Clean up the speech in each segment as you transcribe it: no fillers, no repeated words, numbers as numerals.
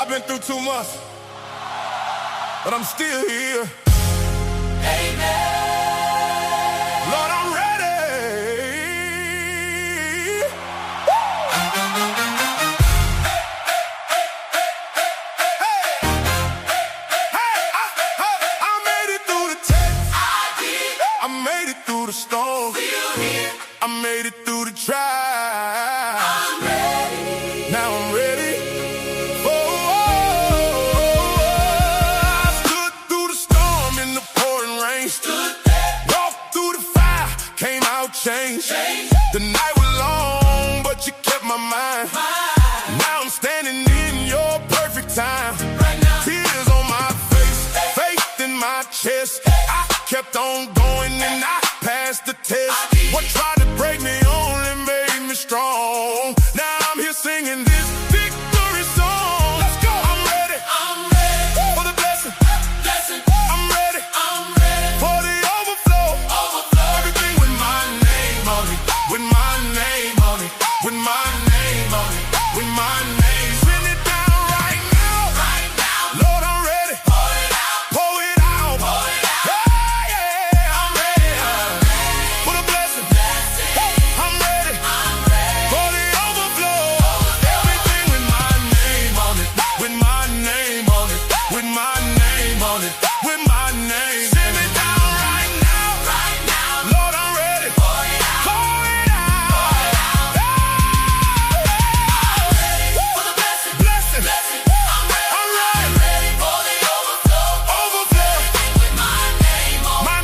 I've been through too much, but I'm still here. Amen. Lord, I'm ready. I made it through the test. I made it through the storm. I made it through the trial. I'm ready. Now I'm ready. Change. The night was long, but you kept my mind. Now I'm standing in your perfect time. Right now. Tears on my face, faith in my chest. I kept on going and I passed the test. What tried to break me only made me strong. Now I'm here singing this victory song. Let's go. I'm ready. I'm ready for the blessing. I'm ready. I'm ready for the overflow. Everything with my name on it. With my name on it. With my name on it. With my name. Send it down right now. Right now. Lord, I'm ready. Pour it out. Pour it out. Pour it out. Yeah. I'm ready. For the blessing. I'm ready. I'm ready for the overflow. Everything with my name on it. With my name on it. With my name on it. With my name. Send it down right now. Right now. Lord, I'm ready. Pour it out. Pour it out. I'm ready for the blessing. I'm ready for the overflow. With my name on it. My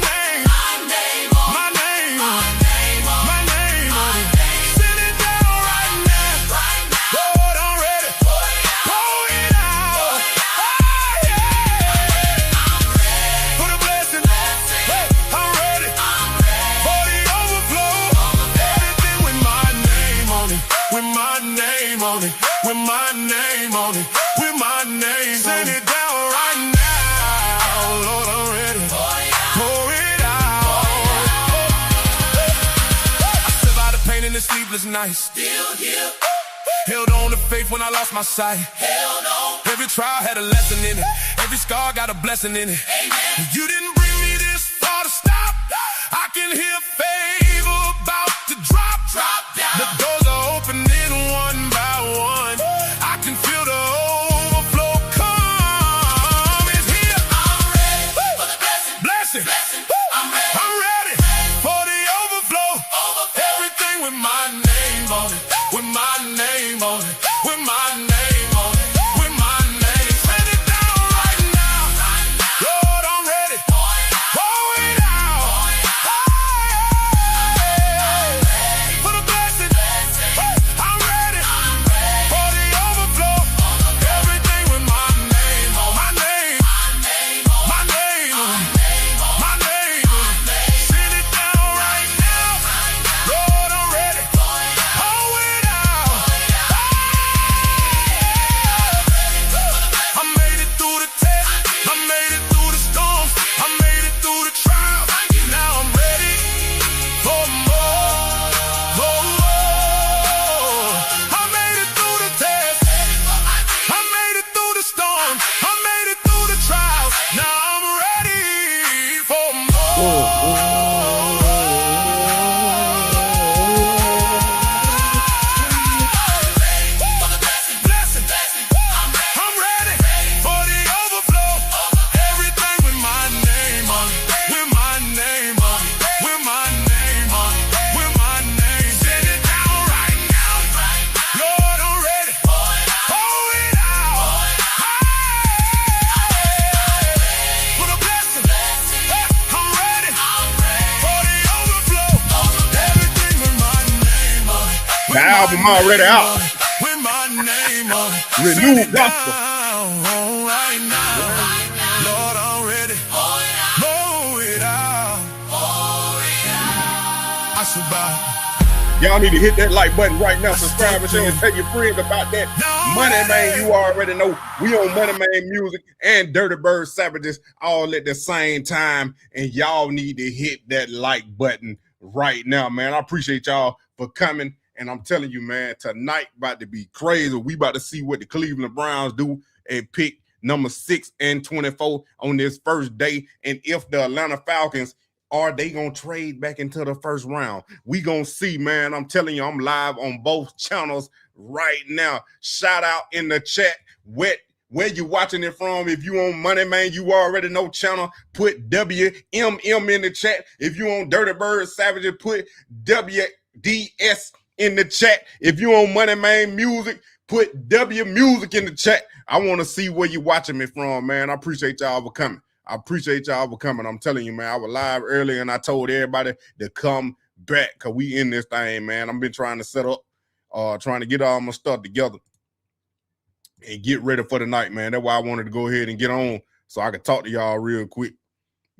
name. My name on it. Send it down right now. Lord, I'm ready. Pour it out. For the blessing. I'm ready for the overflow. Everything with my name on it. With my name on it. With my name on it. With my name. Send it down right now. Lord, I'm ready. Pour it out. I survived the pain and the sleepless nights. Still here. Held on to faith when I lost my sight. Held on. Every trial had a lesson in it. Every scar got a blessing in it. Amen. You didn't bring me this far to stop. I can hear favor about to drop. Down. The doors are opening one by one. I can feel the overflow come. It's here. I'm ready for the blessing. I'm ready for the overflow. Everything with my name on it. With my name on it. With my name on it. With my name. Send it down right now. Lord, I'm ready. Pour it out. For the blessing. I'm ready for the overflow. Everything with my name on my name. My name. My name. Send it down right now. Lord, I'm ready. Pour it out. I made it through the test. I made it through the storms. I made it through the trials. Now I'm ready for more. I made it through the test. I made it through the storm. I made it through the trials. Now I'm ready for more. Blessing. I'm ready for the overflow. Everything with my name on it. With my name on it. With my name on it. With my name. Send it down right now. Lord, I'm ready. Pour it out. For the blessing. I'm ready for the overflow. Everything with my name on it. The album already out. With my name on it. Renewed gospel. Down right now. Lord, I'm ready. Pour it out. I survived. Y'all need to hit that like button right now. Subscribe and share and tell your friends about that. Money Man, you already know. We on Money Man Music and Dirty Bird Savages all at the same time. And y'all need to hit that like button right now, man. I appreciate y'all for coming And I'm telling you, man, tonight about to be crazy. We about to see what the Cleveland Browns do and pick number 6 and 24 on this first day. And if the Atlanta Falcons, are they going to trade back into the first round? We going to see, man. I'm telling you, I'm live on both channels right now. Shout out in the chat. Where you watching it from? If you on Money Man, you already know channel, put WMM in the chat. If you on Dirty Bird Savages, put WDS in the chat. If you on Money Man Music, put W Music in the chat. I want to see where you watching me from, man. I appreciate y'all for coming. I'm telling you, man, I was live earlier and I told everybody to come back because we in this thing, man. I've been trying to set up, trying to get all my stuff together and get ready for the night, man. That's why I wanted to go ahead and get on so I could talk to y'all real quick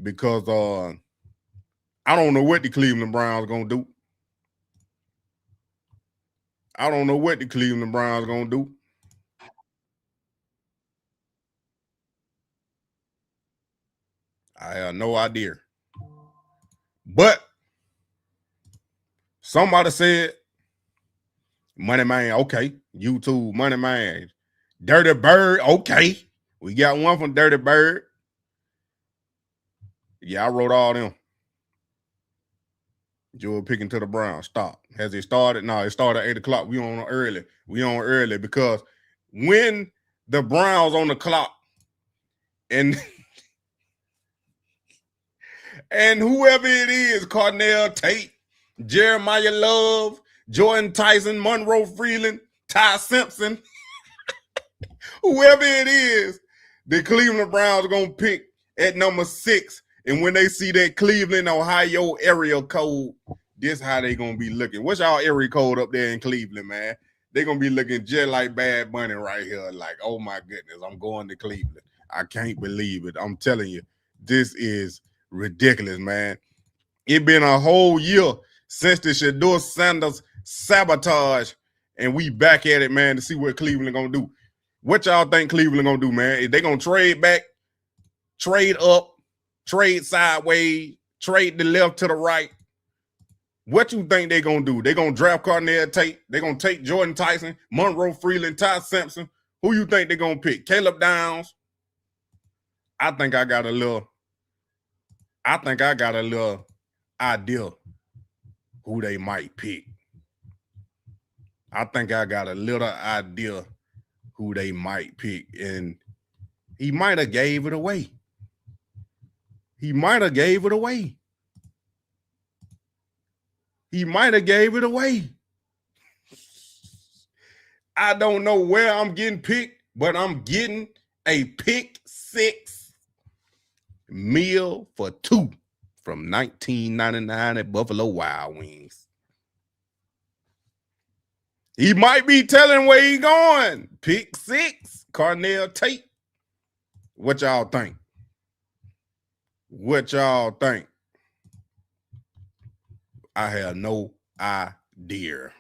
because I don't know what the Cleveland Browns going to do. I have no idea. But somebody said, Money Man, okay. YouTube, Money Man. Dirty Bird, okay. We got one from Dirty Bird. Yeah, I wrote all them. Joe picking to the Browns. Stop. Has it started? No, it started at 8 o'clock. We on early because when the Browns on the clock and whoever it is, Cornell, Tate, Jeremiah Love, Jordan Tyson, Monroe Freeland, Ty Simpson, whoever it is, the Cleveland Browns are going to pick at number 6. And when they see that Cleveland, Ohio area code, this how they going to be looking. What's y'all area code up there in Cleveland, man? They're going to be looking just like Bad Bunny right here. Like, oh, my goodness, I'm going to Cleveland. I can't believe it. I'm telling you, this is ridiculous, man. It been a whole year since the Shedeur Sanders sabotage, and we back at it, man, to see what Cleveland going to do. What y'all think Cleveland going to do, man? Is they going to trade back, trade up, trade sideways, trade the left to the right? What you think they going to do? They going to draft Cornell Tate? They going to take Jordan Tyson, Monroe Freeland, Ty Simpson? Who you think they going to pick? Caleb Downs? I think I got a little idea who they might pick. And he might have gave it away. I don't know where I'm getting picked, but I'm getting a pick 6 meal for 2 from 1999 at Buffalo Wild Wings. He might be telling where he going. Pick 6, Cornell Tate. What y'all think? I have no idea.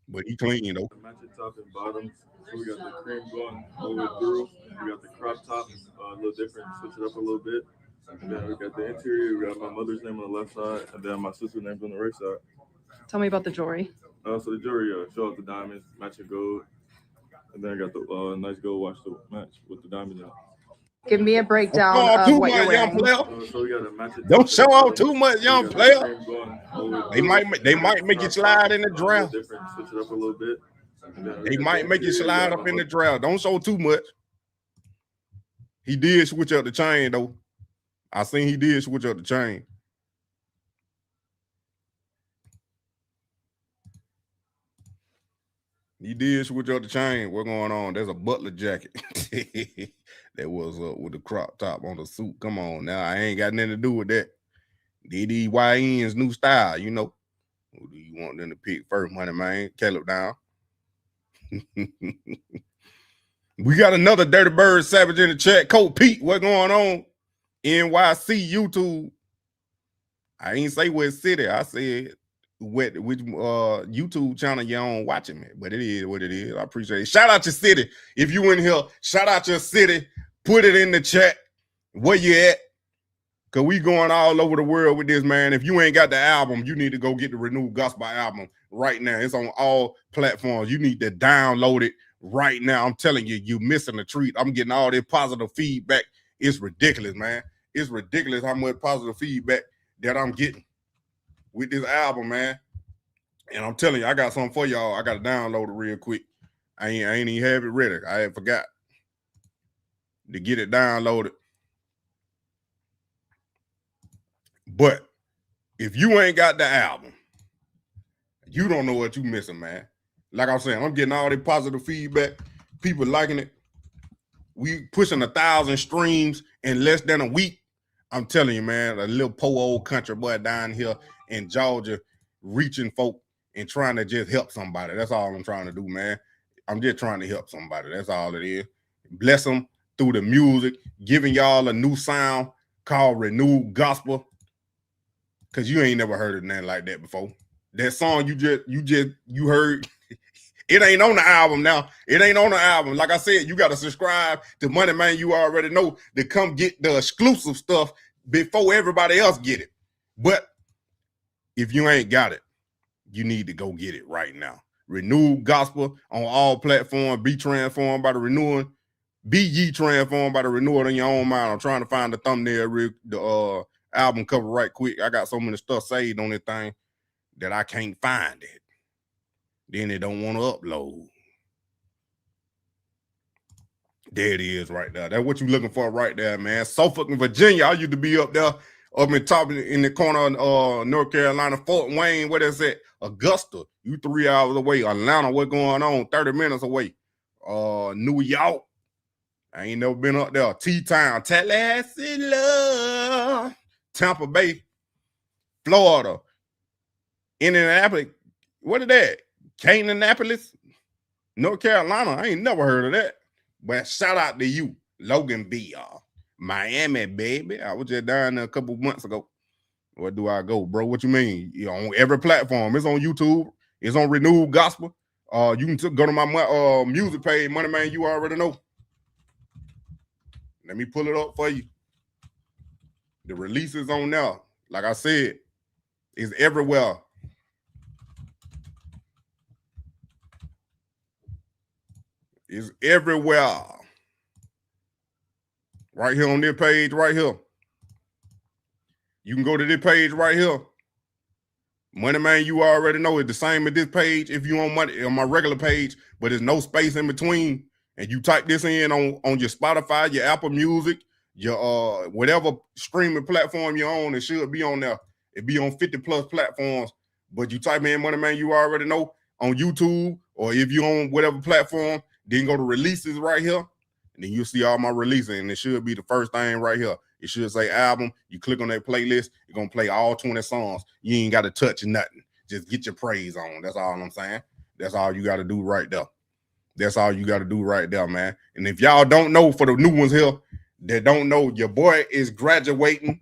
But he clean, though. Match the top and bottoms. So we got the cream going all the way through. We got the crop top, a little different, switch it up a little bit. And then we got the interior. We got my mother's name on the left side, and then my sister's name on the right side. Tell me about the jewelry. So the jewelry, show off the diamonds, matching gold. And then I got the nice gold watch to match with the diamonds in it. Give me a breakdown of what you're wearing. So we got to match it. Don't show off too much, young player. They might make you slide in the draft. Switch it up a little bit. They might make you slide up in the draft. Don't show too much. He did switch up the chain, though. I seen he did switch up the chain. What's going on? There's a Butler jacket that was with the crop top on the suit. Come on now. I ain't got nothing to do with that. DDYN's new style, you know. Who do you want them to pick first, Money Man? Caleb down. We got another Dirty Bird Savage in the chat. Coach Pete, what's going on? NYC YouTube. I ain't say what city. I said which YouTube channel you on watching me. But it is what it is. I appreciate it. Shout out your city. If you in here, shout out your city. Put it in the chat. Where you at? Because we going all over the world with this, man. If you ain't got the album, you need to go get the Renewed Gospel album. right now. It's on all platforms. You need to download it right now. I'm telling you, you're missing a treat. I'm getting all this positive feedback. It's ridiculous, man. It's ridiculous how much positive feedback that I'm getting with this album, man. And I'm telling you, I got something for y'all. I got to download it real quick. I ain't even have it ready. I had forgot to get it downloaded. But if you ain't got the album, you don't know what you missing, man. Like I'm saying, I'm getting all the positive feedback. People liking it. We pushing 1,000 streams in less than a week. I'm telling you, man, a little poor old country boy down here in Georgia reaching folk and trying to just help somebody. That's all I'm trying to do, man. I'm just trying to help somebody. That's all it is. Bless them through the music, giving y'all a new sound called Renewed Gospel. Cause you ain't never heard of nothing like that before. That song you heard, it ain't on the album now. It ain't on the album. Like I said, you got to subscribe to Money Man. You already know to come get the exclusive stuff before everybody else get it. But if you ain't got it, you need to go get it right now. Renewed Gospel on all platforms. Be transformed by the renewing. Be ye transformed by the renewal in your own mind. I'm trying to find the thumbnail, the album cover right quick. I got so many stuff saved on this thing that I can't find it. Then it don't want to upload. There it is right there. That's what you looking for right there, man. Suffolk, Virginia. I used to be up there, up in top in the corner of North Carolina, Fort Wayne. What is it? Augusta. You 3 hours away. Atlanta, what's going on? 30 minutes away. New York. I ain't never been up there. T-Town. Tallahassee, love. Tampa Bay, Florida, Indianapolis. What is that? Canaannapolis, North Carolina. I ain't never heard of that. But shout out to you, Logan B. Miami, baby. I was just down there a couple months ago. Where do I go, bro? What you mean? You on every platform. It's on YouTube. It's on Renewed Gospel. You can go to my music page, Money Man. You already know. Let me pull it up for you. The release is on now. Like I said, it's everywhere. It's everywhere. Right here on this page, right here. You can go to this page right here. Money Man, you already know it's the same as this page if you on my regular page, but there's no space in between. And you type this in on your Spotify, your Apple Music, your whatever streaming platform you're on, it should be on there. It be on 50 plus platforms. But you type in Money Man, you already know, on YouTube, or if you on whatever platform, then go to releases right here, and then you'll see all my releases, and it should be the first thing right here. It should say album. You click on that playlist, it's gonna play all 20 songs. You ain't got to touch nothing. Just get your praise on. That's all I'm saying. That's all you got to do right there. That's all you got to do right there, man. And if y'all don't know, for the new ones here that don't know, your boy is graduating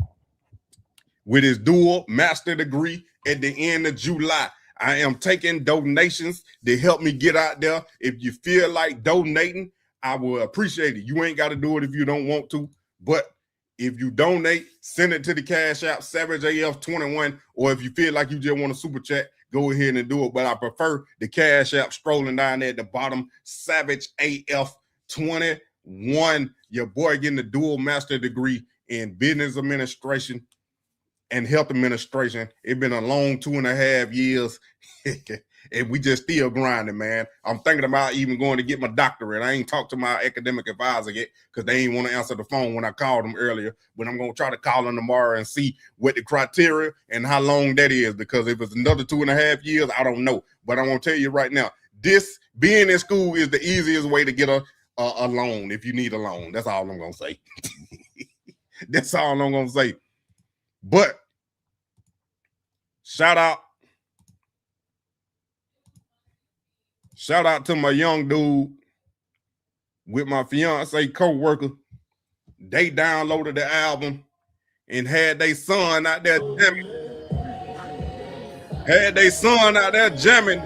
with his dual master degree at the end of July. I am taking donations to help me get out there. If you feel like donating, I will appreciate it. You ain't got to do it if you don't want to, but if you donate, send it to the Cash App, SavageAF21, or if you feel like you just want a super chat, go ahead and do it. But I prefer the Cash App strolling down there at the bottom, SavageAF21. Your boy getting a dual master degree in business administration and health administration. It's been a long 2.5 years, and we just still grinding, man. I'm thinking about even going to get my doctorate. I ain't talked to my academic advisor yet because they ain't want to answer the phone when I called them earlier. But I'm going to try to call them tomorrow and see what the criteria and how long that is, because if it's another 2.5 years, I don't know. But I'm going to tell you right now, this being in school is the easiest way to get a loan if you need a loan. That's all I'm going to say. That's all I'm going to say. But shout out to my young dude with my fiance co-worker. They downloaded the album and had their son out there jamming.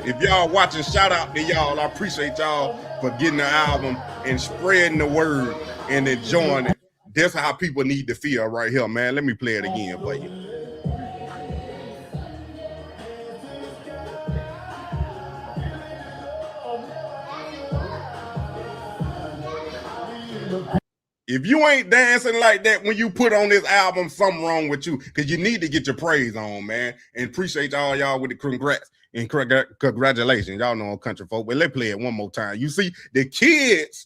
If y'all watching, shout out to y'all. I appreciate y'all for getting the album and spreading the word and enjoying it. That's how people need to feel right here, man. Let me play it again for you. If you ain't dancing like that when you put on this album, something wrong with you, because you need to get your praise on, man. And appreciate all y'all with the congrats and congratulations. Y'all know country folk, but let's play it one more time. You see, the kids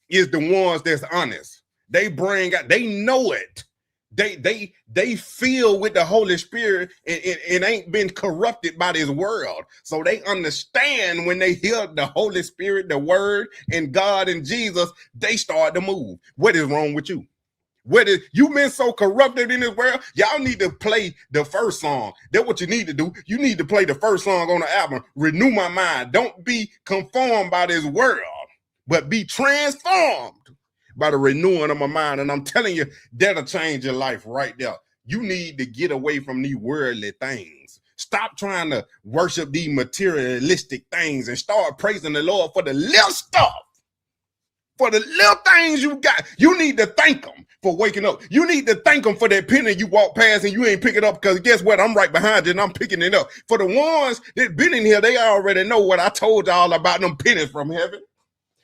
is the ones that's honest. They bring out, they know it. They feel with the Holy Spirit and ain't been corrupted by this world. So they understand when they hear the Holy Spirit, the word, and God and Jesus, they start to move. What is wrong with you? What is you been so corrupted in this world? Y'all need to play the first song. That's what you need to do. You need to play the first song on the album. Renew my mind. Don't be conformed by this world, but be transformed by the renewing of my mind. And I'm telling you, that'll change your life right there. You need to get away from these worldly things. Stop trying to worship these materialistic things and start praising the Lord for the little stuff. For the little things you got. You need to thank him for waking up. You need to thank him for that penny you walk past and you ain't pick it up, because guess what? I'm right behind you and I'm picking it up. For the ones that been in here, they already know what I told y'all about them pennies from heaven.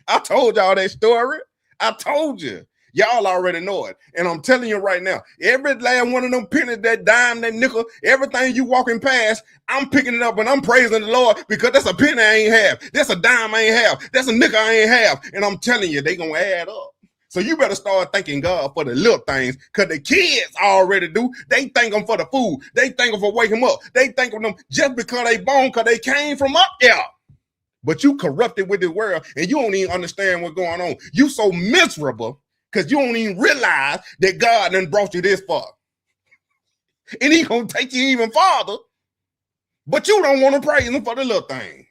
I told y'all that story. I told you. Y'all already know it. And I'm telling you right now, every last one of them pennies, that dime, that nickel, everything you walking past, I'm picking it up and I'm praising the Lord, because that's a penny I ain't have. That's a dime I ain't have. That's a nickel I ain't have. And I'm telling you, they gonna add up. So you better start thanking God for the little things, because the kids already do. They thank them for the food. They thank them for waking them up. They thank them just because they born, because they came from up there. But you corrupted with the world and you don't even understand what's going on. You so miserable because you don't even realize that God done brought you this far. And he gonna take you even farther, but you don't want to praise him for the little thing.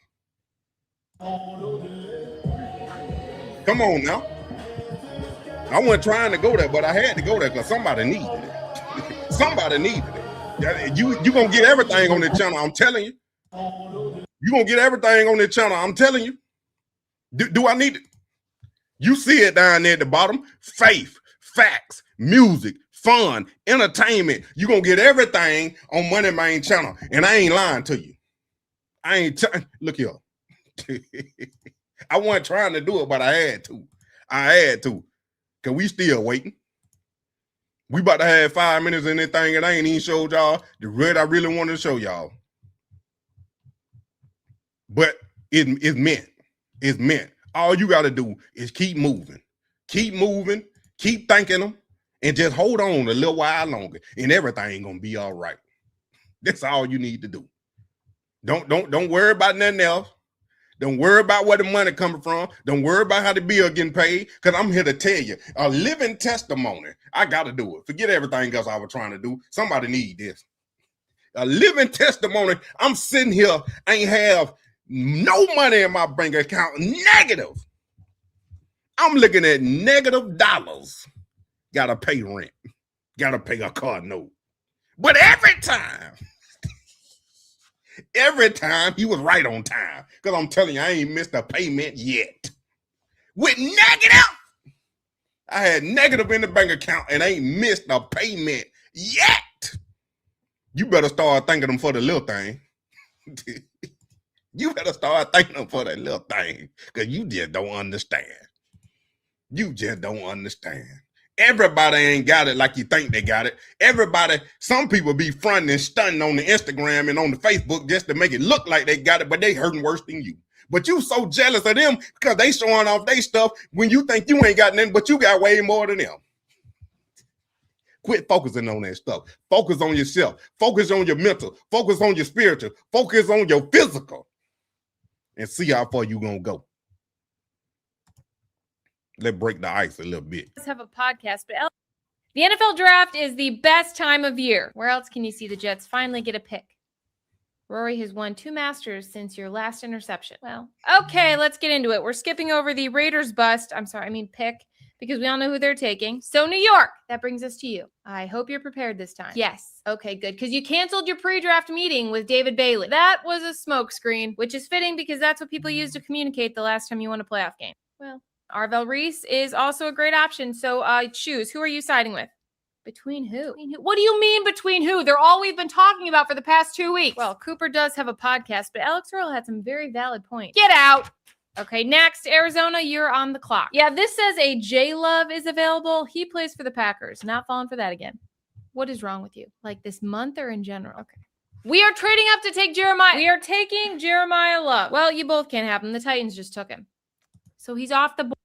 Come on now. I wasn't trying to go there, but I had to go there because somebody needed it. Somebody needed it. You gonna get everything on this channel, I'm telling you. You're going to get everything on this channel. I'm telling you. Do I need it? You see it down there at the bottom. Faith, facts, music, fun, entertainment. You're going to get everything on Money Main channel. And I ain't lying to you. I ain't look here. I wasn't trying to do it, but I had to. I had to. Because we still waiting. We about to have 5 minutes in this thing and I ain't even showed y'all the red I really wanted to show y'all. But it's meant. It's meant. All you got to do is keep moving. Keep moving. Keep thanking them. And just hold on a little while longer. And everything going to be all right. That's all you need to do. Don't worry about nothing else. Don't worry about where the money coming from. Don't worry about how the bill getting paid. Because I'm here to tell you, a living testimony. I got to do it. Forget everything else I was trying to do. Somebody need this. A living testimony. I'm sitting here. I ain't have no money in my bank account. Negative. I'm looking at negative dollars. Gotta pay rent. Gotta pay a car note. But every time he was right on time. Because I'm telling you, I ain't missed a payment yet. With negative. I had negative in the bank account and I ain't missed a payment yet. You better start thanking them for the little thing. You better start thanking them for that little thing, because you just don't understand. You just don't understand. Everybody ain't got it like you think they got it. Everybody, some people be fronting and stunting on the Instagram and on the Facebook just to make it look like they got it, but they hurting worse than you. But you so jealous of them because they showing off their stuff when you think you ain't got nothing, but you got way more than them. Quit focusing on that stuff. Focus on yourself. Focus on your mental. Focus on your spiritual. Focus on your physical. And see how far you gonna go. Let's break the ice a little bit. Let's have a podcast, but the NFL draft is the best time of year. Where else can you see the Jets finally get a pick? Rory has won 2 Masters since your last interception. Well, okay, let's get into it. We're skipping over the Raiders pick, because we all know who they're taking. So New York, that brings us to you. I hope you're prepared this time. Yes. Okay, good. Because you canceled your pre-draft meeting with David Bailey. That was a smokescreen, which is fitting because that's what people use to communicate the last time you won a playoff game. Well, Arvell Reese is also a great option. So choose. Who are you siding with? Between who? What do you mean between who? They're all we've been talking about for the past 2 weeks. Well, Cooper does have a podcast, but Alex Earl had some very valid points. Get out. Okay, next, Arizona, you're on the clock. Yeah, this says a J-Love is available. He plays for the Packers. Not falling for that again. What is wrong with you? Like this month or in general? Okay. We are trading up to take Jeremiah. We are taking Jeremiah Love. Well, you both can't have him. The Titans just took him. So he's off the board.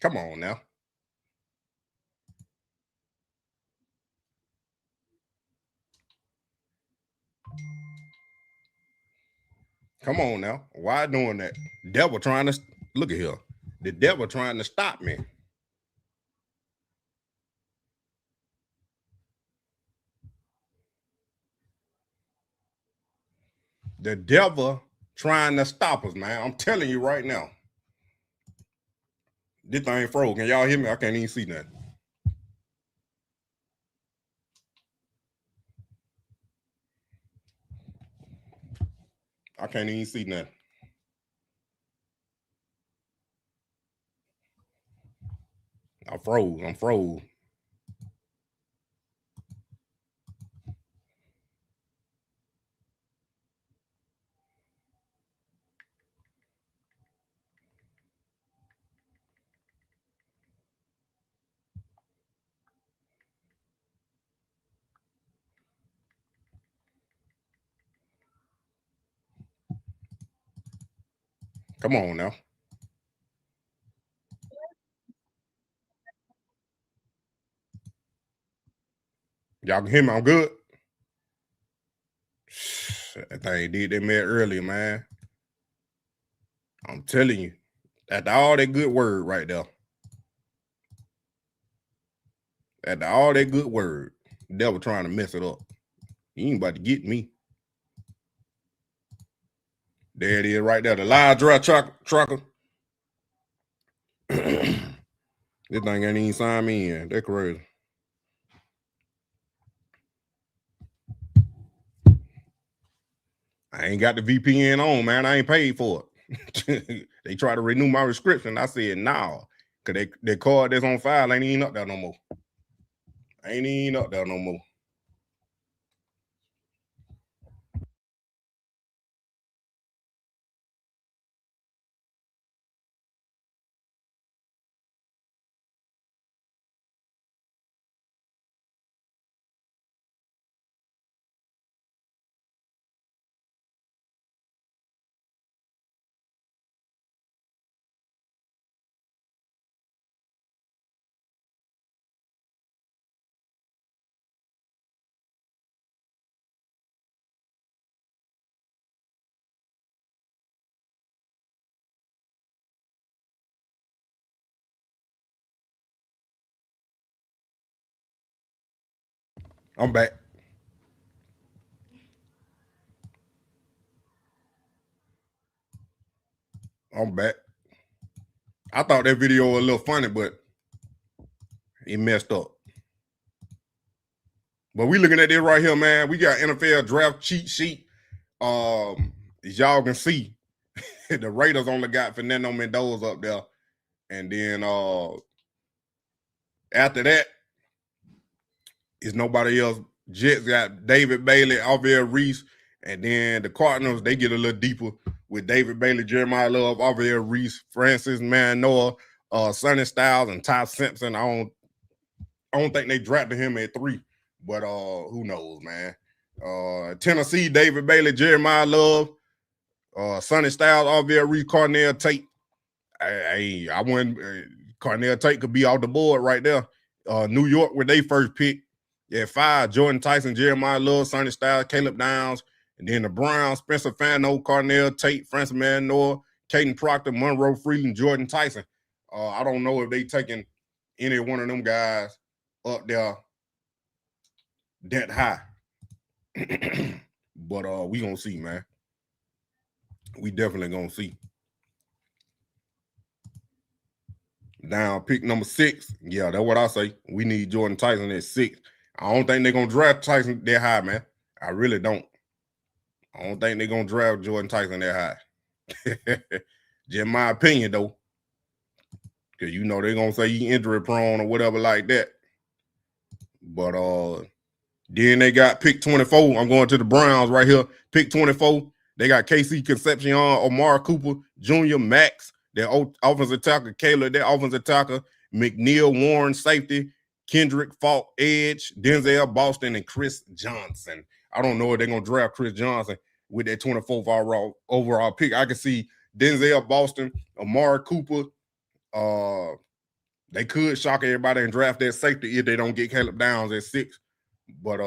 Come on now. Come on now. Why doing that? Devil trying to look at here. The devil trying to stop me. The devil trying to stop us, man. I'm telling you right now. This thing froze. Can y'all hear me? I can't even see nothing. I can't even see nothing. I froze. I'm froze. Come on now. Y'all can hear me? I'm good. That thing did that man earlier, man. I'm telling you. After all that good word right there. After all that good word. The devil trying to mess it up. He ain't about to get me. There it is right there. The live dry trucker. This thing ain't even sign me in. That's crazy. I ain't got the VPN on, man. I ain't paid for it. They try to renew my subscription. I said, no. Because their card that's on file ain't even up there no more. Ain't even up there no more. I'm back. I'm back. I thought that video was a little funny, but it messed up. But we looking at this right here, man. We got NFL draft cheat sheet. As y'all can see, the Raiders only got Fernando Mendoza up there. And then after that, is nobody else. Jets got David Bailey, Alvin Reese, and then the Cardinals, they get a little deeper with David Bailey, Jeremiah Love, Alvin Reese, Francis Manoa, Sonny Styles, and Ty Simpson. I don't think they drafted him at 3, but who knows, man. Tennessee, David Bailey, Jeremiah Love, Sonny Styles, Alvin Reese, Cornell Tate. I wouldn't. Cornell Tate could be off the board right there. New York, where they first pick. Yeah, 5, Jordan Tyson, Jeremiah Love, Sonny Styles, Caleb Downs, and then the Browns, Spencer Fano, Cornell Tate, Francis Manoa, Caden Proctor, Monroe Freeland, Jordan Tyson. I don't know if they taking any one of them guys up there that high. But we gonna see, man. We definitely gonna see. Down pick number 6. Yeah, that's what I say. We need Jordan Tyson at 6. I don't think they're going to draft Tyson that high, man. I really don't. I don't think they're going to draft Jordan Tyson that high. Just my opinion, though. Because, you know, they're going to say he injury prone or whatever like that. But then they got pick 24. I'm going to the Browns right here. Pick 24. They got KC Concepcion, Omar Cooper, Junior Max, their offensive tackle, Kayla, their offensive tackle, McNeil, Warren, safety, Kendrick, Faulk, edge, Denzel Boston, and Chris Johnson. I don't know if they're going to draft Chris Johnson with that 24th overall pick. I can see Denzel Boston, Amari Cooper. They could shock everybody and draft that safety if they don't get Caleb Downs at 6. But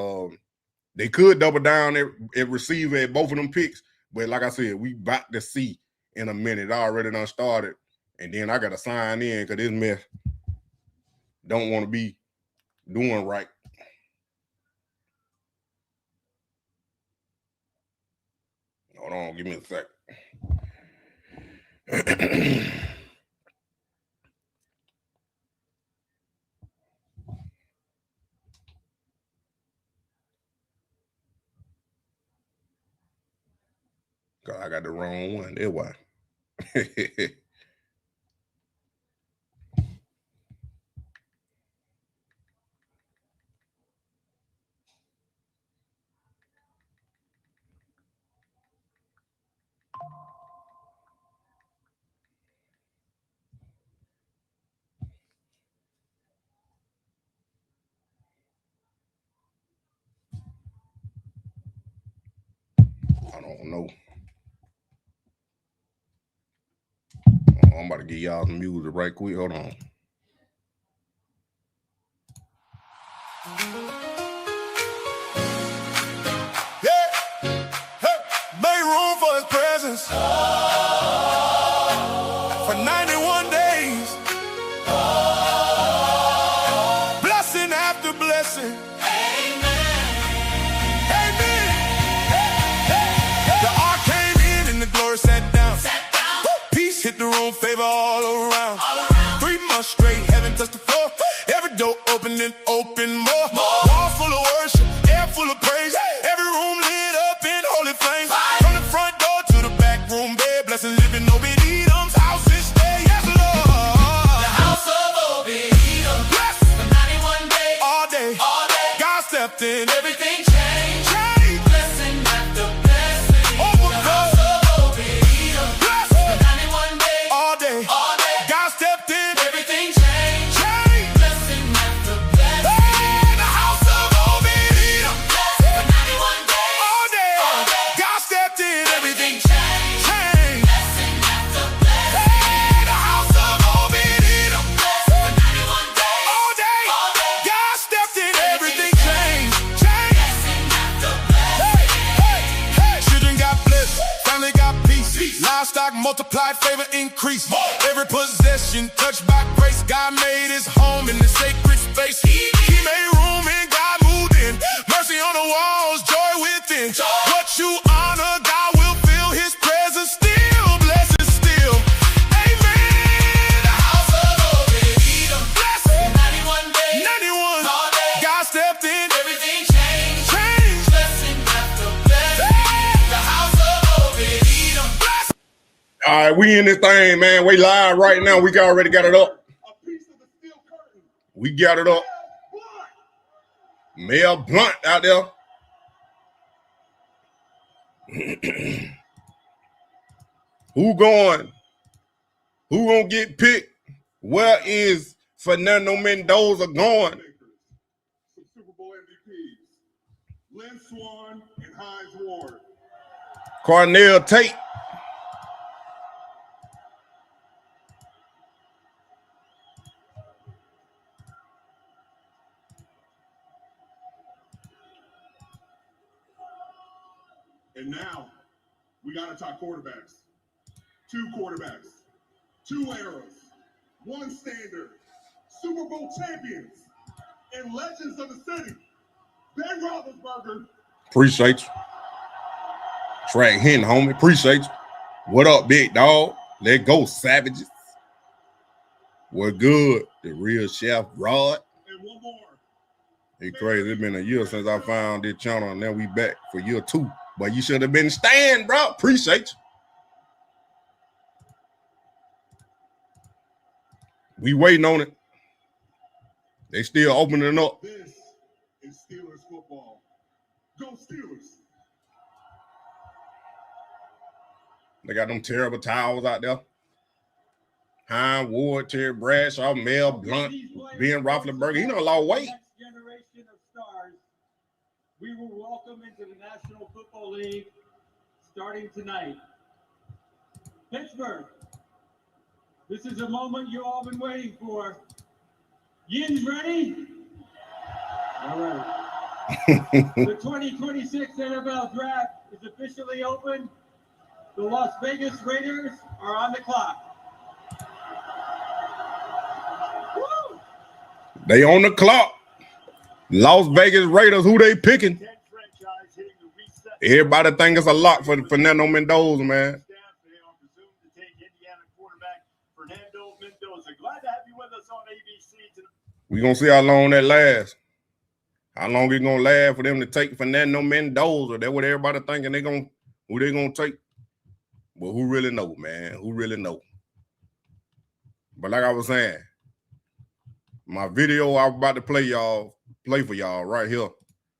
they could double down at receiver at both of them picks. But like I said, we about to see in a minute. I already done started. And then I got to sign in because this mess don't want to be doing right. Hold on, give me a sec. God, I got the wrong one. That's why. I don't know. I'm about to give y'all some music right quick. Hold on. Yeah. Hey. Make room for his presence. For 91 days. Blessing after blessing. Amen. Amen. The ark came in and the glory sat down. Peace hit the room, favor all around. 3 months straight, heaven touched the floor. Every door open and open more. Wall full of worship, air full of praise. Every room lit up in holy flames. From the front door to the back room, bed, blessing living Obed-Edom's house is there. Yes, Lord. The house of Obed-Edom. Bless. For 91 days. All day. All day. God stepped in. Everything changed. Change. Blessing after blessing. Overflow. The house of Obed-Edom. Bless. For 91 days. All day. All day. God stepped in. Everything changed. Change. Blessing after blessing. Hey, the house of Obed-Edom. For 91 days. All day. All day. God stepped in. Everything changed. Change. Blessing after blessing. Hey, the house of Obed-Edom. For 91 days. All day. All day. God stepped in. Everything changed. Change. Blessing after blessing. Hey, children got blessed, family got peace. Livestock multiplied, favor increased. Every possession touched by grace. God made his home in the sacred space. He made room and God moved in. Mercy on the walls, joy within. What you honor, God will fill his presence still. Blessed still. Amen. The house of Obed-Edom. Blessed. 91 days. 91. All day. God stepped in. Everything changed. Change. Blessing after blessing. The house of Obed-Edom. All right, we in this thing, man. We live right now. We already got it up. We got it up. Mel Blunt out there. Who going? Who gonna get picked? Where is Fernando Mendoza going? Some Super Bowl MVPs. Lynn Swan and Hines Ward. Cornell Tate. And now, we got to talk quarterbacks. 2 quarterbacks. 2 eras. 1 standard. Super Bowl champions. And legends of the city. Ben Roethlisberger. Appreciate you. Track Hen, homie. Appreciate you. What up, big dog? Let go, savages. What good? The real chef, Rod. And 1 more. It's crazy. It's been a year since I found this channel, and now we back for year 2. But you should have been staying, bro. Appreciate you. We waiting on it. They still opening up. This is Steelers football. Go Steelers. They got them terrible towels out there. Hine Ward, Terry Bradshaw, Mel Blunt, Ben Roethlisberger. He done lost weight. Next generation of stars, we will welcome into the National Football League starting tonight. Pittsburgh, this is a moment you all been waiting for. Yin's ready? All right. The 2026 NFL Draft is officially open. The Las Vegas Raiders are on the clock. Woo! They on the clock. Las Vegas Raiders, who they picking? Everybody think it's a lock for Fernando Mendoza, man. We gonna see how long that lasts. How long it's gonna last for them to take Fernando Mendoza? That's what everybody thinking who they gonna take. Well, who really know, man? Who really know? But like I was saying, my video I was about to play for y'all right here.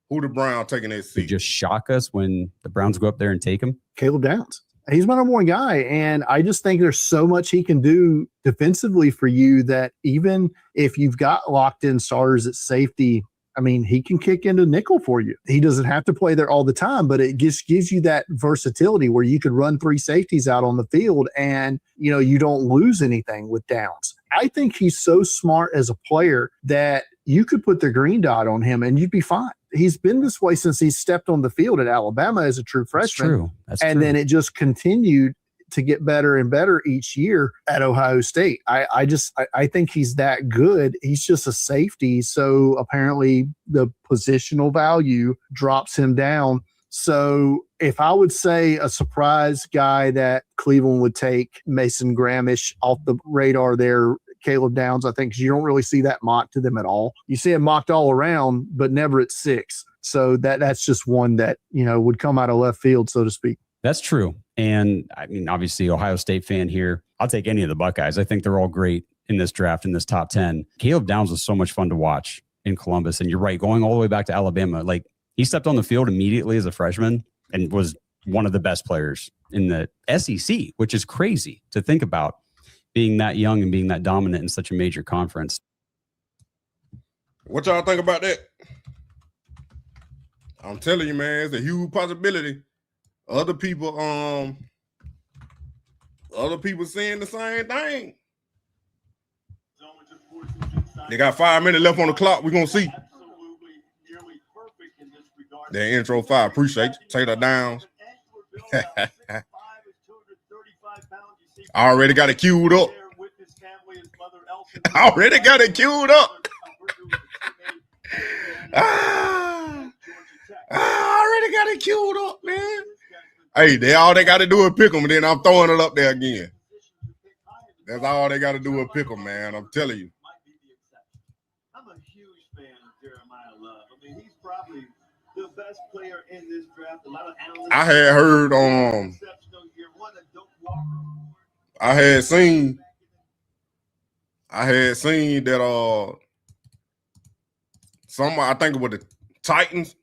Who the Browns taking that seat? Just shock us when the Browns go up there and take him. Caleb Downs. He's my number one guy, and I just think there's so much he can do defensively for you that even if you've got locked in starters at safety, I mean, he can kick into nickel for you. He doesn't have to play there all the time, but it just gives you that versatility where you could run three safeties out on the field and, you don't lose anything with Downs. I think he's so smart as a player that you could put the green dot on him and you'd be fine. He's been this way since he stepped on the field at Alabama as a true freshman. That's true. Then it just continued to get better and better each year at Ohio State. I think he's that good. He's just a safety. So apparently the positional value drops him down. So if I would say a surprise guy that Cleveland would take, Mason Grahamish off the radar there, Caleb Downs, I think, because you don't really see that mocked to them at all. You see it mocked all around, but never at 6. So that's just one that, would come out of left field, so to speak. That's true. And I mean, obviously, Ohio State fan here. I'll take any of the Buckeyes. I think they're all great in this draft, in this top 10. Caleb Downs was so much fun to watch in Columbus. And you're right, going all the way back to Alabama. Like, he stepped on the field immediately as a freshman and was one of the best players in the SEC, which is crazy to think about, being that young and being that dominant in such a major conference. What y'all think about that? I'm telling you, man, it's a huge possibility. Other people saying the same thing. They got 5 minutes left on the clock. We're gonna see. Their intro 5. Appreciate you. Tate Downs. I already got it queued up. I already got it queued up. I already got it queued up, man. Hey, they got to do is pick them, and then I'm throwing it up there again. That's all they got to do is pick them, man. I'm telling you. I'm a huge fan of Jeremiah Love. I mean, he's probably the best player in this draft. A lot of analysts. I had heard I had seen that I think it was the Titans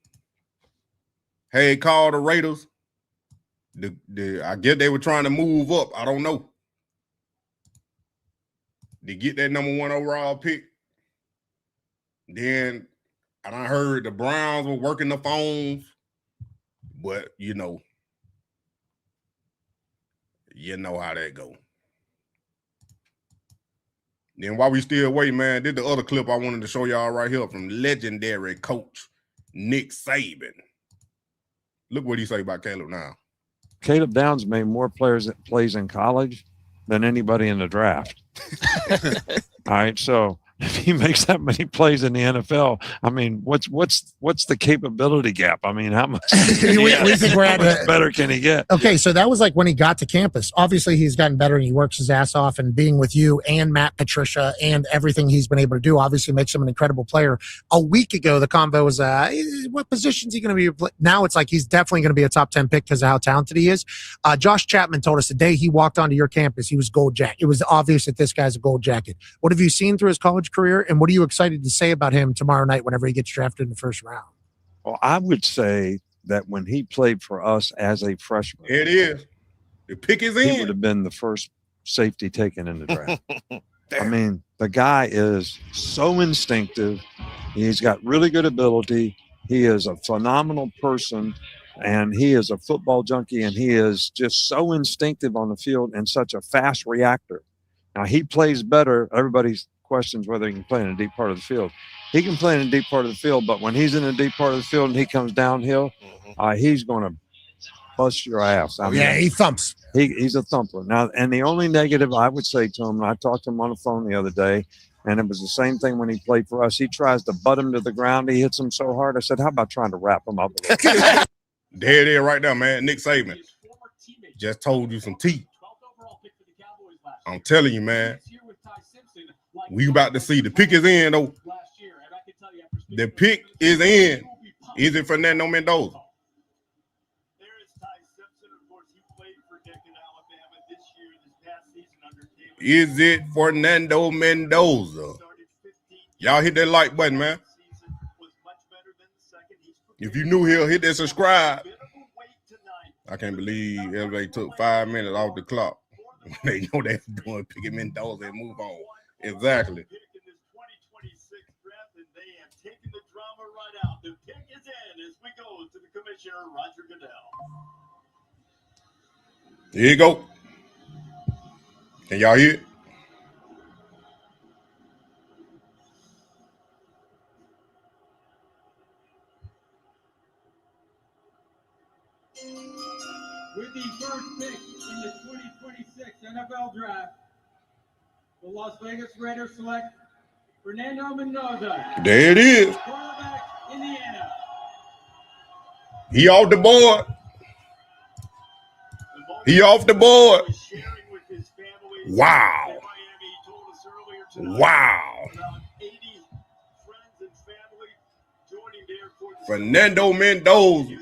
had called the Raiders. I guess they were trying to move up. I don't know. To get that number 1 overall pick. Then I heard the Browns were working the phones, but you know how that go. Then while we still wait, man, this is the other clip I wanted to show y'all right here from legendary coach Nick Saban. Look what he say about Caleb now. Caleb Downs made more plays in college than anybody in the draft. All right, so if he makes that many plays in the NFL, I mean, what's the capability gap? I mean, how much, we think we're how much better can he get? Okay, so that was like when he got to campus. Obviously, he's gotten better and he works his ass off, and being with you and Matt Patricia and everything he's been able to do obviously makes him an incredible player. A week ago, the convo was, what position is he going to be? Now it's like he's definitely going to be a top 10 pick because of how talented he is. Josh Chapman told us the day he walked onto your campus, he was gold jacket. It was obvious that this guy's a gold jacket. What have you seen through his college career, and what are you excited to say about him tomorrow night whenever he gets drafted in the first round? Well, I would say that when he played for us as a freshman, It The pick is he in. would have been the first safety taken in the draft. I mean, the guy is so instinctive. He's got really good ability. He is a phenomenal person, and he is a football junkie, and he is just so instinctive on the field and such a fast reactor. Now, he plays better. Everybody questions whether he can play in a deep part of the field. He can play in a deep part of the field, but when he's in a deep part of the field and he comes downhill, he's going to bust your ass. I mean, he thumps. He's a thumper. Now, and the only negative I would say to him, and I talked to him on the phone the other day, and it was the same thing when he played for us. He tries to butt him to the ground. He hits him so hard. I said, how about trying to wrap him up? There it is right there, man. Nick Saban just told you some tea. I'm telling you, man. We about to see. The pick is in, though. The pick is in. Is it Fernando Mendoza? Is it Fernando Mendoza? Y'all hit that like button, man. If you new here, hit that subscribe. I can't believe everybody took 5 minutes off the clock. They know they're doing picking Mendoza and move on. Exactly. The pick is in as we go to the commissioner, Roger Goodell. Here you go. Can y'all hear it? With the first pick in the 2026 NFL Draft, the Las Vegas Raiders select Fernando Mendoza. There it is. Quarterback, Indiana. He off the board. He off the board. Wow. Wow. Fernando Mendoza.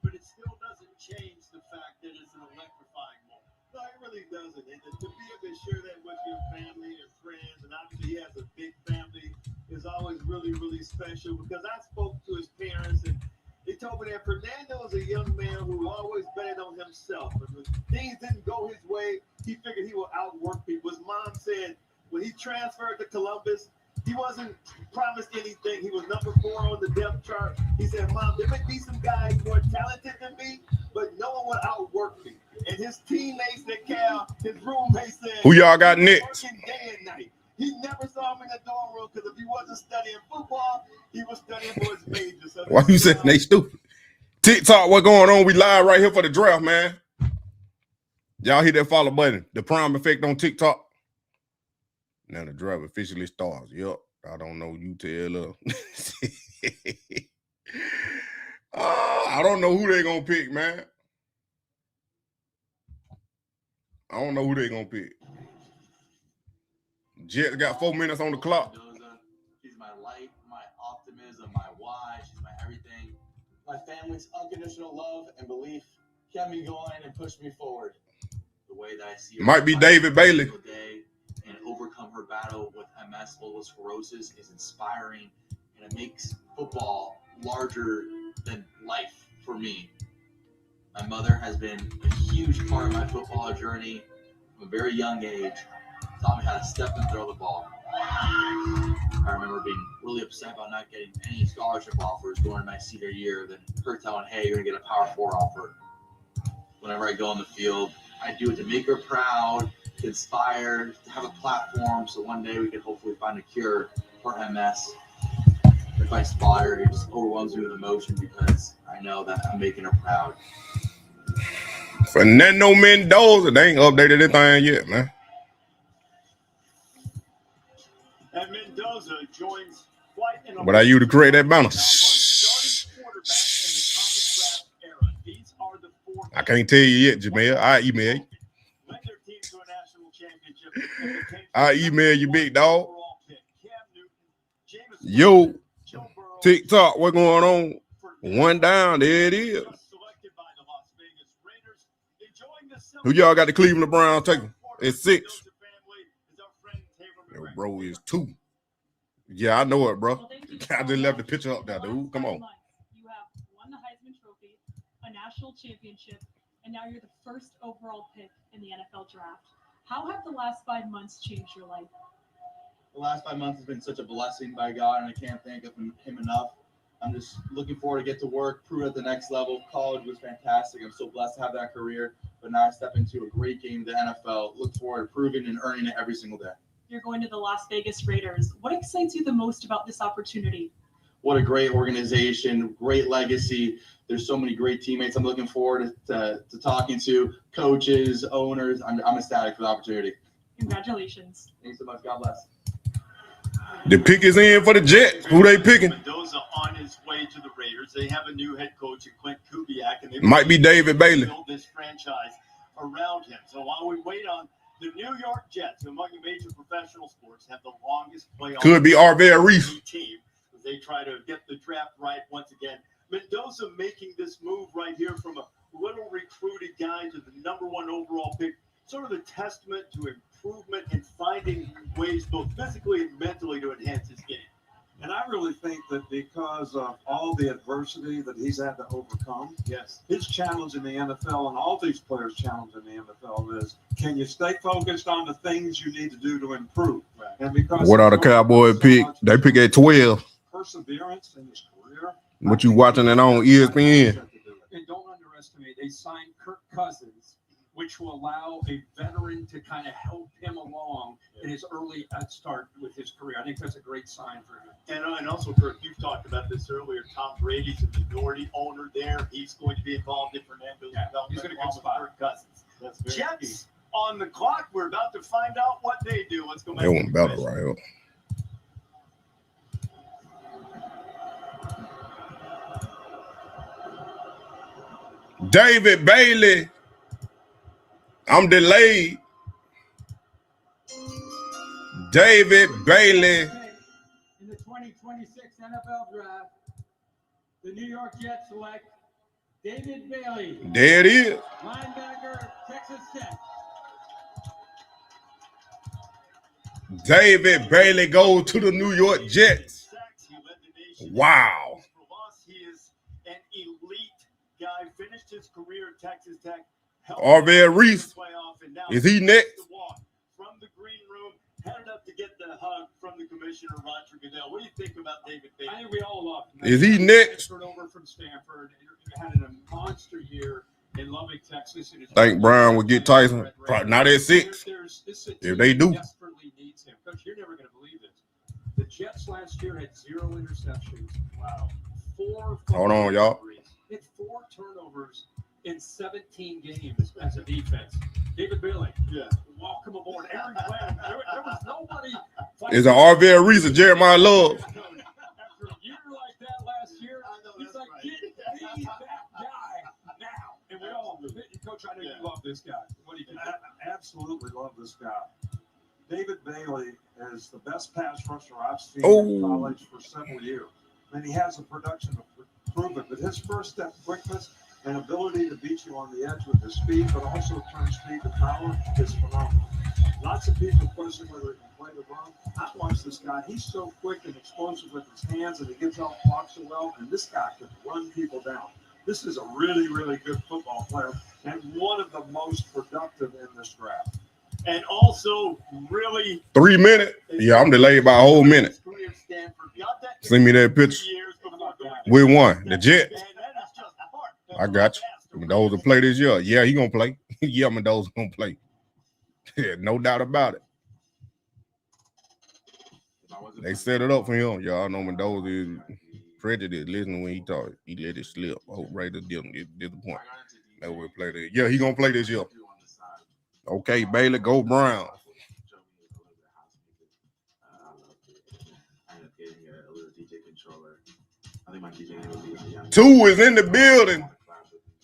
But it still doesn't change the fact that it's an electrifying moment. No, it really doesn't. And to be able to share that with your family and friends, and obviously he has a big family, is always really, really special. Because I spoke to his parents, and they told me that Fernando is a young man who always betted on himself. And when things didn't go his way, he figured he would outwork people. His mom said when he transferred to Columbus, he wasn't promised anything. He was number 4 on the depth chart. He said, Mom, there may be some guys more talented than me, but no one would outwork me. And his teammates at Cal, his roommates said, who y'all got next? Working day and night. He never saw him in the dorm room because if he wasn't studying football, he was studying for his major. So why you saying they stupid? TikTok, what going on? We live right here for the draft, man. Y'all hit that follow button. The Prime Effect on TikTok. Now the draft officially starts. Yup. I don't know. You tell her. I don't know who they gonna pick, man. I don't know who they gonna pick. Jets got 4 minutes on the clock. She's my light, my optimism, my why. She's my everything. My family's unconditional love and belief kept me going and pushed me forward. The way that I see her might be David Bailey. And overcome her battle with MS, multiple sclerosis, is inspiring, and it makes football larger than life for me. My mother has been a huge part of my football journey from a very young age. Taught me how to step and throw the ball. I remember being really upset about not getting any scholarship offers during my senior year. Then her telling, "Hey, you're gonna get a Power 4 offer." Whenever I go on the field, I do it to make her proud, to inspire, to have a platform, so one day we can hopefully find a cure for MS. If I spot her, it just overwhelms me with emotion because I know that I'm making her proud. Fernando Mendoza, they ain't updated anything yet, man. And Mendoza joins flight in But I used to create that banner. I can't tell you yet, Jamel. I email you. I email you, big dog. Yo, TikTok, what going on? One down, there it is. Who y'all got the Cleveland Browns taking? It's 6. Yo, bro, is 2. Yeah, I know it, bro. I just left the picture up there, dude. Come on. You have won the Heisman Trophy, a national championship, and now you're the first overall pick in the NFL draft. How have the last 5 months changed your life? The last 5 months has been such a blessing by God, and I can't thank him enough. I'm just looking forward to get to work, prove at the next level. College was fantastic. I'm so blessed to have that career, but now I step into a great game, the NFL. Look forward to proving and earning it every single day. You're going to the Las Vegas Raiders. What excites you the most about this opportunity? What a great organization, great legacy. There's so many great teammates I'm looking forward to talking to, coaches, owners. I'm ecstatic for the opportunity. Congratulations. Thanks so much. God bless. The pick is in for the Jets. Who they picking? Mendoza on his way to the Raiders. They have a new head coach in Clint Kubiak, and they Might be David Bailey. build this franchise around him. So while we wait on the New York Jets, among the major professional sports, have the longest playoff. Could be Arvell Reese. Team as they try to get the draft right once again. Mendoza making this move right here from a little recruited guy to the #1 overall pick, sort of a testament to improvement and finding ways both physically and mentally to enhance his game. And I really think that because of all the adversity that he's had to overcome, yes, his challenge in the NFL and all these players' challenge in the NFL is, can you stay focused on the things you need to do to improve? Right. And because What are the Cowboys pick? They pick at 12. Perseverance in his career. What you watching it on ESPN? And don't underestimate, they signed Kirk Cousins, which will allow a veteran to kind of help him along in his early start with his career. I think that's a great sign for him. And also, Kirk, you've talked about this earlier. Tom Brady's a minority owner there. He's going to be involved in Fernando's development. He's going to along get with Kirk Cousins. That's very Jets on the clock. We're about to find out what they do. Let's go back. They want battle right here. David Bailey. I'm delayed. David Bailey. In the 2026 NFL Draft, the New York Jets select David Bailey. There it is. Linebacker, Texas Tech. David Bailey goes to the New York Jets. Wow. He is an elite guy. Finished his career at Texas Tech. Arvell Reese. Is he next? From the green room, headed up to get the hug from the commissioner, Roger Goodell. What do you think about David Bailey? I think we all love him. Is he next? Transferred over from Stanford. Had a monster year in Lubbock, Texas. Think Brown would get Tyson? Probably not at 6. If they do. Desperately needs him. Coach, you're never going to believe this. The Jets last year had 0 interceptions. Wow. 4. Hold on, y'all. Had 4 turnovers in 17 games as a defense. David Bailey, welcome aboard. Aaron Glenn, there was nobody. Is it Arvell Reese or Jeremiah Love? After a year like that last year, he's like, get me that guy now. And we all, Coach, I know you love this guy. What do you think? I absolutely love this guy. David Bailey is the best pass rusher I've seen in college for several years. And he has a production to prove it. But his first step quickness and ability to beat you on the edge with his speed, but also turn speed to power is phenomenal. Lots of people question whether he can play the run. I've watched this guy. He's so quick and explosive with his hands, and he gets off blocks so well, and this guy can run people down. This is a really, really good football player and one of the most productive in this draft. And also really 3 minutes? Yeah, I'm delayed by a whole minute. Send me that picture. We won. The Jets. I got you. Mendoza play this year. Yeah, he gonna play. Yeah, Mendoza gonna play. Yeah, no doubt about it. They set it up for him. Y'all know Mendoza is prejudiced. Listen when he talk, he let it slip. Oh, right, did the point. That way play this. Yeah, he gonna play this year. Okay, Bailey, go Brown. Two is in the building.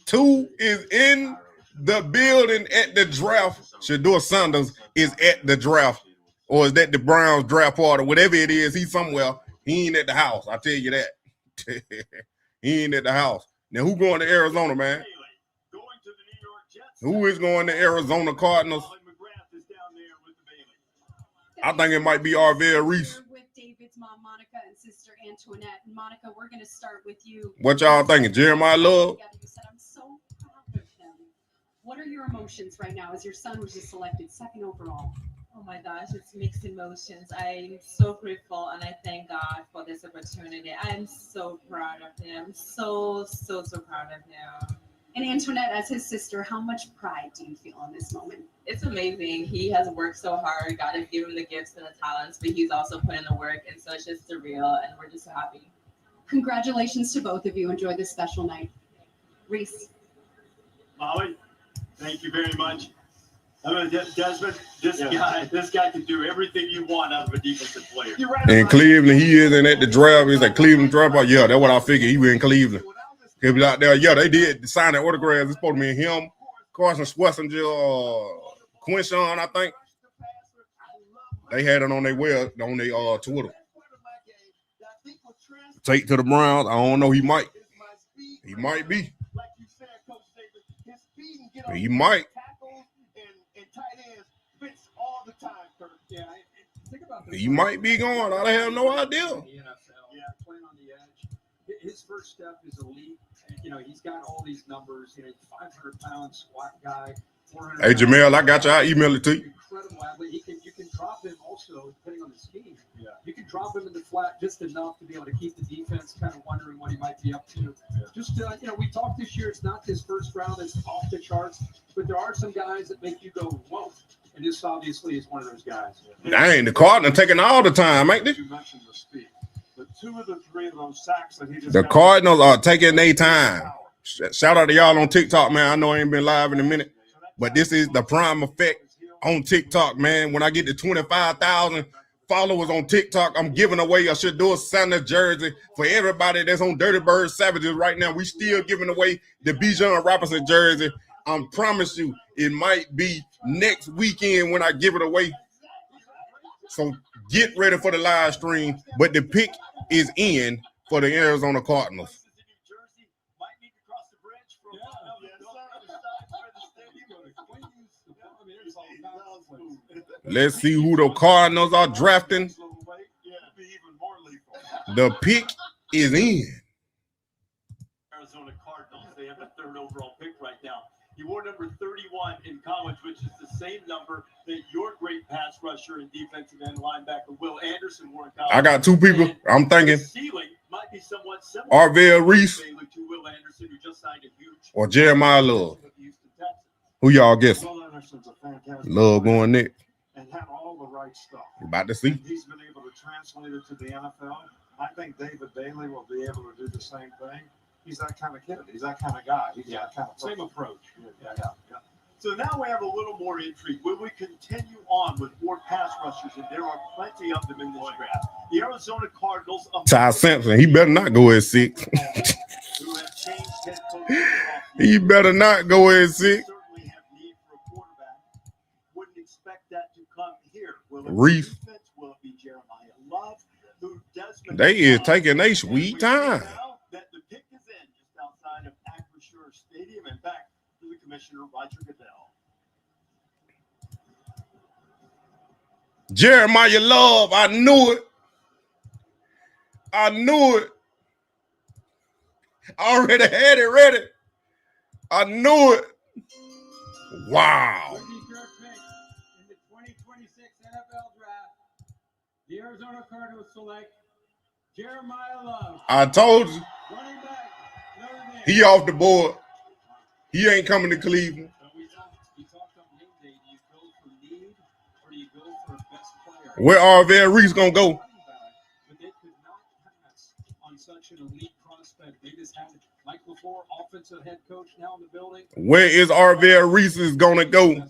2 is in the building at the draft. Shedeur Sanders is at the draft. Or is that the Browns draft party? Whatever it is, he's somewhere. He ain't at the house. I tell you that. He ain't at the house. Now, who going to Arizona, man? Who is going to Arizona Cardinals? I think it might be Arvell Reese. With David's mom, Monica, and sister Antoinette. And Monica, we're going to start with you. What y'all thinking? Jeremiah Love? You said, I'm so proud of him. What are your emotions right now as your son was just selected second overall? Oh my gosh, it's mixed emotions. I'm so grateful and I thank God for this opportunity. I'm so proud of him. So proud of him. And Antoinette, as his sister, how much pride do you feel in this moment? It's amazing. He has worked so hard. God has given him the gifts and the talents, but he's also put in the work. And so it's just surreal and we're just so happy. Congratulations to both of you. Enjoy this special night. Reese. Molly, thank you very much. I mean, Desmond, this guy can do everything you want out of a defensive player. You're right. In Cleveland, he is in at the draft. He's at Cleveland draft. Yeah, that's what I figured. He was in Cleveland. He'll be out there. Yeah, they did sign that autograph. It's supposed to be him, Carson Schwarzenegger, Quinshawn, I think. They had it on their Twitter. Tate to the Browns. I don't know. He might. He might be. He might. He might be going. I have no idea. Yeah, playing on the edge. His first step is elite. You know, he's got all these numbers. You know, 500-pound squat guy. Hey, Jamel, I got you. I email it to you. Incredible athlete. You can drop him also, depending on the scheme. Yeah. You can drop him in the flat just enough to be able to keep the defense kind of wondering what he might be up to. Yeah. Just, you know, we talked this year. It's not his first round. It's off the charts. But there are some guys that make you go, whoa. And this obviously is one of those guys. Dang, the Cardinals taking all the time, ain't they? You mentioned the speed. The 2 of the 3 of those sacks that he just The Cardinals are taking their time. Shout out to y'all on TikTok, man. I know I ain't been live in a minute, but this is the prime effect on TikTok, man. When I get to 25,000 followers on TikTok, I'm giving away a Shedeur Sanders jersey for everybody that's on Dirty Bird Savages right now. We still giving away the Bijan Robinson jersey. I promise you, it might be next weekend when I give it away. So get ready for the live stream. But the pick is in for the Arizona Cardinals. Let's see who the Cardinals are drafting. The pick is in. Arizona Cardinals, they have the 3rd overall pick right now. He wore number 31 in college, which is the same number that your great pass rusher and defensive end linebacker Will Anderson wore in college. I got 2 people. I'm thinking ceiling might be somewhat similar Arvell Reese to Will Anderson, who just signed a huge or Jeremiah Love. Who y'all guess? Will Anderson's a fantastic Love going Nick. and had all the right stuff. About to see. And he's been able to translate it to the NFL. I think David Bailey will be able to do the same thing. He's that kind of kid. He's that kind of guy. He's that kind of same approach. Yeah. So now we have a little more intrigue. Will we continue on with more pass rushers? And there are plenty of them in this draft. The Arizona Cardinals. Ty Simpson, he better not go at 6. Who have changed head coaches. He better not go at 6. Certainly have need for a quarterback. Wouldn't expect that to come here. Will it Reef. be defense? Will it be Jeremiah Love? Who Desmond They is taking a sweet time. that the pick is in just outside of Acrisure Stadium and back to the Commissioner Roger Goodell. Jeremiah Love, I knew it. I already had it ready. I knew it. Wow. 23rd pick in the 2026 NFL Draft, the Arizona Cardinals select Jeremiah Love. I told you. Running back, Notre Dame. He off the board. He ain't coming to Cleveland. We talked on game day. Do you go for need or do you go for a best player? Where Arvell Reese gonna go? But they could not pass on such an elite prospect. They just had Mike LaFleur, offensive head coach, now in the building. Where is Arvell Reese gonna go?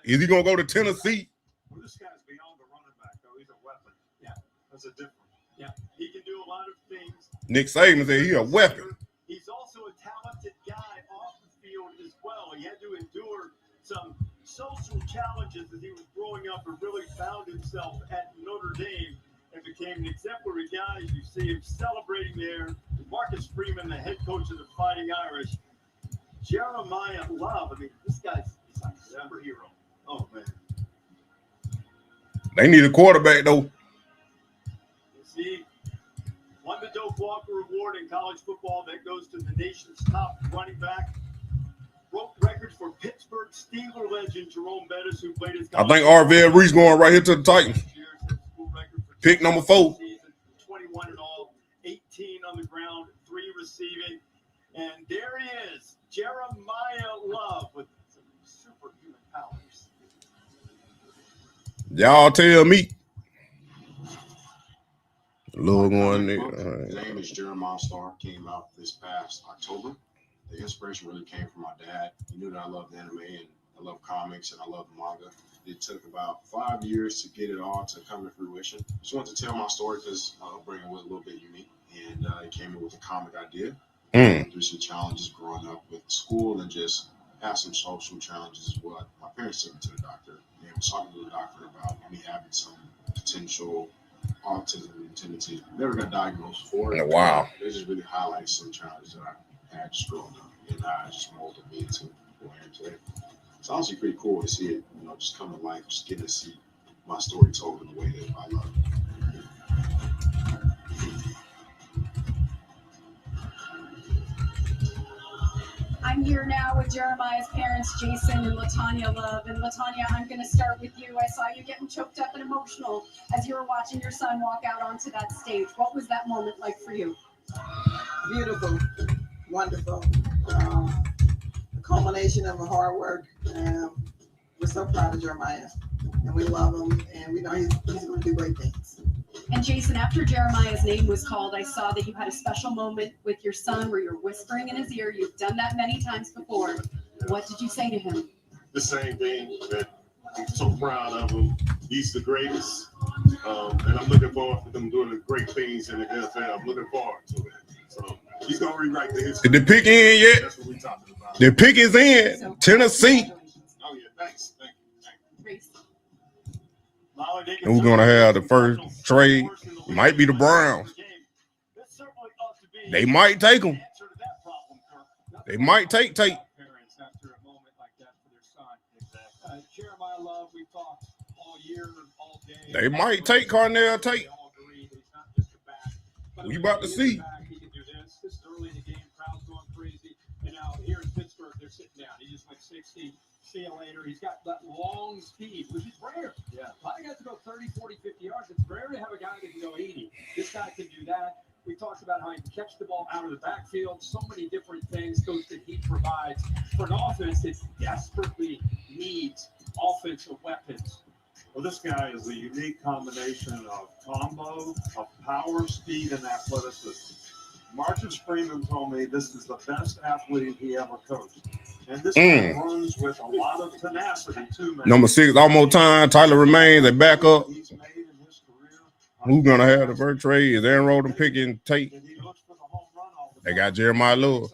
Is he gonna go to Tennessee? Well, this guy's beyond the running back, though. He's a weapon. Yeah, that's a difference. Yeah, he can do a lot of things. Nick Saban said he a weapon. He's also a talented guy off the field as well. He had to endure some social challenges as he was growing up and really found himself at Notre Dame and became an exemplary guy. You see him celebrating there. Marcus Freeman, the head coach of the Fighting Irish. Jeremiah Love. I mean, this guy's like a superhero. Oh, man. They need a quarterback, though. You see, won the Doak Walker Award in college football. That goes to the nation's top running back. broke records for Pittsburgh Steelers legend Jerome Bettis, who played his I think Arvell Reese going right here to the Titans. Pick number 4. 21 in all, 18 on the ground, 3 receiving. And there he is, Jeremiah Love with some superhuman powers. Y'all tell me. Little one there. His name is Jeremiah Star. Came out this past October. The inspiration really came from my dad. He knew that I loved anime and I love comics and I love manga. It took about 5 years to get it all to come to fruition. Just wanted to tell my story because my upbringing was a little bit unique, and it came in with a comic idea. Through some challenges growing up with school and just had some social challenges as well. My parents took me to the doctor and was talking to the doctor about me having some potential autism tendency. Never got diagnosed for it. Wow. It just really highlights some challenges that I had just growing up, and it just molded me into who I am today. It's honestly pretty cool to see it, just come to life, just getting to see my story told in the way that I love it. I'm here now with Jeremiah's parents, Jason and Latanya Love. And Latanya, I'm going to start with you. I saw you getting choked up and emotional as you were watching your son walk out onto that stage. What was that moment like for you? Beautiful, wonderful. The culmination of the hard work. We're so proud of Jeremiah, and we love him, and we know he's going to do great things. And Jason, after Jeremiah's name was called, I saw that you had a special moment with your son where you're whispering in his ear. You've done that many times before. What did you say to him? The same thing, that I'm so proud of him. He's the greatest. And I'm looking forward to them doing the great things in the NFL. I'm looking forward to it. So he's going to rewrite the history. Did the pick in yet? That's what we're talking about. The pick is in. Tennessee. Oh, yeah. Thanks. Thank you. And we're going to have the first trade. Might be the Browns. They might take him. They might take Tate. Jeremiah Love, we've talked all year, all day. They might take Cornell Tate. We about to see. He can do this. This is early in the game. Crowd's going crazy. And now here in Pittsburgh, they're sitting down. He just went 60. See you later. He's got that long speed, which is rare. Yeah. A lot of guys go 30, 40, 50 yards. It's rare to have a guy that can go 80. This guy can do that. We talked about how he can catch the ball out of the backfield. So many different things, Coach, that he provides for an offense that desperately needs offensive weapons. Well, this guy is a unique combination of combo, of power, speed, and athleticism. Marcus Freeman told me this is the best athlete he ever coached. And this guy runs with a lot of tenacity, too, man. Number 6, almost time. Tyler remains. They back up. Who's going to have the first trade? Is Aaron Rodham picking Tate? They got Jeremiah Love.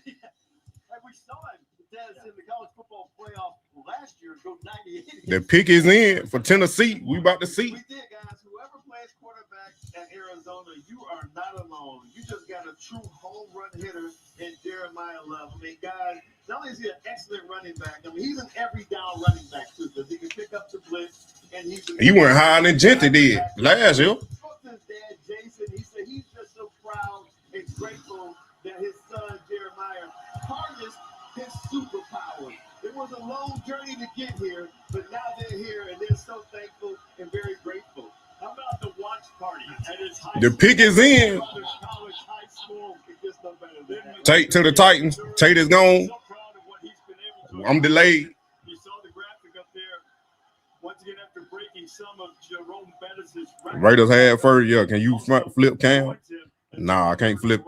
We saw him in the college football playoff last year go 98. The pick is in for Tennessee. We about to see. We did, guys. Whoever plays quarterback at Arizona, you are not alone. You just got a true home run hitter in Jeremiah Love. I mean, guys, not only is he an excellent running back, I mean, he's an every down running back, too, because he can pick up the blitz. And he went higher than Genty did last year. Spoke to his dad, Jason. He said he's just so proud and grateful that his son, Jeremiah, harnessed his superpowers. It was a long journey to get here, but now they're here, and they're so thankful and very grateful. How about the watch party at his high The pick is in. college, high school? It gets no better than that. Tate to the Titans. Tate is gone. I'm delayed. You saw the graphic up there. Once again, after breaking some of Jerome Bettis' Raiders had first. Yeah, can you flip Cam? Nah, I can't flip.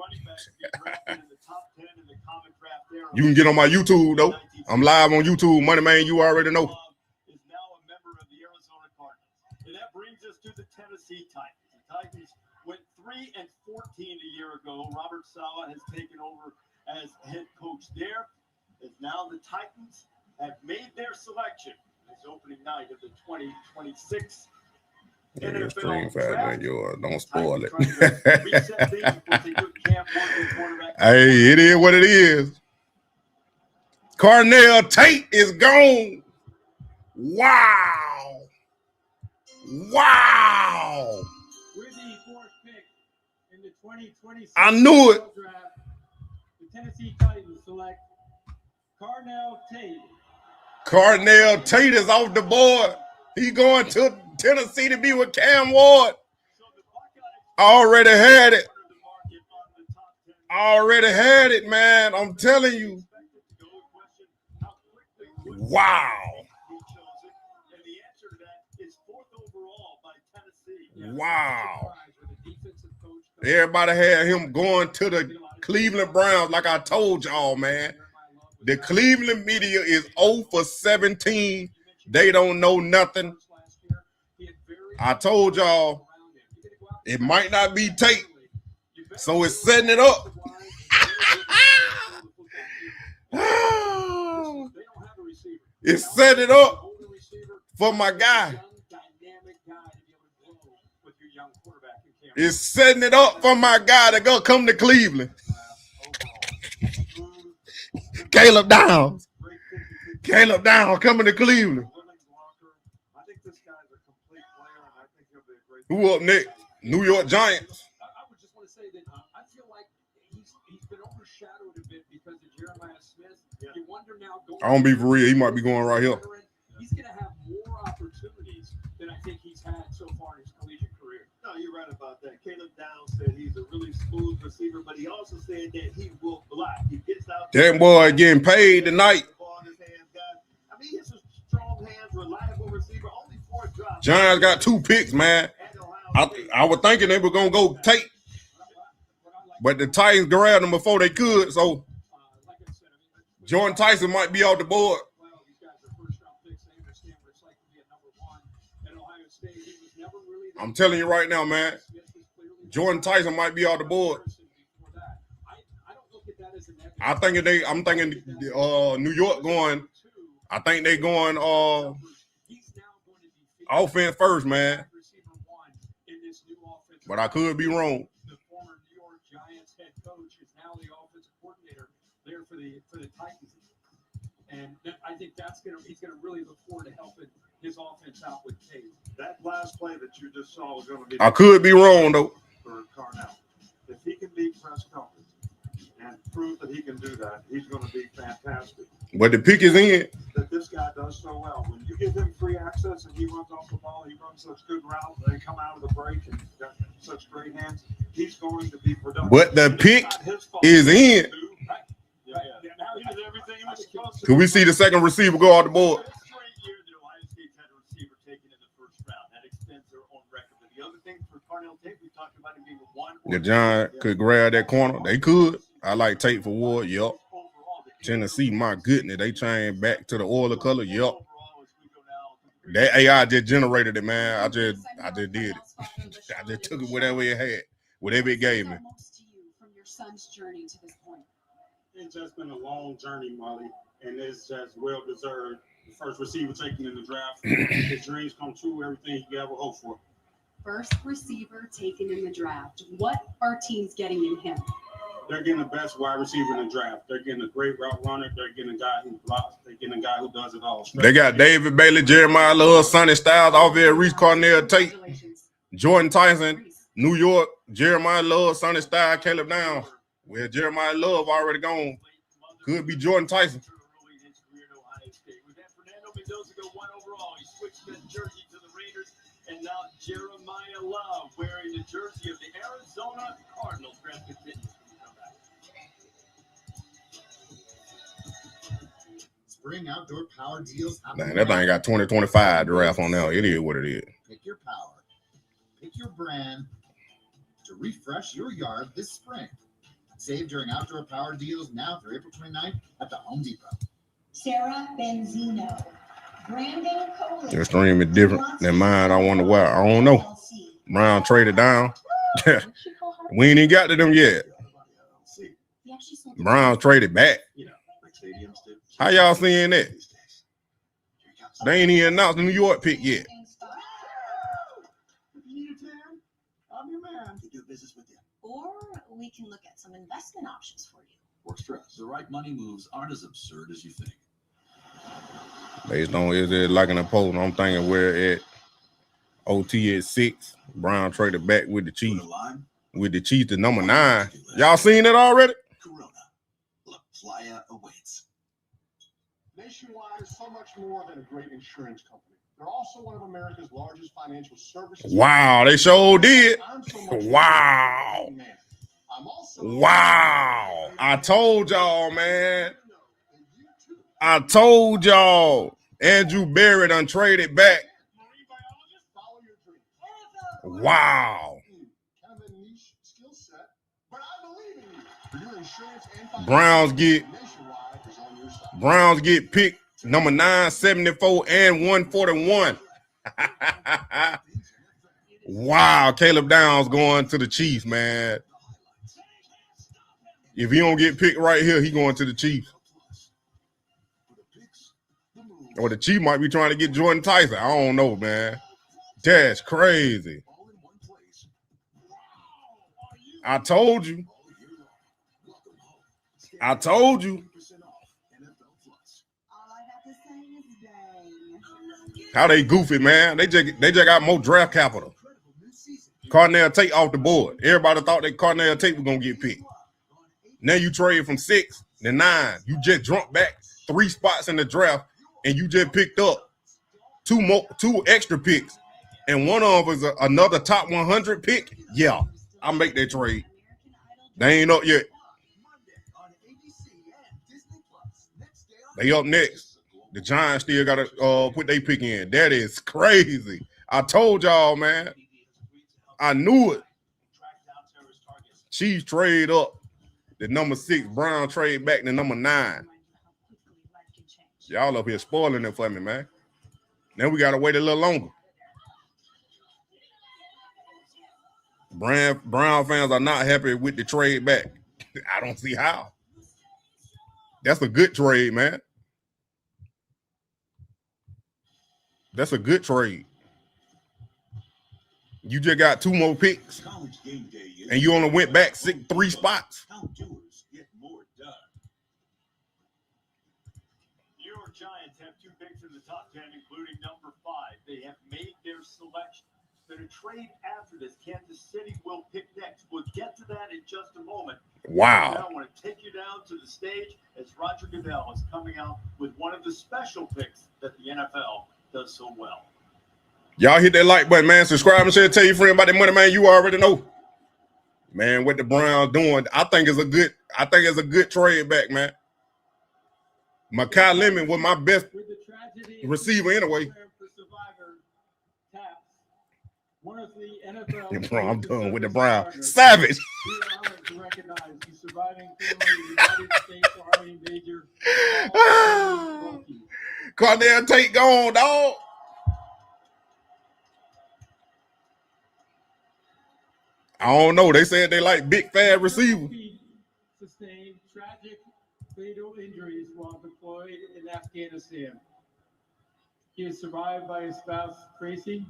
You can get on my YouTube though. I'm live on YouTube. Money Man, you already know. Is now a member of the Arizona Cardinals. And that brings us to the Tennessee Titans. The Titans went 3-14 a year ago. Robert Saleh has taken over as head coach there. As now the Titans have made their selection. It's opening night of the 2026 Stream fast, yours. Don't spoil it. reset things before they do camp working quarterback. Hey, it is what it is. Cornell Tate is gone. Wow. Wow. With the fourth pick in the 2026 I knew it. draft, the Tennessee Titans select Carnell Tate. Carnell Tate is off the board. He going to Tennessee to be with Cam Ward. Already had it. Already had it, man. I'm telling you. Wow. Wow. Everybody had him going to the Cleveland Browns like I told y'all, man. The Cleveland media is 0 for 17. They don't know nothing. I told y'all it might not be Tate. So it's setting it up. It's setting it up for my guy. It's setting it up for my guy to go come to Cleveland. Caleb Downs. Caleb Downs coming to Cleveland. Who up next? New York Giants. I would just want to say that I feel like he's been overshadowed a bit because of Jeremiah Smith. You wonder now. I don't be for real. He might be going right here. He's going to have more opportunities than I think he's had so far in his collegiate career. No, you're right about that. Caleb Downs said he's a really smooth receiver, but he also said that he will block. He gets out. That boy getting paid tonight. I mean, he's a strong hands, reliable receiver. Only 4 drops. Giants got 2 picks, man. I was thinking they were going to go Tate. But the Titans grabbed them before they could, so Jordan Tyson might be off the board. I'm telling you right now, man. Jordan Tyson might be off the board. I'm thinking New York going. I think they going offense first, man. But I could be wrong. The former New York Giants head coach is now the offensive coordinator there for the Titans, and I think he's gonna really look forward to helping his offense out with Tate. That last play that you just saw was going to be. I could be wrong though. For Carnell, if he can beat press coverage and prove that he can do that, he's going to be fantastic. But the pick is in. That this guy does so well. When you give him free access and he runs off the ball, he runs such good routes, they come out of the break and got such great hands. He's going to be productive. But the pick is in. Yeah. He did everything he was supposed to. Can we see the second receiver go off the board? The Giants could grab that corner. They could. I like Tate for Ward. Yup. Tennessee, my goodness, they changed back to the oil color. Yup. That AI just generated it, man. I just did it. I just took it whatever it had, whatever it gave me. From your son's journey to this point. It's just been a long journey, Molly, and it's just well deserved. The first receiver taken in the draft. His dreams come true. Everything he could ever hope for. First receiver taken in the draft. What are teams getting in him? They're getting the best wide receiver in the draft. They're getting a great route runner. They're getting a guy who blocks. They're getting a guy who does it all. They got David Bailey, Jeremiah Love, Sonny Styles, off there, Reese Carnell Tate, Jordan Tyson, New York, Jeremiah Love, Sonny Styles, Caleb Downs. Well, Jeremiah Love already gone. Could be Jordan Tyson. And now Jeremiah Love wearing the jersey of the Arizona Cardinals. Draft continues. Spring outdoor power deals. Man, that thing got 2025 draft on there. It is what it is. Pick your power. Pick your brand to refresh your yard this spring. Save during outdoor power deals now through April 29th at the Home Depot. Sarah Benzino. Brandon Coley. Your stream is different than mine. I wonder why. I don't know. Brown traded down. We ain't even got to them yet. Brown traded back. How y'all seeing that? They ain't even announced the New York pick yet. I'm your man. To do business with you. Or we can look at some investment options for you. Works for us. The right money moves aren't as absurd as you think. Based on is it like an opponent, I'm thinking we're at OT at 6. Brown traded back with the Chiefs. With the Chiefs to number 9. Y'all seen it already? Corona. La Playa awaits. Nationwide is so much more than a great insurance company. They're also one of America's largest financial services. Wow, they sure did. I'm so much Wow. man. I'm also Wow. I told y'all, man. I told y'all. Andrew Berry done traded back. Wow. kind of a niche skill set, but I believe in you. For your insurance and Browns get Nationwide is on your side. Browns get picked number 974 and 141. Wow, Caleb Downs going to the Chiefs, man. If he don't get picked right here, he going to the Chiefs. Or the Chiefs might be trying to get Jordan Tyson. I don't know, man. That's crazy. I told you. I told you. How they goofy, man. They just got more draft capital. Cornell Tate off the board. Everybody thought that Cornell Tate was going to get picked. Now you trade from 6 to 9. You just jumped back 3 spots in the draft, and you just picked up 2 extra picks. And one of them is another top 100 pick. Yeah, I'll make that trade. They ain't up yet. They up next. The Giants still got to put their pick in. That is crazy. I told y'all, man. I knew it. Chiefs trade up. The number 6, Brown trade back to number 9. Y'all up here spoiling it for me, man. Now we got to wait a little longer. Brown fans are not happy with the trade back. I don't see how. That's a good trade, man. That's a good trade. You just got 2 more picks, and you only went back 3 spots. New York Giants have 2 picks in the top 10, including number 5. They have made their selection. But a trade after this, Kansas City will pick next. We'll get to that in just a moment. Wow. Now I want to take you down to the stage as Roger Goodell is coming out with one of the special picks that the NFL does so well. Y'all hit that like button, man. Subscribe and share. Tell your friend about the money, man. You already know. Man, what the Browns doing, I think it's a good trade back, man. Makai Lemon was my best receiver anyway. One of the NFL Bro, I'm done with the Browns. Savage. To recognize the surviving family of the United States Army Major Cornell Tate gone, dog. I don't know. They said they like big, fat receiver. Sustained tragic fatal injuries while deployed in Afghanistan. He is survived by his spouse, Tracy,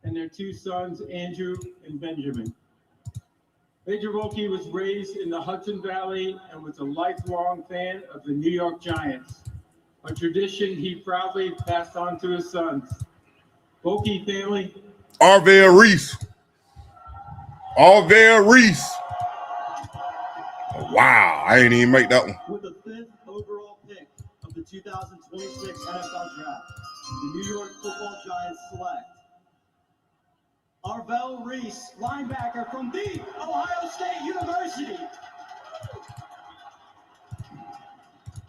and their 2 sons, Andrew and Benjamin. Major Wilkie was raised in the Hudson Valley and was a lifelong fan of the New York Giants, a tradition he proudly passed on to his sons. Wilkie family. Arvell Reese. Wow, I ain't even make that one. With the 5th overall pick of the 2026 NFL Draft, the New York Football Giants select Arvell Reese, linebacker from the Ohio State University.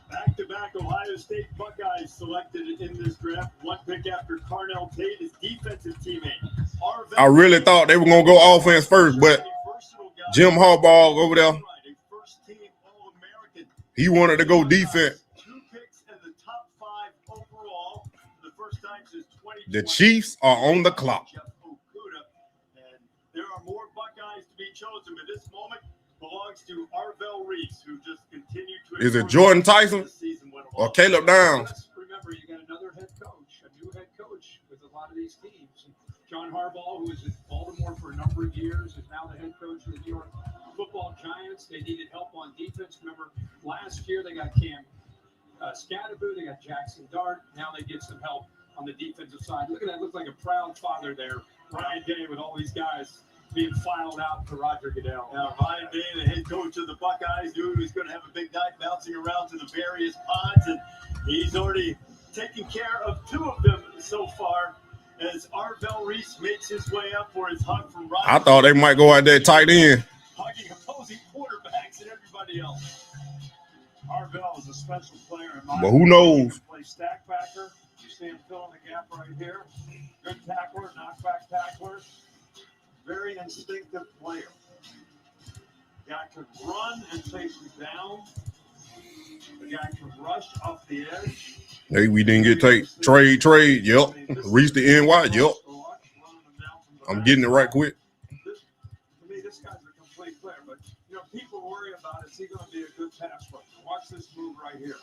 Back-to-back Ohio State Buckeyes selected in this draft. 1 pick after Cornell Tate, his defensive teammate. I really thought they were going to go offense first, but Jim Harbaugh over there, he wanted to go defense. 2 picks in the top 5 overall. The first time since 2020. The Chiefs are on the clock. There are more Buckeyes to be chosen, but this moment belongs to Arvell Reese, who just continued to. Is it Jordan Tyson or Caleb Downs? Remember, you got another head coach, a new head coach with a lot of these teams. John Harbaugh, who was in Baltimore for a number of years, is now the head coach of the New York Football Giants. They needed help on defense. Remember, last year they got Cam Scatterboo, they got Jackson Dart. Now they get some help on the defensive side. Look at that. Looks like a proud father there. Brian Day with all these guys being filed out for Roger Goodell. Now, Ryan Day, the head coach of the Buckeyes, knew he was going to have a big night bouncing around to the various pods, and he's already taken care of 2 of them so far as Arvell Reese makes his way up for his hug from Roger. I thought they might go out there tight end. Hugging opposing quarterbacks and everybody else. Arvell is a special player in my But who knows? Play stack backer. You see him filling the gap right here. Good tackler, knockback tackler. Very instinctive player. Guy can run and chase you down. The guy can rush off the edge. Hey, we didn't get trade. Yep. Reach the NY. Yep. I'm getting it right quick. To me, this guy's a complete player. But, people worry about is he going to be a good pass rusher? Watch this move right here.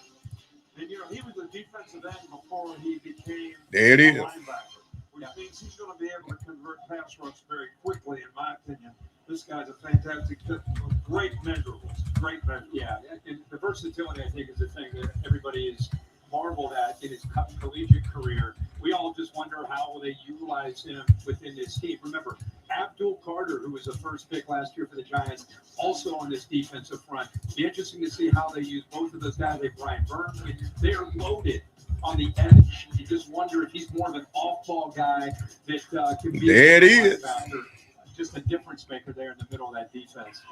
And, he was a defensive end before he became There it a is. linebacker, which means he's going to be able to convert pass rush very quickly, in my opinion. This guy's a fantastic fit. Great measurables. Great measurables. Yeah, and the versatility, I think, is the thing that everybody is marveled at in his collegiate career. We all just wonder how will they utilize him within this team. Remember, Abdul Carter, who was the first pick last year for the Giants, also on this defensive front. Be interesting to see how they use both of those guys. They Brian Burns. They are loaded on the edge. You just wonder if he's more of an off-ball guy that can be There it is. just a difference maker there in the middle of that defense.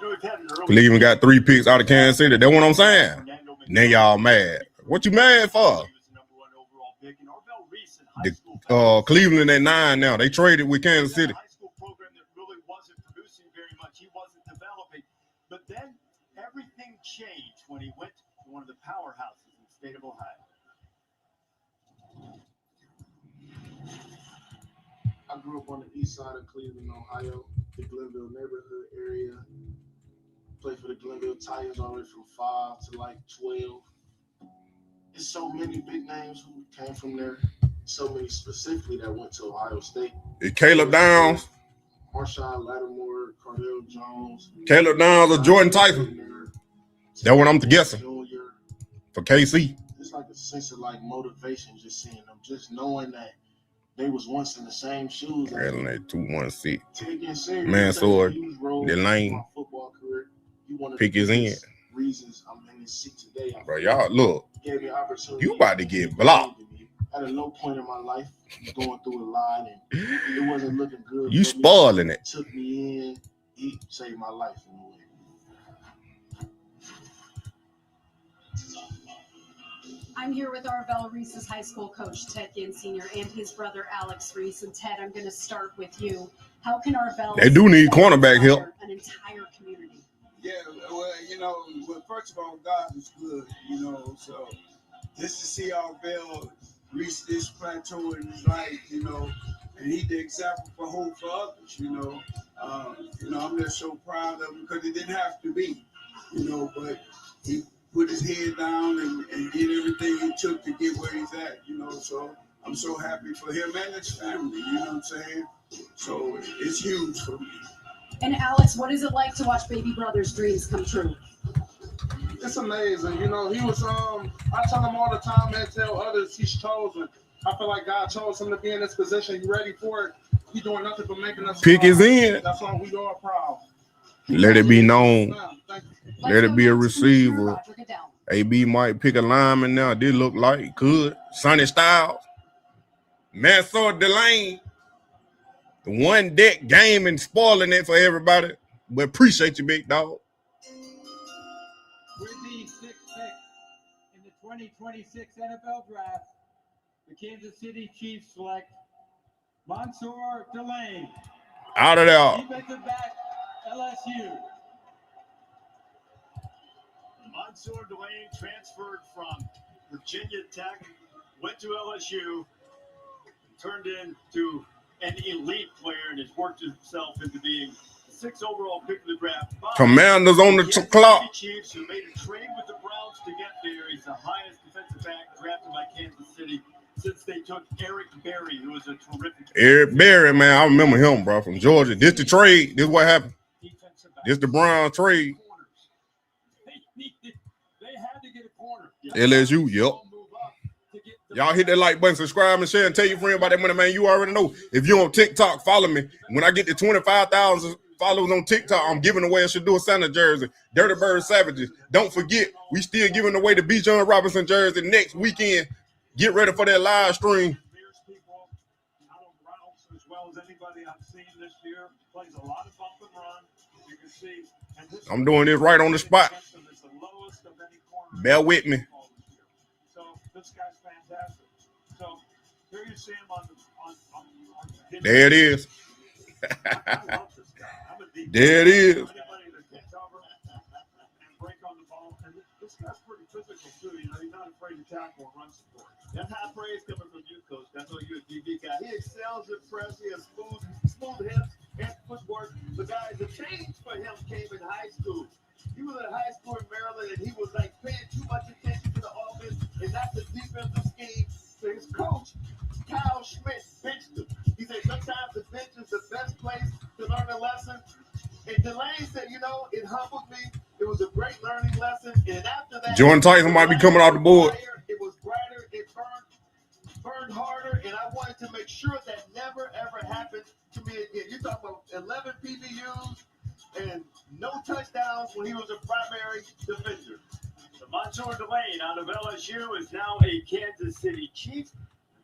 Cleveland got 3 picks out of Kansas City. That's what I'm saying. Now y'all mad. What you mad for? The Cleveland at 9 now. They traded with Kansas City. But then everything changed when he went to one of the powerhouses in the state of Ohio. I grew up on the east side of Cleveland, Ohio, the Glenville neighborhood area. Played for the Glenville Tigers all the way from 5 to like 12. There's so many big names who came from there. So many specifically that went to Ohio State. Is Caleb Downs? Marshawn Lattimore, Cardell Jones. Caleb Downs or Jordan Tyson? That's what I'm guessing. For KC. It's like a sense of like motivation just seeing them, just knowing that they was once in the same shoes. Rattling that 216. Taking serious. Mansour, the lane. Football career. Pick his end. Reasons I'm in this seat today. Bro, y'all look. Gave me opportunity. You about to get blocked. At a low point in my life, going through a lot, and it wasn't looking good. You spoiling it. Took me in, he saved my life in a way. I'm here with Arvell Reese's high school coach, Ted Ginn Sr., and his brother, Alex Reese. And Ted, I'm going to start with you. How can Arvell... They do need cornerback help. ...an entire community? Yeah, well, first of all, God is good, so just to see Arvell reach this plateau in his life, and he the example for hope for others, I'm just so proud of him because it didn't have to be, but he put his head down and did everything he took to get where he's at, so I'm so happy for him and his family, you know what I'm saying? So it's huge for me. And Alex, what is it like to watch baby brother's dreams come true? It's amazing. He was, I tell him all the time and tell others he's chosen. I feel like God chose him to be in this position. You ready for it? He's doing nothing but making us Pick proud. his end. That's why we are proud. Let it be known. Let it be a receiver. AB might pick a lineman now. Did look like could. Sonny Styles. Mansour Delane. The one deck game and spoiling it for everybody. But appreciate you, big dog. With the 6th pick in the 2026 NFL Draft, the Kansas City Chiefs select Mansour Delane. Out of there. Defensive back, LSU. Mansour Delane transferred from Virginia Tech, went to LSU, turned into an elite player, and has worked himself into being the 6th overall pick of the draft. Commanders on the clock. Chiefs who made a trade with the Browns to get there. He's the highest defensive back drafted by Kansas City since they took Eric Berry, who was a terrific. Eric Berry, man, I remember him, bro, from Georgia. This the trade. This what happened. This the Brown trade. They had to get a corner. LSU, yep. Y'all hit that like button, subscribe, and share, and tell your friend about that money, man. You already know. If you're on TikTok, follow me. When I get to 25,000 followers on TikTok. I'm giving away a Shedeur Sanders jersey. Dirty Bird Savages. Don't forget, we still giving away the B. John Robinson jersey next weekend. Get ready for that live stream. As well as anybody I've seen this year, plays a lot of bump and run. You can see, and this I'm doing this right on the spot. is the lowest of any corner. Bear with me. So this guy's fantastic. So here you see him on There it is. There it is. Anybody that gets over and break on the ball, and this guy's pretty physical too. You know, he's not afraid to tackle and run support. That's high praise coming from you, Coach. I know you're a DB guy. He excels at press. He has smooth hips and footwork. But guys, the change for him came in high school. He was in high school in Maryland, and he was like paying too much attention to the offense and not the defensive scheme. So his coach, Kyle Schmidt, benched him. He said sometimes the bench is the best place to learn a lesson. And Delane said, you know, it humbled me. It was a great learning lesson. And after that, Jordan Tyson might be coming off the board. It was brighter. It burned harder. And I wanted to make sure that never, ever happened to me again. You're talking about 11 PBUs and no touchdowns when he was a primary defender. So Montour Delane out of LSU is now a Kansas City Chief.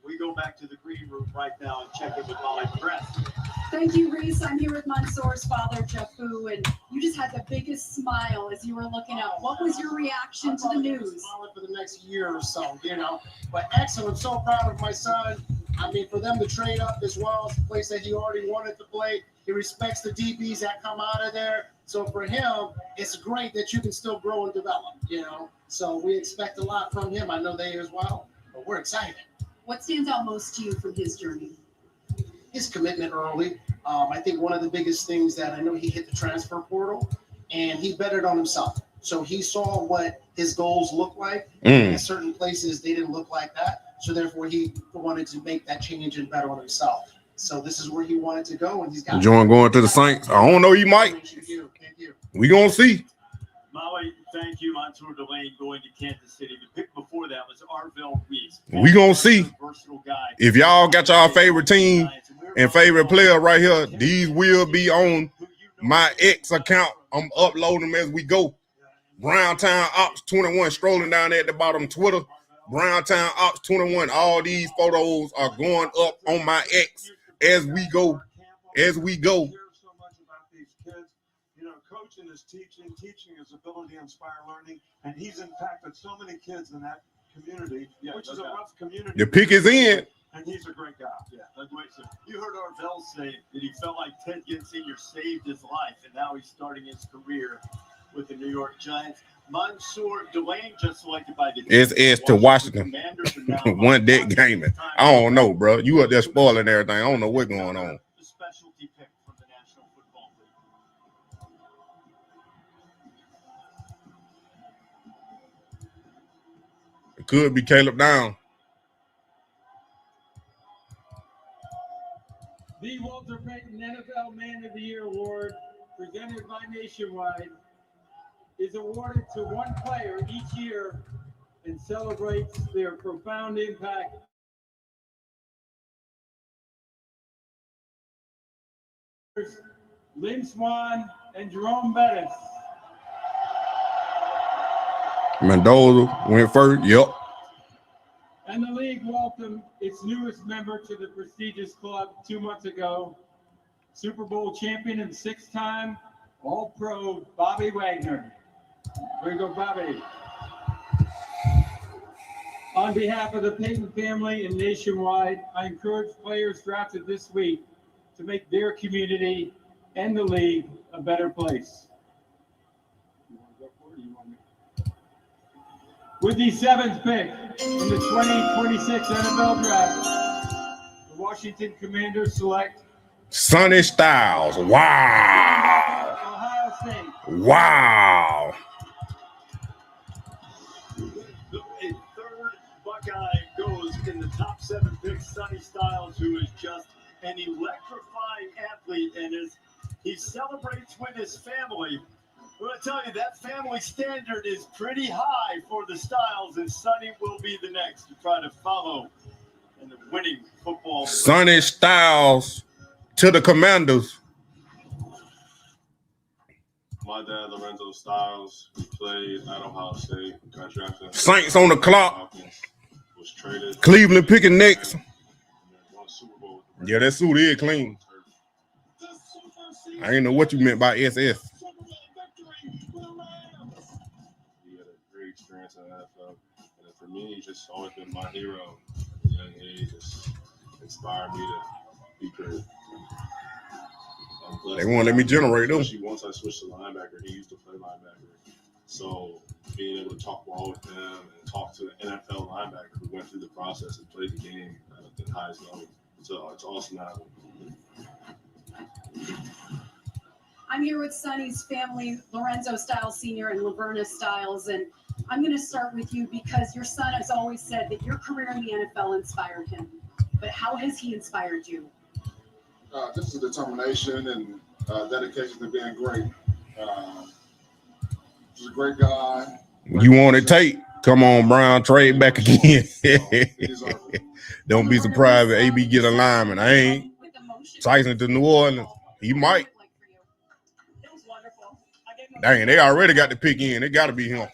We go back to the green room right now and check in with Molly Press. Thank you, Reese. I'm here with Mansour's father, Jafu, and you just had the biggest smile as you were looking out. What was your reaction to the news? Smiling for the next year or so, you know. But excellent. I'm so proud of my son. I mean, for them to trade up as well, it's a place that he already wanted to play. He respects the DBs that come out of there. So for him, it's great that you can still grow and develop, you know. So we expect a lot from him. I know they as well, but we're excited. What stands out most to you from his journey? His commitment early. I think one of the biggest things that I know he hit the transfer portal and he betted on himself. So he saw what his goals look like. In certain places, they didn't look like that. So therefore, he wanted to make that change and bet on himself. So this is where he wanted to go, and he's got. Jordan going to the Saints. I don't know. He might. Thank you. We gonna see. Molly, thank you. Montour Delane going to Kansas City. The pick before that was Arvell Reese. We gonna see. If y'all got y'all favorite team and favorite player right here, these will be on my X account. I'm uploading them as we go. Browntown Ops 21 strolling down there at the bottom. Twitter, Browntown Ops 21. All these photos are going up on my X as we go. As we go. Coaching is teaching is ability to inspire learning, and he's impacted so many kids in that community, which is a rough community. The pick is in. And he's a great guy. Yeah, that's great. So you heard Arvell say that he felt like Ted Ginn Sr. saved his life, and now he's starting his career with the New York Giants. Mansour Delane just selected by the SS to Washington. One deck gaming. I don't know, bro. You up there spoiling everything. I don't know what's going on. The specialty pick from the National Football League. It could be Caleb Down. The Walter Payton NFL Man of the Year Award, presented by Nationwide, is awarded to one player each year and celebrates their profound impact. Lynn Swan and Jerome Bettis. Mendoza went first. Yep. And the league welcomed its newest member to the prestigious club 2 months ago, Super Bowl champion and six-time All-Pro Bobby Wagner. Here you go, Bobby. On behalf of the Payton family and Nationwide, I encourage players drafted this week to make their community and the league a better place. With the seventh pick in the 2026 NFL Draft, the Washington Commanders select Sonny Styles. Wow. Ohio State. Wow. A third Buckeye goes in the top 7 picks. Sonny Styles, who is just an electrifying athlete, and he celebrates with his family. I'm going to tell you, that family standard is pretty high for the Styles, and Sonny will be the next to try to follow in the winning football. Sonny Styles to the Commanders. My dad, Lorenzo Styles, played at Ohio State. Got drafted. Saints on the clock. Was traded. Cleveland picking next. Yeah, that suit is clean. I didn't know what you meant by SS. He had a great experience in the NFL. And for me, he's just always been my hero. At a young age, just inspired me to be great. They won't let me generate them. Especially once I switched to linebacker, he used to play linebacker. So being able to talk ball with him and talk to an NFL linebacker who went through the process and played the game at the highest level, so it's awesome to have him. I'm here with Sonny's family, Lorenzo Styles Sr. and Laverna Styles, and I'm going to start with you because your son has always said that your career in the NFL inspired him. But how has he inspired you? Just the determination and dedication to being great. He's a great guy. You wanted Tate? Come on, Brown, trade back again. Don't be surprised if AB get a lineman. I ain't. Tyson to New Orleans. He might. Dang, they already got the pick in. It got to be him.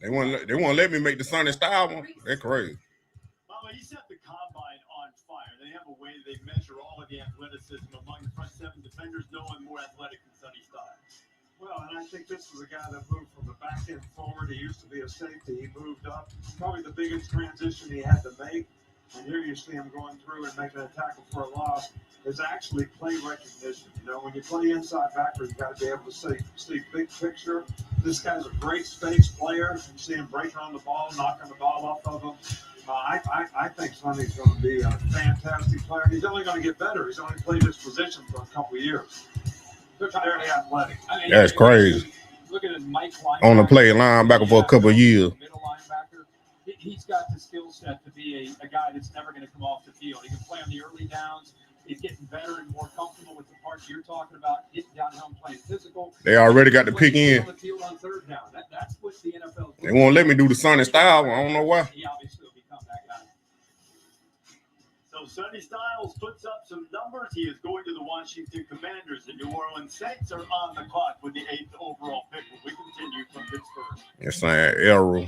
They won't let me make the Sonny Style one. They're crazy. Mama, you set the combine on fire. They have a way they measure all of the athleticism among the front seven defenders. No one more athletic than Sonny Styles. Well, and I think this was a guy that moved from the back end forward. He used to be a safety. He moved up. Probably the biggest transition he had to make. And here you see him going through and making a tackle for a loss. Is actually play recognition. You know, when you play inside backer, you got to be able to see big picture. This guy's a great space player. You see him breaking on the ball, knocking the ball off of him. I think Sonny's going to be a fantastic player. He's only going to get better. He's only played this position for a couple of years. Very athletic. That's crazy. Look at Mike linebacker. On the play linebacker for a couple of years. Middle linebacker. He's got the skill set to be a guy that's never going to come off the field. He can play on the early downs. He's getting better and more comfortable with the parts you're talking about, getting downhill and playing physical. They already got the pick in. On the field on third down. That's what the NFL. They won't let me do the Sonny Style one. I don't know why. He obviously will become that guy. So Sonny Styles puts up some numbers. He is going to the Washington Commanders. The New Orleans Saints are on the clock with the 8th overall pick. We continue from Pittsburgh. It's saying error.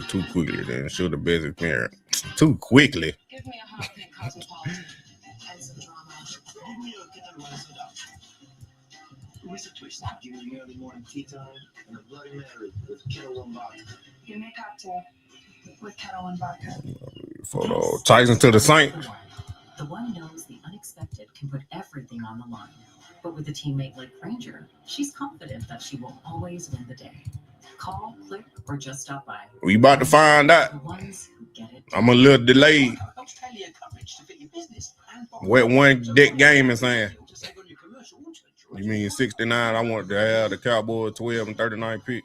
Too quickly, then show the best parent. Too quickly. Give me a hot pink cosmopolitan and some drama. Give me a gun when I sit up. What's the twist? Give me the early morning tea time and a Bloody Mary with kettle and vodka. Give me a cocktail with kettle and vodka. Photo. Tyson to the Saint. The one knows the unexpected can put everything on the line. But with a teammate like Granger, she's confident that she will always win the day. Call, click, or just stop by. We about to find out. I'm a little delayed. What one deck game is saying? You mean 69? I want to have the Cowboys 12 and 39 pick.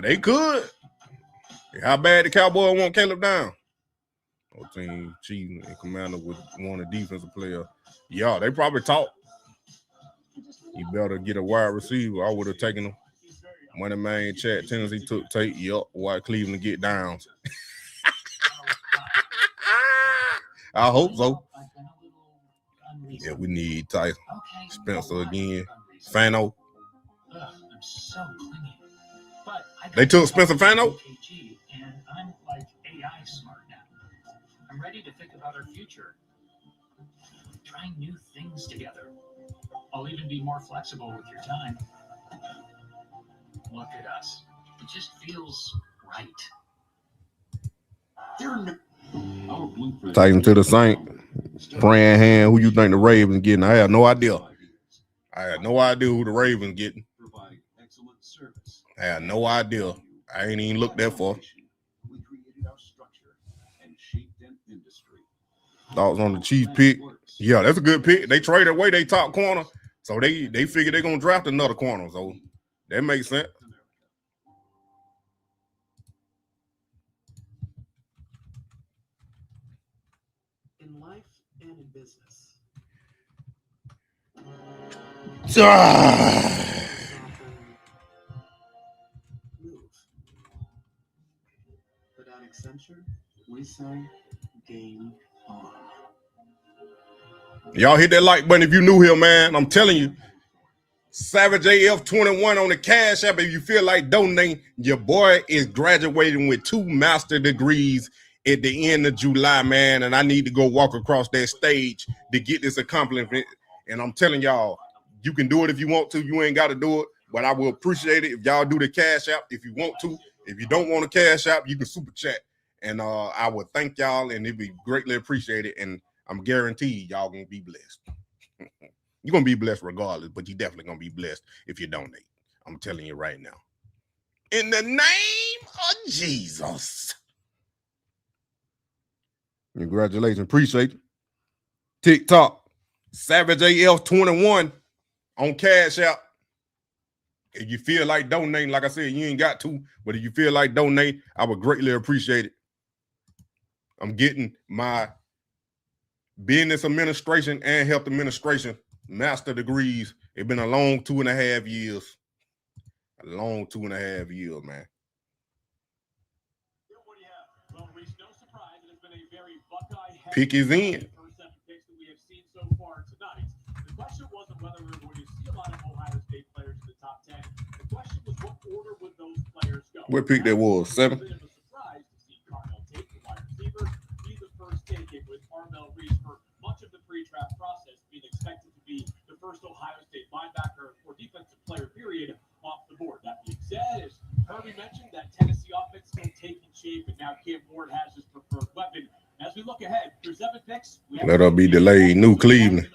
They could. How bad the Cowboys want Caleb down? Whole team cheating and Commander would want a defensive player. Yeah, they probably talk. You better get a wide receiver. I would have taken him. Money Man chat, Tennessee took Tate. Yup, why Cleveland get downs. I hope so. Yeah, we need Tyson. Spencer again. Fano. They took Spencer Fano? And I'm like AI smart now. I'm ready to think about our future. Trying new things together. I'll even be more flexible with your time. Look at us. It just feels right. Tyson to the Saint. Praying hand. Who you think the Ravens getting? I have no idea. I had no idea who the Ravens getting. I had no idea. I ain't even looked that far. Thoughts on the Chiefs pick? Yeah, that's a good pick. They traded away their top corner, so they figure they're gonna draft another corner. So that makes sense. In life and in business. Move. But at Accenture, we say game on. Y'all hit that like button if you new here, man. I'm telling you. Savage AF21 on the Cash App. If you feel like donating, your boy is graduating with 2 master degrees at the end of July, man. And I need to go walk across that stage to get this accomplishment. And I'm telling y'all, you can do it if you want to. You ain't got to do it. But I will appreciate it if y'all do the Cash App if you want to. If you don't want to Cash App, you can super chat. And I would thank y'all, and it'd be greatly appreciated. And I'm guaranteed y'all gonna be blessed. You're gonna be blessed regardless, but you definitely gonna be blessed if you donate. I'm telling you right now. In the name of Jesus. Congratulations. Appreciate you. TikTok. Savage AF21 on Cash App. If you feel like donating, like I said, you ain't got to, but if you feel like donating, I would greatly appreciate it. I'm getting my business administration and health administration master degrees. It's been a long 2.5 years. A long 2.5 years, man. Pick is in. The question wasn't whether we were going to see a lot of Ohio State players in the top 10. The question was what order would those players go? What pick that was? 7? A bit of a surprise to see Tate, the wide receiver, be the first taken with Armel Reese for much of the pre-draft process, being expected to be the first Ohio State linebacker or defensive player, period, off the board. That being said, as Kirby mentioned, that Tennessee offense still taking shape, and now Cam Ward has his preferred weapon. As we look ahead, there's 7 picks. Let her be delayed. New Cleveland.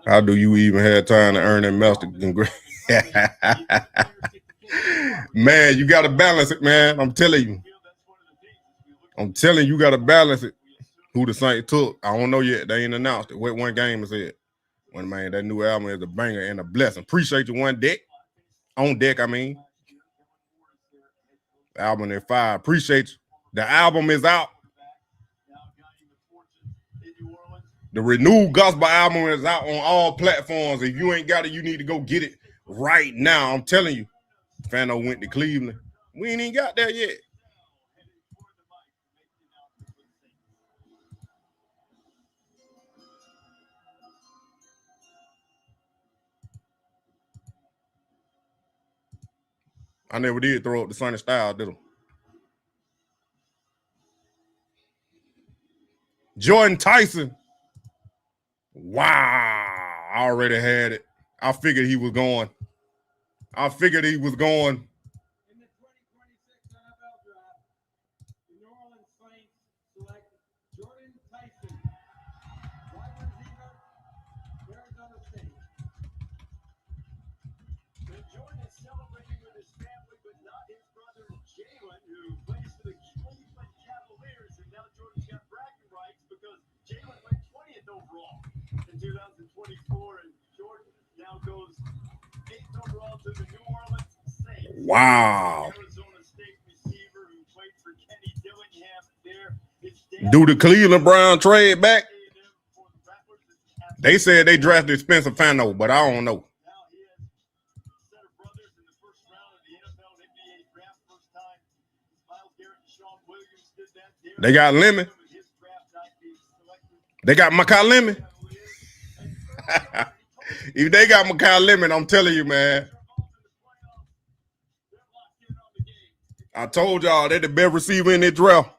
How do you even have time to earn that master degree? Man, you got to balance it, man. I'm telling you. You got to balance it. Who the Saints took, I don't know yet. They ain't announced it. What one game is it? When man, that new album is a banger and a blessing. Appreciate you on deck. I mean. The album at 5. Appreciate you. The album is out. The renewed gospel album is out on all platforms. If you ain't got it, you need to go get it right now. I'm telling you. Fano went to Cleveland. We ain't even got there yet. I never did throw up the Sunny Style, did I? Jordan Tyson. Wow. I already had it. I figured he was going. In the 2026 NFL Draft, the New Orleans Saints select Jordan Tyson, wide receiver, Arizona State. And Jordan is celebrating with his family, but not his brother Jalen, who plays for the Cleveland Cavaliers. And now Jordan's got bragging rights because Jalen went 20th overall in 2024, and Jordan now goes 8th overall to the New Orleans Saints. Wow. Arizona State receiver who played for Kenny Dillingham there. Do the Cleveland Brown trade back? They said they drafted Spencer Fano, but I don't know. They got Lemon. They got Makai Lemon. If they got Makai Lemon, I'm telling you, man. I told y'all they're the best receiver in their draft.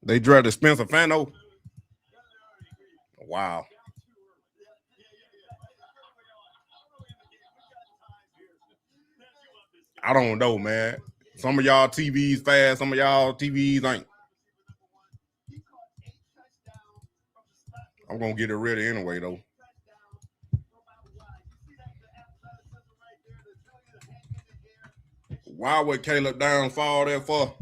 They drafted Spencer Fano. Wow. I don't know, man. Some of y'all TVs fast, some of y'all TVs ain't. I'm going to get it ready anyway, though. Why would Caleb Downs fall there for?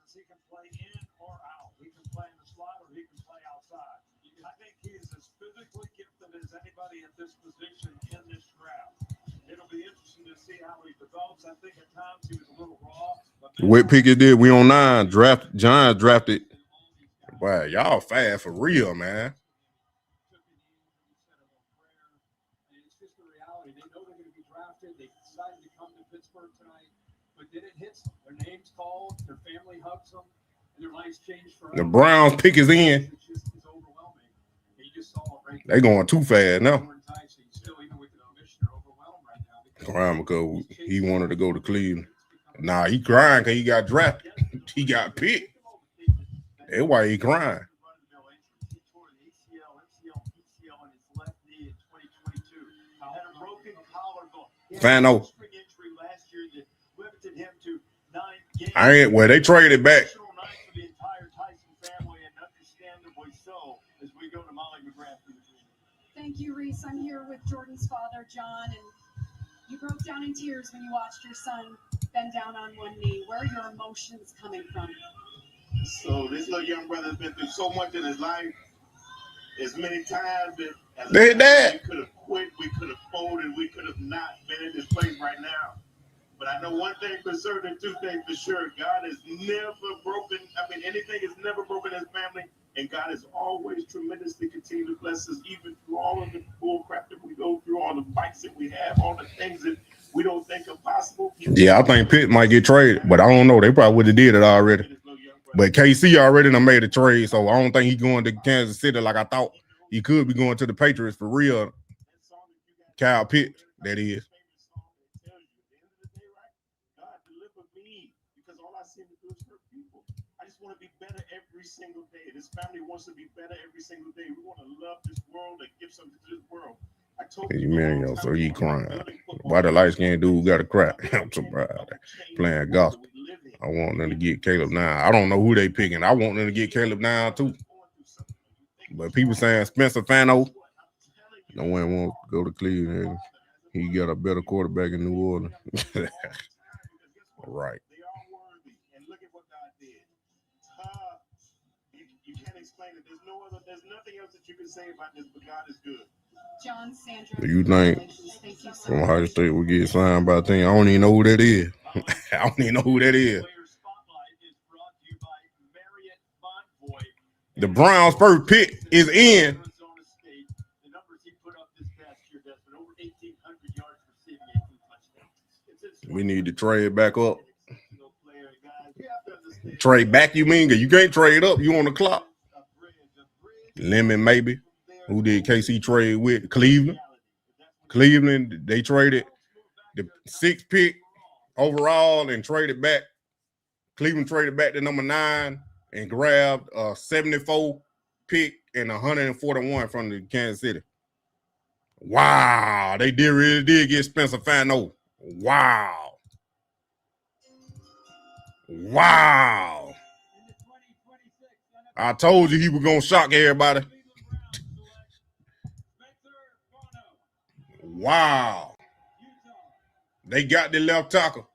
He can play in or out. He can play in the slot or he can play outside. I think he's as physically gifted as anybody at this position in this draft. It'll be interesting to see how he develops. I think at times he was a little raw, but What pick it did? We on 9. Giants drafted. Wow, y'all fast for real, man. It's just the reality. They know they're going to be drafted. They decided to come to Pittsburgh tonight, but then it hits them. Their name's called, their family hugs them, and their lives change forever. The Browns pick is in. It's overwhelming. And you just saw it right They going too fast now. Still, even with the commissioner, overwhelmed right now. Crying because he wanted to go to Cleveland. Nah, he crying because he got drafted. He got picked. That's why he crying. Fano. I ain't well, they traded back. Thank you, Reese. I'm here with Jordan's father, John, and you broke down in tears when you watched your son bend down on one knee. Where are your emotions coming from? So this little young brother's been through so much in his life. As many times that they did. We could have quit, we could have folded, we could have not been in this place right now. But I know one thing for certain, two things for sure. God has never broken, anything has never broken his family. And God has always tremendously continued to bless us, even through all of the bull crap that we go through, all the fights that we have, all the things that we don't think are possible. Yeah, I think Pitt might get traded, but I don't know. They probably would have did it already. But KC already done made a trade, so I don't think he's going to Kansas City like I thought. He could be going to the Patriots for real. Kyle Pitts, that is. Every single day. This family wants to be better every single day. We want to love this world and give something to this world. I told you, so he crying. Why the light skinned dude got to cry? I'm surprised. Playing gospel. I want them to get Caleb now. I don't know who they picking. I want them to get Caleb now too. But people saying Spencer Fano. No one wants to go to Cleveland. He got a better quarterback in New Orleans. Right. There's nothing else that you can say about this, but God is good. John Sanders. Do you think from Ohio State will get signed by a team? I don't even know who that is. I don't even know who that is. The Browns' first pick is in. We need to trade back up. Trade back, you mean? You can't trade up. You on the clock. Lemon, maybe. Who did KC trade with? Cleveland. Cleveland, they traded the 6th pick overall and traded back. Cleveland traded back to number 9 and grabbed a 74 pick and 141 from the Kansas City. Wow, they really did get Spencer Fano. Wow. Wow. I told you he was going to shock everybody. Wow. They got the left tackle.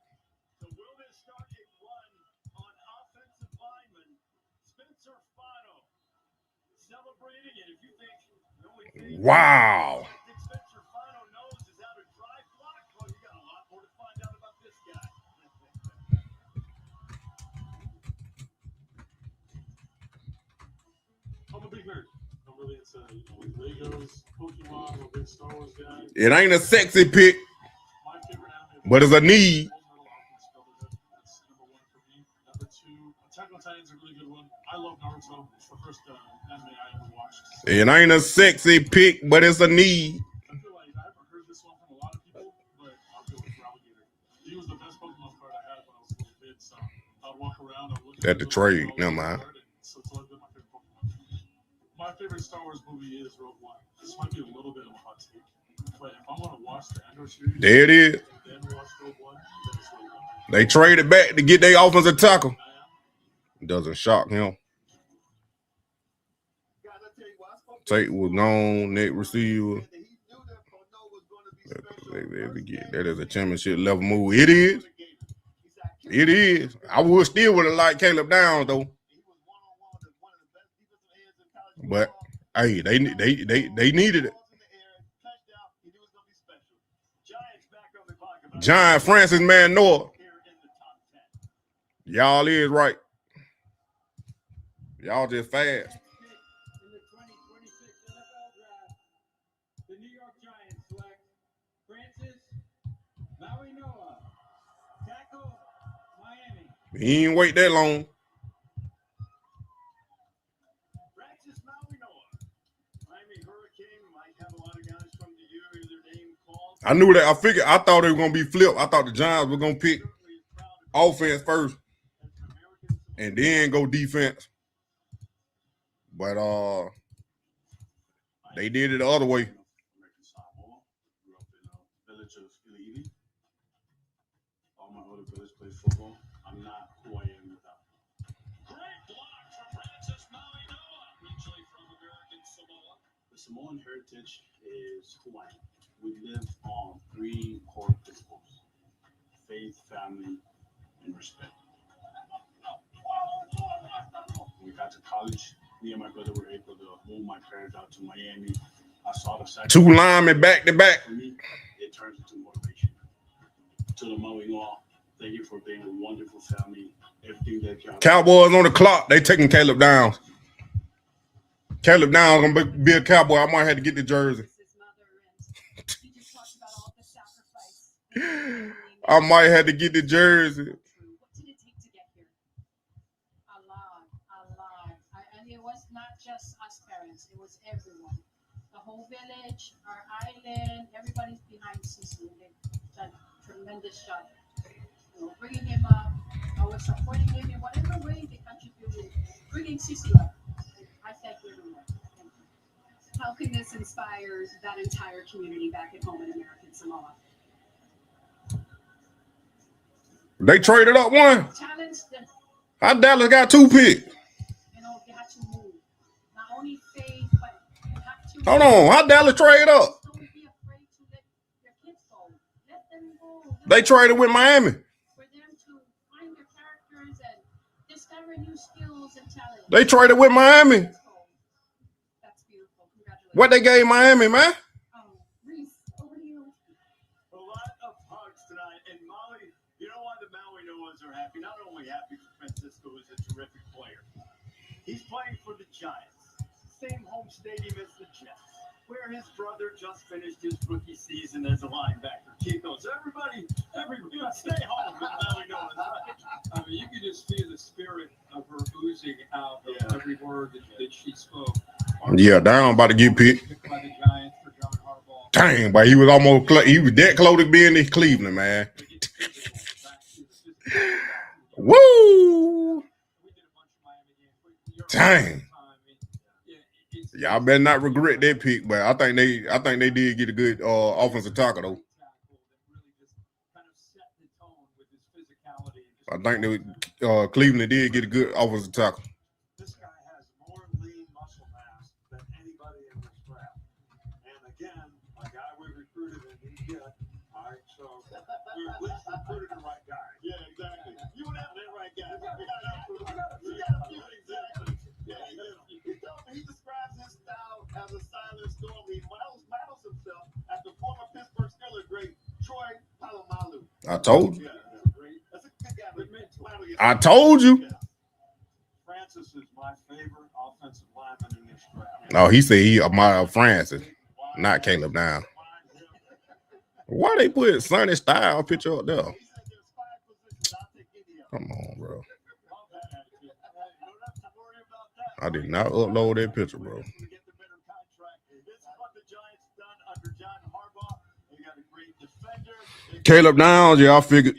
Wow. I'm a big nerd. I'm really into Legos, Pokemon. I'm a big Star Wars guy. It ain't a sexy pick, but it's a need. That's number 1 for me. Number 2, Attack on Titan's a really good one. I love Naruto. It's the first anime I ever watched. It ain't a sexy pick, but it's a need. I feel like I haven't heard this one from a lot of people, but I'll go with Alligator. He was the best Pokemon card I had when I was a little kid, so I'd walk around, I'd look at the trade. Never mind. So it's always been my favorite Pokemon. My favorite Star Wars movie is Rogue One. This might be a little bit of a hot take, but if I'm going to watch the Andor series, there it is. Then watch Rogue One, then it's Rogue One. They traded back to get their offensive tackle. Doesn't shock him. Tate was gone, net receiver. That is a championship level move. It is. It is. I would have liked Caleb Downs though. But hey, they needed it. Giant Francis Man Noah. Y'all is right. Y'all just fast. In the 2026 NFL Draft, the New York Giants select Francis Mauigoa, tackle, Miami. He ain't wait that long. Francis Mauigoa. Miami Hurricane might have a lot of guys come to you, hear their name called. I knew that. I thought they were gonna be flipped. I thought the Giants were gonna pick offense first and then go defense. But they did it the other way. Grew up in a village of Illegally. All my older brothers play football. I'm not who I am without them. Great block from Francis Mauigoa, originally from American Samoa. The Samoan heritage is who I am. We live on 3 core principles: faith, family, and respect. When we got to college, me and my brother were able to move my parents out to Miami. I saw the sacrifice. 2 linemen back to back. For me, it turns into motivation. To the Mauigoa, thank you for being a wonderful family. Everything that y'all. Cowboys on the clock. They taking Caleb Downs. Caleb Downs gonna be a Cowboy. I might have to get the jersey. I might have to get the jersey. What did it take to get here? A lot. And it was not just us parents, it was everyone. The whole village, our island, everybody's behind Cece. They've done a tremendous job. Bringing him up, always supporting him in whatever way they contributed, bringing Cece up. I thank everyone. How can this inspire that entire community back at home in American Samoa? They traded up one. Challenge them. How Dallas got 2 picks? You have to move. Not only faith, but you have to. Hold on. How Dallas trade up? Don't be afraid to let your kids go. Let them go. They traded with Miami. For them to find their characters and discover new skills and talents. They traded with Miami. That's beautiful. Congratulations. What they gave Miami, man? Reese, over to you. A lot of hugs tonight, and Maui, you know why the Mauigoas are happy? Not only happy for Francisco, who's a terrific player. He's playing for the Giants, same home stadium as the Jets, where his brother just finished his rookie season as a linebacker. Kiko, so everybody, stay home with Mauigoas. I mean, you can just feel the spirit of her oozing out of every word that she spoke. Yeah, Down about to get picked. By the Giants for John Harbaugh. Dang, but he was that close to being in Cleveland, man. Woo! Dang. Y'all better not regret that pick, but I think they did get a good offensive tackle though. I think Cleveland did get a good offensive tackle. This guy has more lean muscle mass than anybody in this draft. And again, a guy we recruited and he did. All right, so we at least recruited the right guy. Yeah, exactly. You would have that right guy. You got a few exactly. Yeah, he describes his style as a silent storm. He models himself after former Pittsburgh Steelers great Troy Polamalu. I told you. Yeah, that's a good guy. I told you. Francis is my favorite offensive lineman in this draft. No, he said he admired Francis, not Caleb Down. Why they put Sonny Style picture up there? Come on, bro. I did not upload that picture, bro. Caleb Downs, yeah, I figured.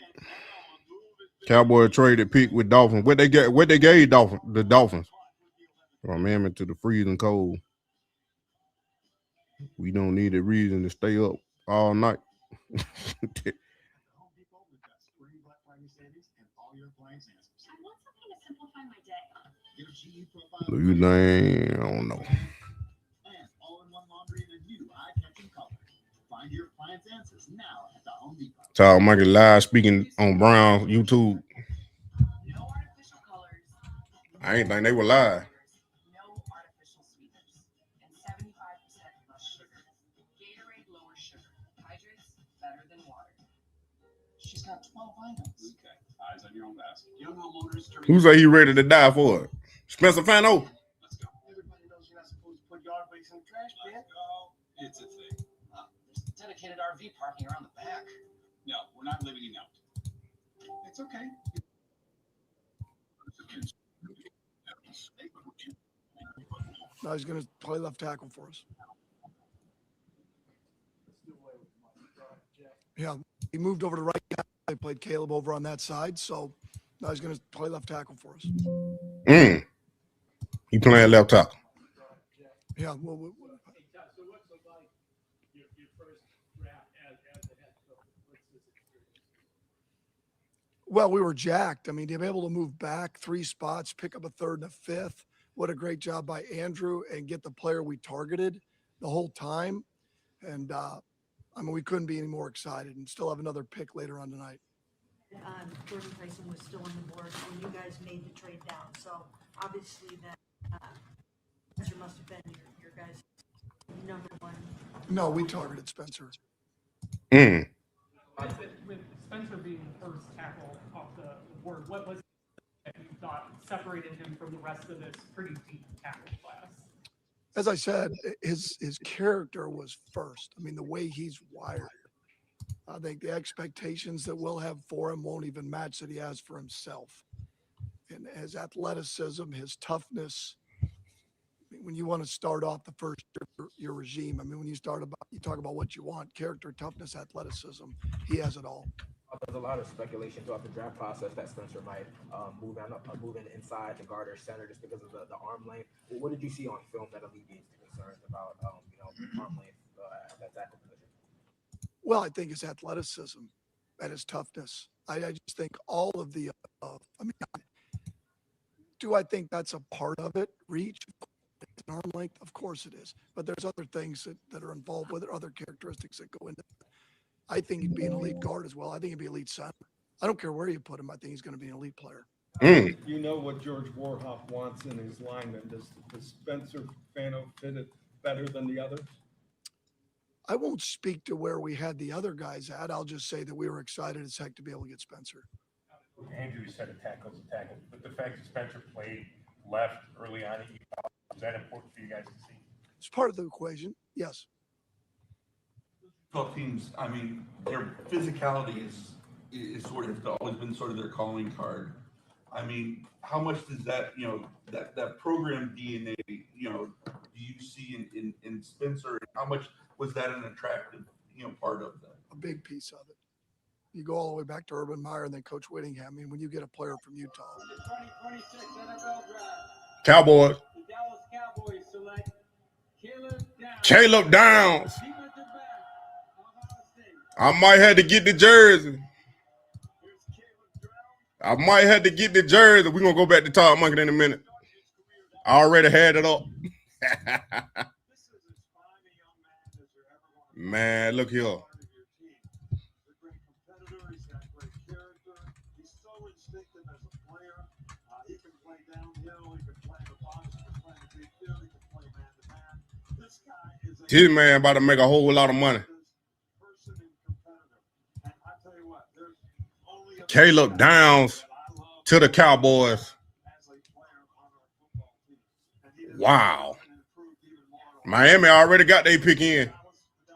Cowboy traded pick with Dolphins. What they gave the Dolphins? From Miami to the freezing cold. We don't need a reason to stay up all night. Do you think? I don't know. Tyler Michael live speaking on Brown YouTube. I ain't think they were live. No artificial sweeteners and 75% less sugar. Gatorade lower sugar. Hydrates better than water. She's got 12 items. Okay. Eyes on your your own basket. Young homeowners turning. Who say he ready to die for it? Spencer Fano. Everybody knows you're not supposed to put yard waste in the trash can. It's a thing. There's dedicated RV parking around the back. No, we're not limiting out. It's okay. No, he's going to play left tackle for us. Yeah, he moved over to right tackle. They played Caleb over on that side, so now he's going to play left tackle for us. He playing left tackle. Yeah, So what's it like your first draft as a head coach? What's this experience? well, we were jacked. I mean, to be able to move back 3 spots, pick up a 3rd and a 5th. What a great job by Andrew, and get the player we targeted the whole time. And I mean, we couldn't be any more excited, and still have another pick later on tonight. Jordan Tyson was still on the board when you guys made the trade down. So obviously that Spencer must have been your guys' number one. No, we targeted Spencer. With Spencer being the first tackle off the board, what was it that you thought separated him from the rest of this pretty deep tackle class? As I said, his character was first. I mean, the way he's wired. I think the expectations that we'll have for him won't even match that he has for himself. And his athleticism, his toughness. I mean, when you want to start off the first year regime, I mean, when you talk about what you want, character, toughness, athleticism, he has it all. There's a lot of speculation throughout the draft process that Spencer might move in inside to guard or center just because of the arm length. What did you see on film that alleviates the concerns about arm length at that tackle position? Well, I think his athleticism and his toughness. I just think all of the above. I mean, do I think that's a part of it? Reach, arm length, of course it is. But there's other things that are involved with it, other characteristics that go into it. I think he'd be an elite guard as well. I think he'd be elite center. I don't care where you put him. I think he's going to be an elite player. You know what George Warhop wants in his lineman. Does Spencer Fano fit it better than the others? I won't speak to where we had the other guys at. I'll just say that we were excited as heck to be able to get Spencer. Andrew said a tackle's a tackle, but the fact that Spencer played left early on, is that important for you guys to see? It's part of the equation, yes. Both teams, I mean, their physicality is sort of always been sort of their calling card. I mean, how much does that, that program DNA, do you see in Spencer? How much was that an attractive, part of that? A big piece of it. You go all the way back to Urban Meyer and then Coach Whittingham. I mean, when you get a player from Utah. 2026 NFL draft. Cowboys. The Dallas Cowboys select Caleb Downs. I might have to get the jersey. We're going to go back to Todd Monken in a minute. I already had it up. Man, look here. This man about to make a whole lot of money. Caleb Downs to the Cowboys. Wow. Miami already got their pick in.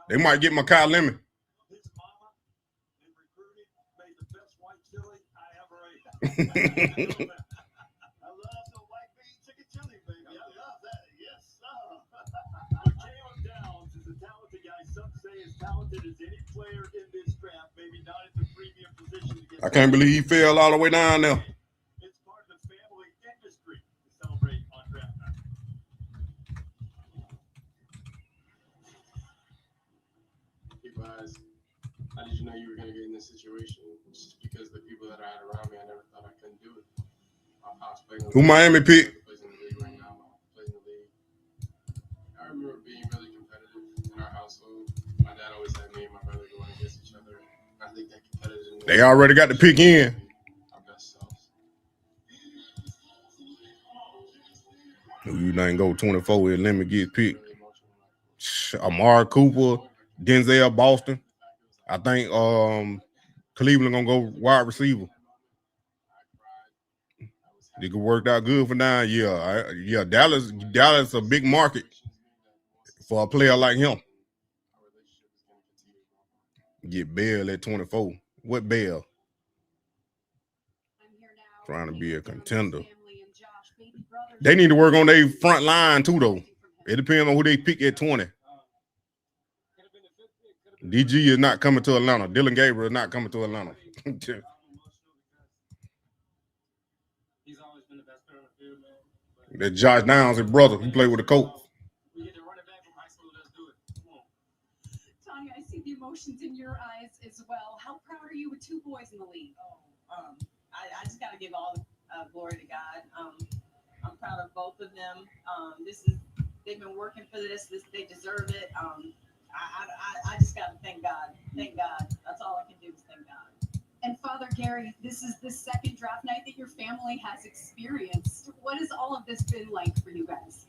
They might get Makai Lemon. I can't believe he fell all the way down there. How did you know you were going to get in this situation? Just because the people that I had around me, I never thought I couldn't do it. My pops played in the Who Miami picked? Plays in the league right now. Plays in the league. I remember being really competitive in our household. My dad always had me and my brother going against each other. I think that competitive. They already got the pick in. Our best selves. You didn't go 24 with Lemon get picked. Amari Cooper, Denzel Boston. I think Cleveland gonna go wide receiver. It could work out good for now. Yeah, Dallas a big market for a player like him. Get Bell at 24. What Bell? Trying to be a contender. They need to work on their front line too, though. It depends on who they pick at 20. DG is not coming to Atlanta. Dylan Gabriel is not coming to Atlanta. That's Josh Downs, his brother. He played with the Colts. Tanya, I see the emotions in your eyes as well. How proud are you with 2 boys in the league? I just got to give all the glory to God. I'm proud of both of them. They've been working for this. They deserve it. I just got to thank God. Thank God. That's all I can do is thank God. And Father Gary, this is the second draft night that your family has experienced. What has all of this been like for you guys?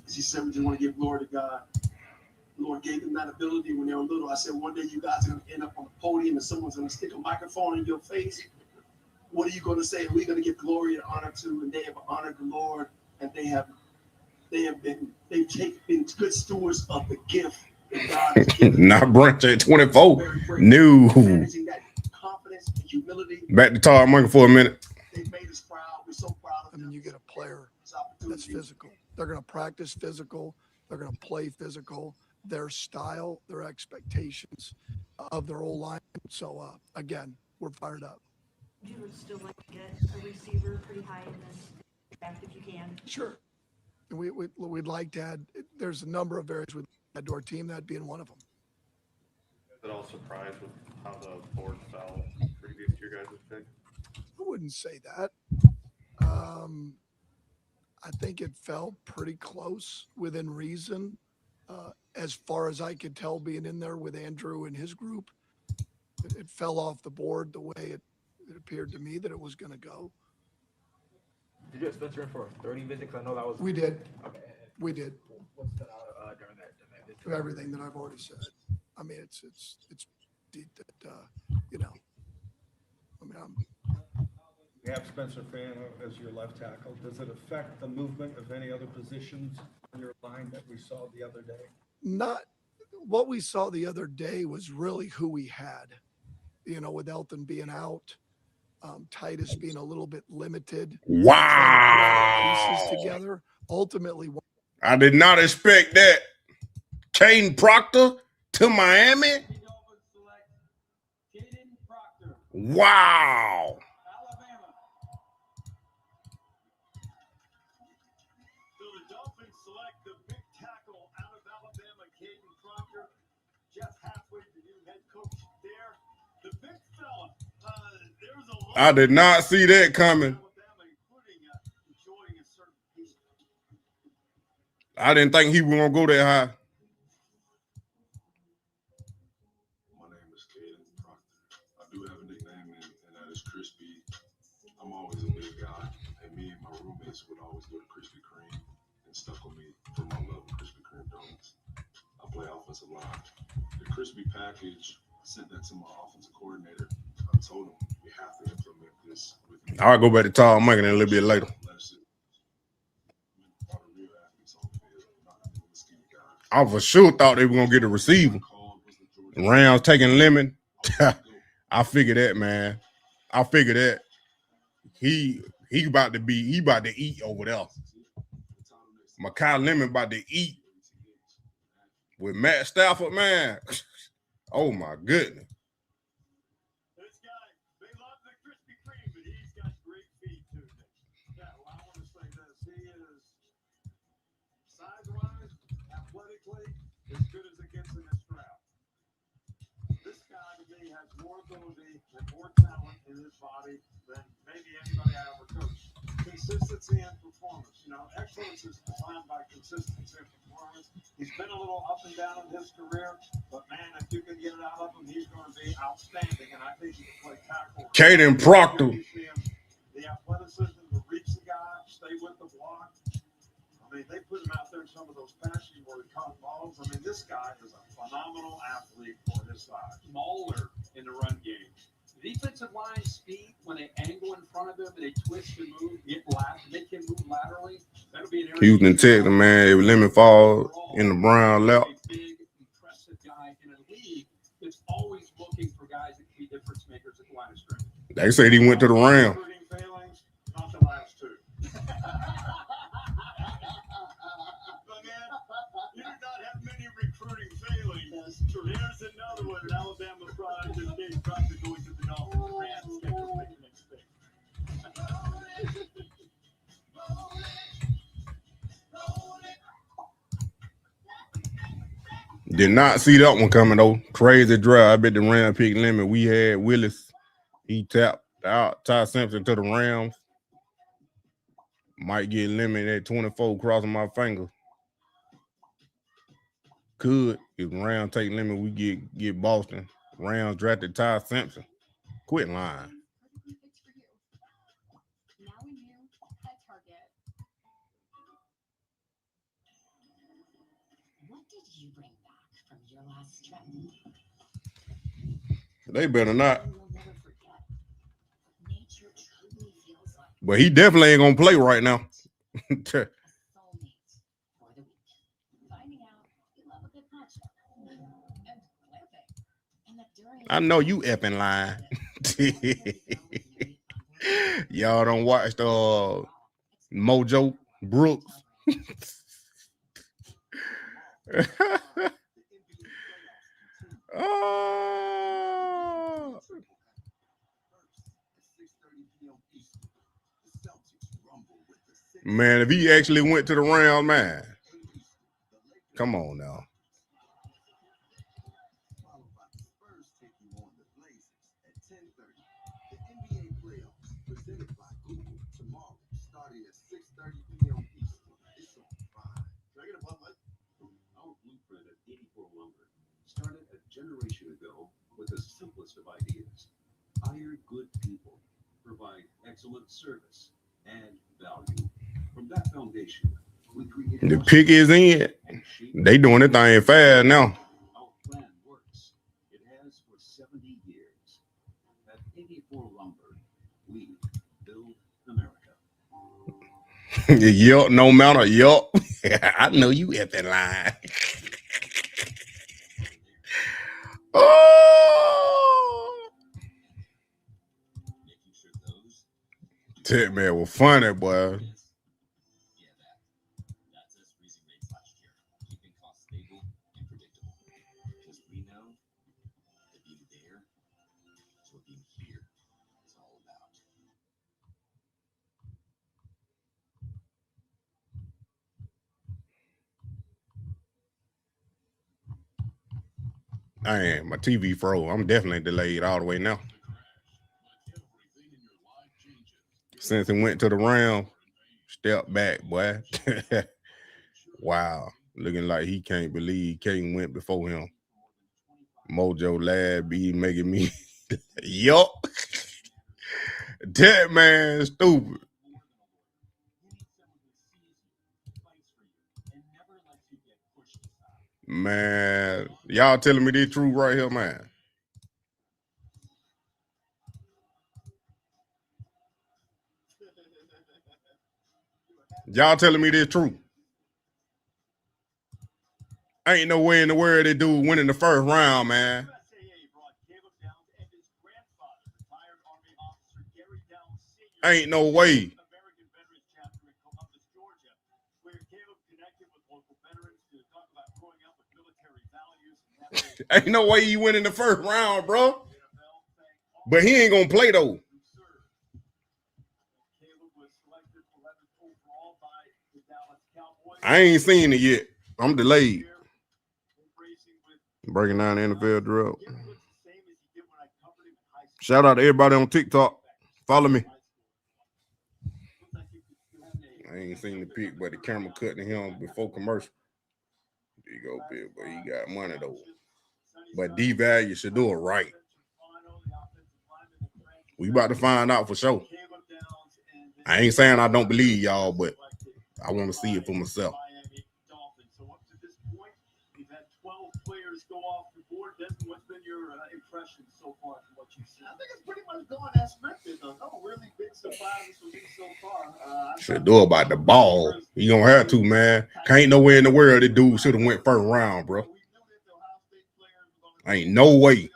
As he said, we just want to give glory to God. The Lord gave them that ability when they were little. I said, one day you guys are going to end up on the podium and someone's going to stick a microphone in your face. What are you going to say? Who are you going to give glory and honor to? And they have honored the Lord, and they've been good stewards of the gift that God has given. Not Brunch at 24. No. Managing that confidence and humility. Back to Todd Munker for a minute. They've made us proud. We're so proud of them. I mean, you get a player that's physical. They're going to practice physical. They're going to play physical. Their style, their expectations of their old line. So, again, we're fired up. You would still like to get a receiver pretty high in this draft if you can? Sure. And we'd like to add, there's a number of areas we'd add to our team, that being one of them. Is it all surprised with how the board fell previous to your guys' pick? I wouldn't say that. I think it fell pretty close within reason. As far as I could tell, being in there with Andrew and his group, it fell off the board the way it appeared to me that it was going to go. Did you have Spencer in for a 30 visit? Because I know that was. We did. Okay. We did. What's during that visit? Everything that I've already said. I mean, it's deep that, You have Spencer Fano as your left tackle. Does it affect the movement of any other positions on your line that we saw the other day? Not what we saw the other day was really who we had, with Elton being out, Titus being a little bit limited. Wow. Pieces together. Ultimately, I did not expect that. Caden Proctor to Miami. Wow. I did not see that coming. I didn't think he was going to go that high. My name is Caden Proctor. I do have a nickname, and that is Crispy. I'm always a big guy, and me and my roommates would always go to Krispy Kreme and stuck with me for my love of Krispy Kreme donuts. I play offensive line. The Crispy package, I sent that to my offensive coordinator. I told him we have to implement this with me. I'll go back to Todd Munker a little bit later. I for sure thought they were going to get a receiver. Rams taking Lemon. I figured that, man. I figured that. He about to eat over there. Makai Lemon about to eat with Matt Stafford, man. Oh my goodness. This guy, they love the Krispy Kreme, but he's got great feet too. Yeah, well, I want to say this. He is size-wise, athletically, as good as it gets in this draft. This guy to me has more ability and more talent in his body than maybe anybody I ever coached. Consistency and performance. Excellence is defined by consistency and performance. He's been a little up and down in his career, but man, if you can get it out of him, he's going to be outstanding. And I think he can play tackle. Caden Proctor. The athleticism to reach the guy, stay with the block. I mean, they put him out there in some of those passes where he caught balls. I mean, this guy is a phenomenal athlete for his size. Smaller in the run game. defensive line speed, when they angle in front of them and they twist and move, they can move laterally. That'll be an area. Houston, Texas, man. If Lemon fall in the Brown lap. Big, impressive guy in a league that's always looking for guys that can be difference makers at the line of scrimmage. They said he went to the Rams. Failings, not the last two. But man, you do not have many recruiting failings. There's another one. An Alabama product that Dave Proctor going to the Dolphins. The Rams schedule make the next thing. Did not see that one coming though. Crazy draft. I bet the Rams picked Lemon. We had Willis. He tapped out Ty Simpson to the Rams. Might get Lemon at 24 crossing my finger. Could if Rams take Lemon, we get Boston. Rams drafted Ty Simpson. Quit lying. What did you bring back from your last trip? They better not. Nature truly feels like But he definitely ain't gonna play right now. finding out you love a good punch. And I know you effing lying. Y'all don't watch the Mojo Brooks. Oh. Man, if he actually went to the Rams, man. Come on now. Our blueprint at 84 Lumber started a generation ago with the simplest of ideas. Hire good people, provide excellent service and value. From that foundation, we created The pick is in. They doing it thing fast now. our plan works. It has for 70 years. At 84 Lumber, we build America. Yup, no matter. Yup. I know you effing lying. Oh. That man was funny, boy. That's us raising rates last year, keeping costs stable and predictable. Because we know that being there is what being here is all about. Dang, my TV froze. I'm definitely delayed all the way now. Since he went to the Rams, step back, boy. Wow. Looking like he can't believe Kane went before him. Mojo lad be making me yup. That man stupid. Man, y'all telling me this truth right here, man. Y'all telling me this truth. Ain't no way in the world they do winning the first round, man. Ain't no way. Ain't no way you win in the first round, bro. But he ain't gonna play though. I ain't seen it yet. I'm delayed. Breaking down the NFL drill. Shout out to everybody on TikTok. Follow me. I ain't seen the pick, but the camera cutting him before commercial. There you go, Bill. But he got money though. But devalue Shedeur right. We about to find out for sure. I ain't saying I don't believe y'all, but I want to see it for myself. So up to this point, we've had 12 players go off the board. Desmond, what's been your impression so far from what it's pretty much going as scripted, though. No really big surprises for me so far. Shedeur about the ball. He gonna have to, man. Can't nowhere in the world that dude should have went first round, bro. Ain't no way.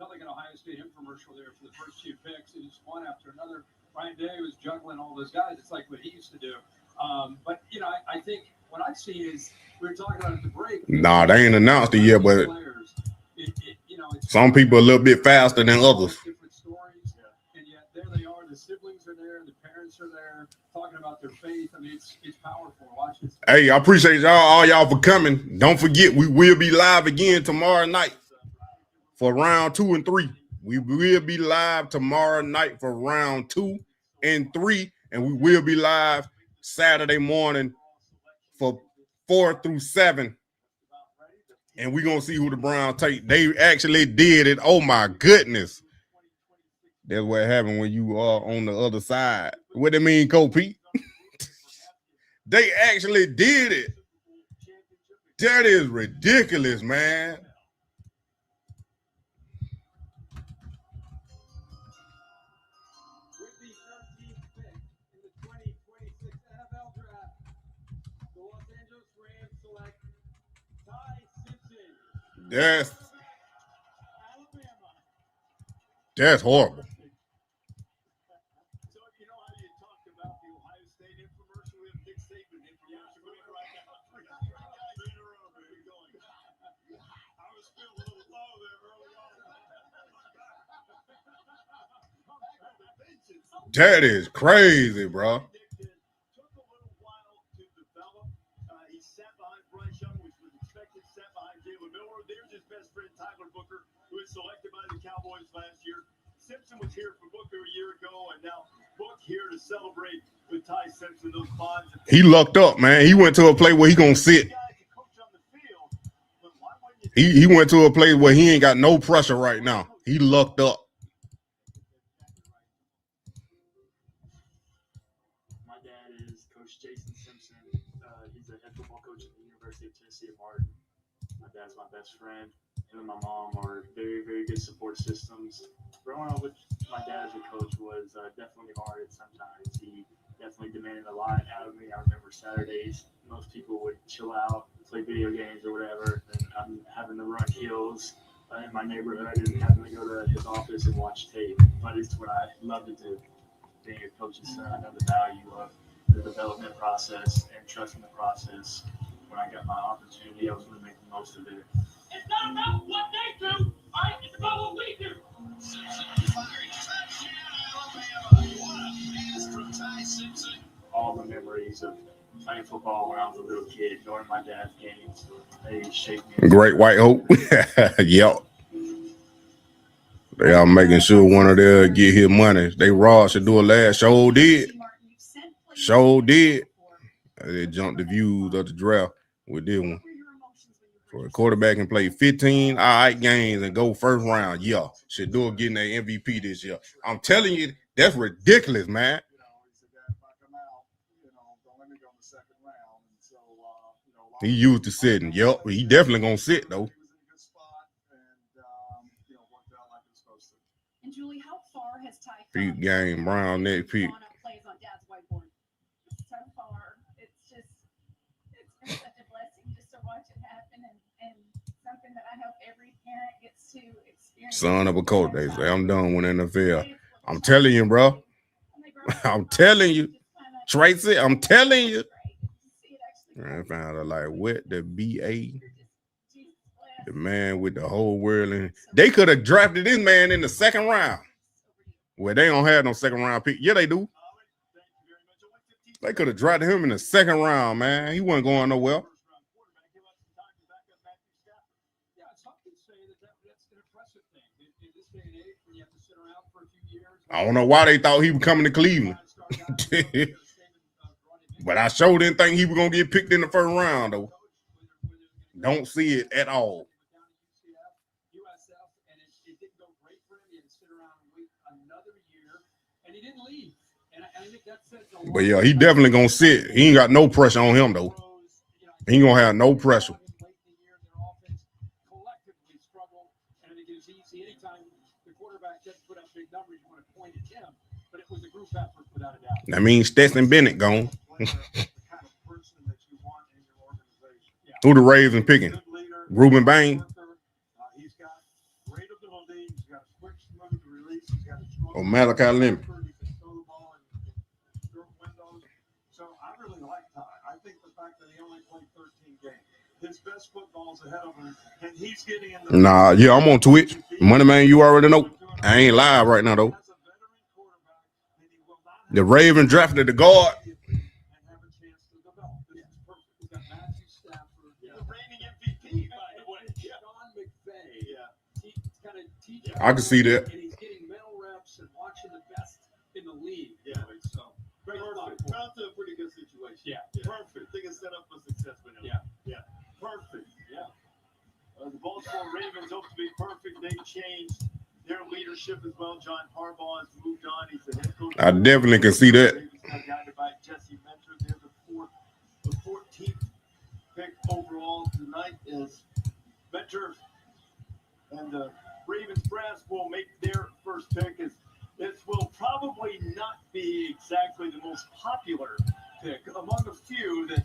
Like an Ohio State infomercial there for the first few picks. It just one after another. Ryan Day was juggling all those guys. It's like what he used to do. But, you know, I think what I see is we were talking about at the break. Nah, they ain't announced it yet, but some people a little bit faster than others. Different stories. And yet there they are. The siblings are there. The parents are there talking about their faith. I mean, it's powerful. Watch this. Hey, I appreciate all y'all for coming. Don't forget, we will be live again tomorrow night for round 2 and 3. We will be live tomorrow night for round 2 and 3, and we will be live Saturday morning for 4 through 7. And we're going to see who the Browns take. They actually did it. Oh, my goodness. That's what happened when you are on the other side. What it mean, Coach Pete? They actually did it. That is ridiculous, man. With the 13th pick in the 2026 NFL Draft, the Los Angeles Rams select Tate Simpson. That's horrible. So, you know how you talk about the Ohio State infomercial, we have Dick Saban infomercial going right now. Three guys in a row, baby, going. I was feeling a little low there early on. That is crazy, bro. Took a little while to develop. He sat behind Bryce Young, which was expected, sat behind Jalen Miller. There's his best friend, Tyler Booker, who was selected by the Cowboys last year. Simpson was here for Booker a year ago, and now Book here to celebrate with Ty Simpson. Those bonds. He lucked up, man. He went to a place where he gonna sit. He went to a place where he ain't got no pressure right now. He lucked up. My dad is Coach Jason Simpson. He's the head football coach at the University of Tennessee at Martin. My dad's my best friend. Him and my mom are very, very good support systems. Growing up with my dad as a coach was definitely hard at sometimes. He definitely demanded a lot out of me. I remember Saturdays, most people would chill out, play video games or whatever, and I'm having to run hills in my neighborhood and having to go to his office and watch tape. But it's what I love to do. Being a coach's son, I know the value of the development process and trusting the process. When I got my opportunity, I was going to make the most of it. It's not about what they do, right? It's about what we do. All the memories of playing football when I was a little kid, going to my dad's games, they shaped me. Great White Hope. Yep. They are making sure one of them get his money. They robbed Shedeur last. Sure did. Sure did. They jumped the views of the draft with this one. For a quarterback can play 15 all right games and go first round. Yeah. Shedeur getting that MVP this year. I'm telling you, that's ridiculous, man. He used to sitting. Yep. He definitely gonna sit though. And Julie, how far has Ty Peak game, Brown next pick. plays on Dad's whiteboard? So far, it's been such a blessing just to watch it happen and something that I hope every parent gets to experience. Son of a coach, they say. I'm done with NFL. I'm telling you, bro. I'm telling you. Tracy, I'm telling you. I found out like what the BA, the man with the whole world in. They could have drafted this man in the second round. Well, they don't have no second round pick. Yeah, they do. They could have drafted him in the second round, man. He wasn't going nowhere. I don't know why they thought he was coming to Cleveland. But I sure didn't think he was going to get picked in the first round, though. Don't see it at all. But, yeah, he definitely going to sit. He ain't got no pressure on him, though. He ain't gonna have no pressure. Collectively struggle, and it is easy anytime the quarterback doesn't put up big numbers. You want to point at him, but it was a group effort without a doubt. That means Stetson Bennett gone. Who the Ravens picking? Reuben Bain. He's got great ability. He's got a quick, smooth release. He's got a strong Or Malachi Lemon. He can throw the ball in short windows. So I really like Ty. I think the fact that he only played 13 games, his best football's ahead of him, and he's getting in the. Nah, yeah, I'm on Twitch. Money Man, you already know. I ain't live right now though. The Ravens drafted the guard. I can see that. And he's getting mental reps and watching the best in the league. Yeah. So great spot. Found to a pretty good situation. Yeah. Perfect. I think it's set up for success for him. Yeah. Perfect. Yeah. The Baltimore Ravens hope to be perfect. They've changed their leadership as well. John Harbaugh has moved on. He's the head coach. I definitely can see that. Guided by Jesse Mentor. They're the 14th pick overall tonight is Mentor, and the Ravens brass will make their first pick. This will probably not be exactly the most popular pick among a few that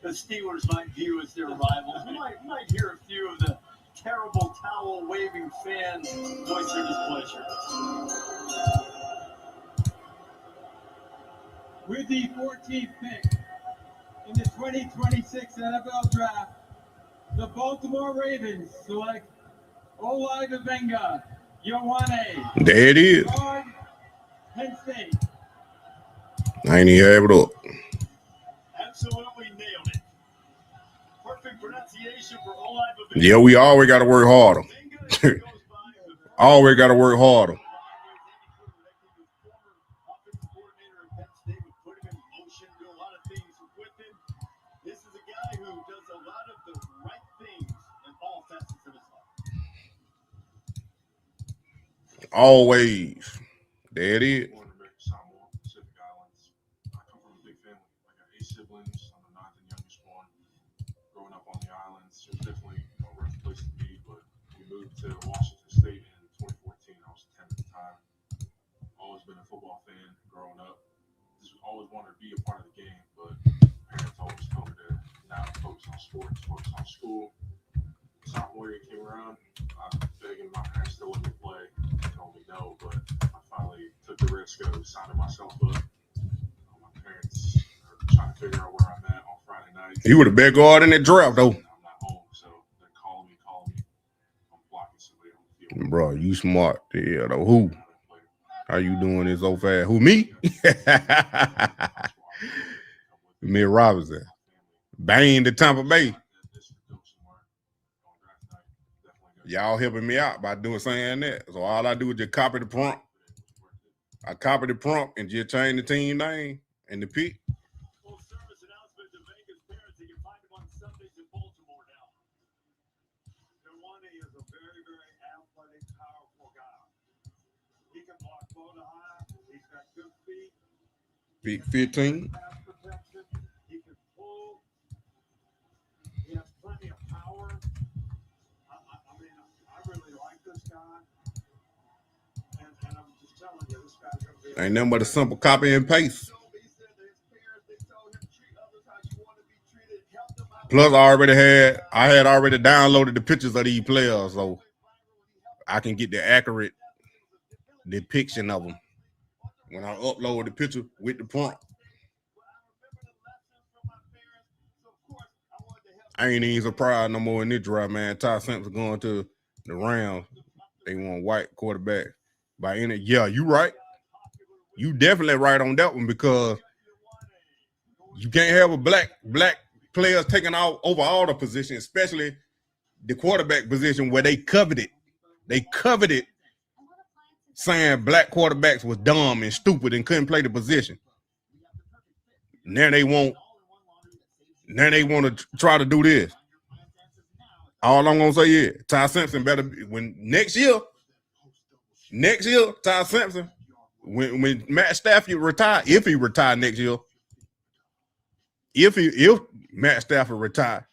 the Steelers might view as their rivals. We might hear a few of the terrible towel waving fans voice their displeasure. With the 14th pick in the 2026 NFL Draft, the Baltimore Ravens select Olajuwon Yowane. There it is. Guard, Penn State. I ain't even have it up. Absolutely nailed it. Perfect pronunciation for Olajuwon. Yeah, we always got to work harder. Always got to work harder. This is a guy who does a lot of the right things in all facets of his life. Always. There it is. Born and raised in Samoa, Pacific Islands. I come from a big family. I got 8 siblings. I'm the 9th and youngest one. Growing up on the islands, it was definitely a rough place to be, but we moved to Washington State in 2014. I was 10 at the time. Always been a football fan growing up. Just always wanted to be a part of the game, but parents always told me to not focus on sports, focus on school. Sophomore year came around, I begging my parents to let me play. They told me no, but I finally took the risk of signing myself up. My parents are trying to figure out where I'm at on Friday night. He would have been guard in that draft though. I'm not home, so they're calling me. I'm blocking somebody on the field. Bro, you smart. Yeah, though. Who? How you doing this so fast? Who, me? Me and Robinson. Bain to Tampa Bay. Y'all helping me out by saying that. So all I do is just copy the prompt. I copy the prompt and just change the team name and the pick. Full service announcement to Vegas parents. You can find him on Sundays in Baltimore now. Yowane is a very, very athletic, powerful guy. He can block low to high. He's got good feet. Pick 15. Pass protection. He can pull. He has plenty of power. I mean, I really like this guy. And I'm just telling you, this guy's going to be. Ain't nothing but a simple copy and paste. Plus, I had already downloaded the pictures of these players, so I can get the accurate depiction of them when I upload the picture with the prompt. I ain't even surprised no more in this draft, man. Ty Simpson going to the Rams. They want white quarterback. Yeah, you right. You definitely right on that one because you can't have a black players taking over all the positions, especially the quarterback position where they coveted. They coveted saying black quarterbacks was dumb and stupid and couldn't play the position. Now they want to try to do this. All I'm gonna say is Ty Simpson better when next year, Ty Simpson, when Matt Stafford retire, if he retire next year, if Matt Stafford retire,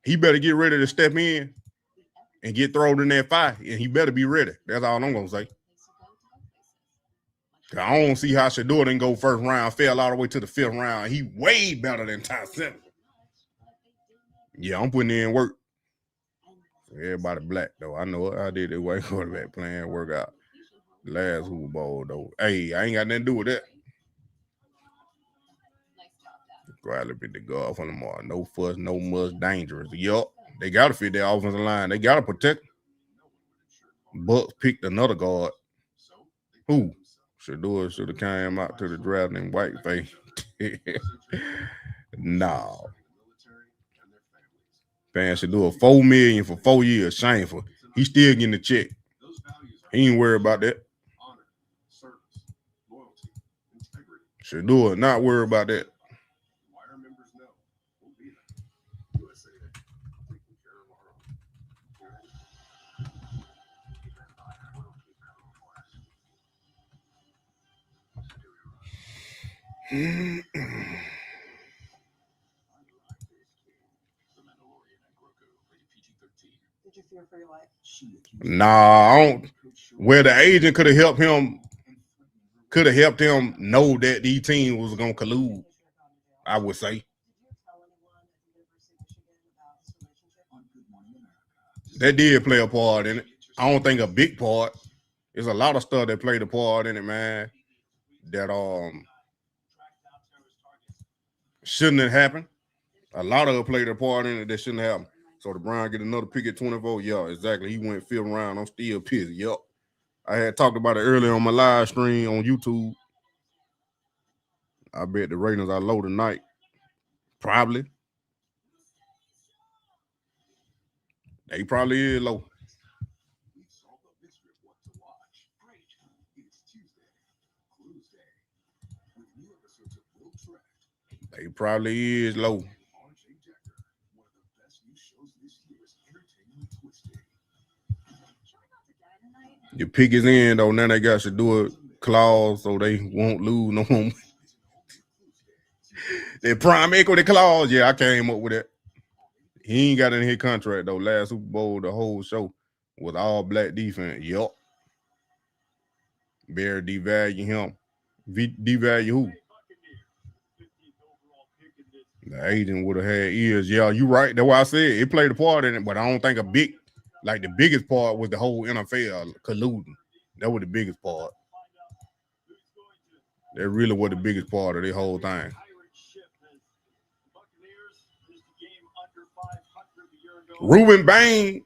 he better get ready to step in and get thrown in that fire, and he better be ready. That's all I'm gonna say. I don't see how Shedeur didn't go first round, fell all the way to the 5th round. He way better than Tate Simpson. Yeah, I'm putting in work. Everybody black though. I know it. I did the white quarterback playing workout. Last Super Bowl though. Hey, I ain't got nothing to do with that. Gladly be the guard for tomorrow. No fuss, no muss, dangerous. Yup. They gotta fit their offensive line. They gotta protect them. Bucks picked another guard. Who? Shedeur should have came out to the draft in whiteface. Nah. Paying Shedeur $4 million for 4 years. Shameful. He still getting the check. He ain't worried about that. Shedeur not worried about that. Did you fear for your life? Nah, I don't. Well, the agent could have helped him know that these teams was gonna collude, I would say. That did play a part in it. I don't think a big part. There's a lot of stuff that played a part in it, man. That shouldn't have happened. A lot of it played a part in it that shouldn't have happened. So the Browns get another pick at 24. Yeah, exactly. He went 5th round. I'm still pissed. Yup. I had talked about it earlier on my live stream on YouTube. I bet the ratings are low tonight. Probably. They probably is low. They probably is low. Your pick is in though. Now they got to do a clause so they won't lose no more. Their prime equity clause. Yeah, I came up with that. He ain't got in his contract though. Last Super Bowl, the whole show was all black defense. Yup. Bear devalue him. Devalue who? The agent would have had ears. Yeah, you right. That's why I said it played a part in it, but I don't think the biggest part was the whole NFL colluding. That was the biggest part. That really was the biggest part of the whole thing. Ruben Bain.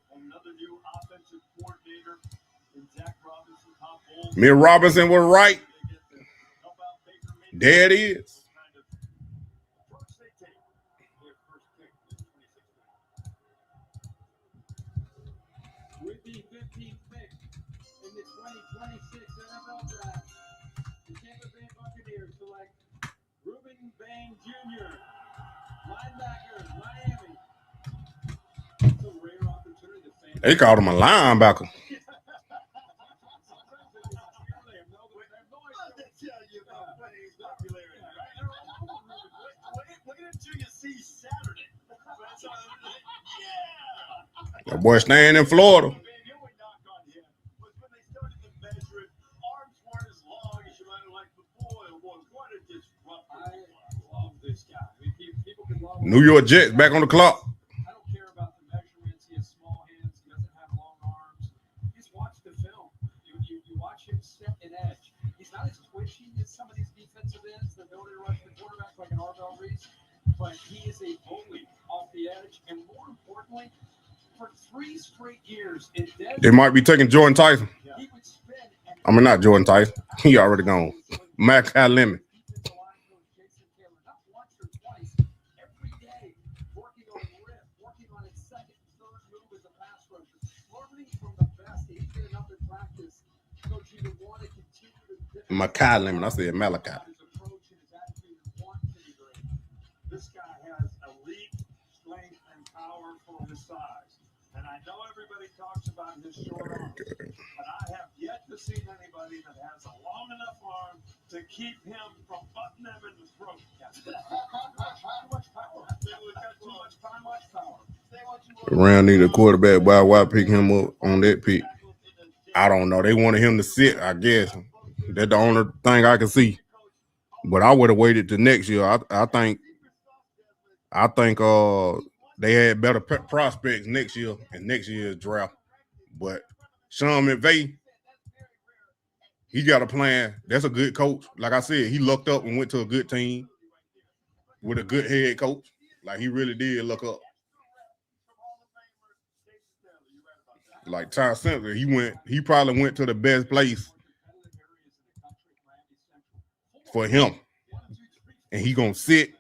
Miss Robinson was right. There it is. With the 15th pick in the 2026 NFL Draft, the Tampa Bay Buccaneers select Ruben Bain Jr., linebacker, Miami. It's a rare opportunity to fan. They called him a linebacker. That boy staying in Florida. New York Jets back on the clock. I don't care about the measurements. He has small hands. He doesn't have long arms. Just watch the film. You watch him set an edge. He's not as twitchy as some of these defensive ends that ability to rush the quarterback like an Arbel Reese, but he is a bully off the edge. And more importantly, for 3 straight years, They might be taking Jordan Tyson. I mean, not Jordan Tyson. He already gone. Mac Lemon. Makai Lemon. I said Malachi. This guy has elite strength and power for his size. And I know everybody talks about his short arms, but I have yet to see anybody that has a long enough arm to keep him from butting them in the throat. Rams need a quarterback. Why pick him up on that pick? I don't know. They wanted him to sit, I guess. That's the only thing I can see. But I would have waited till next year. I think they had better prospects next year in next year's draft. But Sean McVay, he got a plan. That's a good coach. Like I said, he looked up and went to a good team with a good head coach. Like he really did look up. Like Ty Simpson, he probably went to the best place for him. And he gonna sit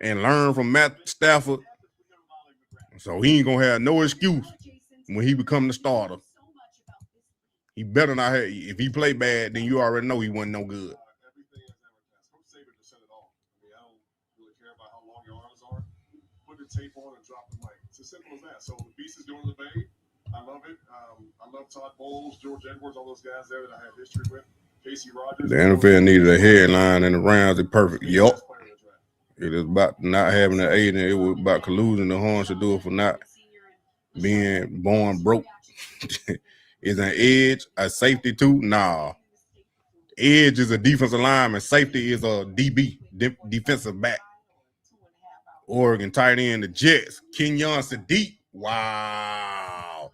and learn from Matt Stafford. So he ain't gonna have no excuse when he become the starter. He better not have. If he play bad, then you already know he wasn't no good. Put the tape on and drop the mic. It's as simple as that. So the Beast is doing the Bay. I love it. I love Todd Bowles, George Edwards, all those guys there that I have history with. Casey Rogers. The NFL needed a headline, and the Rams are perfect. Yup. It is about not having an agent. It was about collusion. The horn should do it for not being born broke. Is an edge a safety too? Nah. Edge is a defensive lineman. Safety is a DB, defensive back. Oregon tight end, the Jets. Kenyon Sadiq. Wow.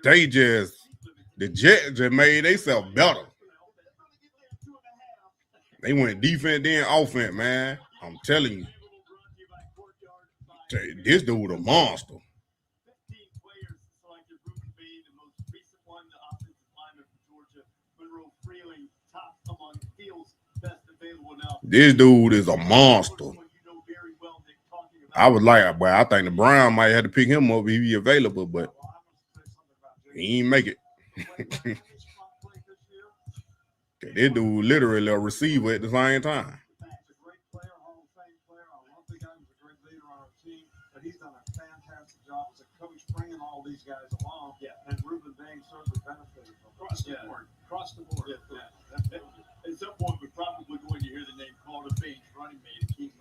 The Jets just made themselves better. They went defense, then offense, man. I'm telling you. This dude a monster. This dude is a monster. I was like, but I think the Brown might have to pick him up if he be available, but he ain't make it. This dude literally a receiver at the same time. But he's done a fantastic job as a coach bringing all these guys along. Yeah. And Ruben Bain certainly benefited from across the board. Yeah. At some point, we're probably going to hear the name called a Bain running mate.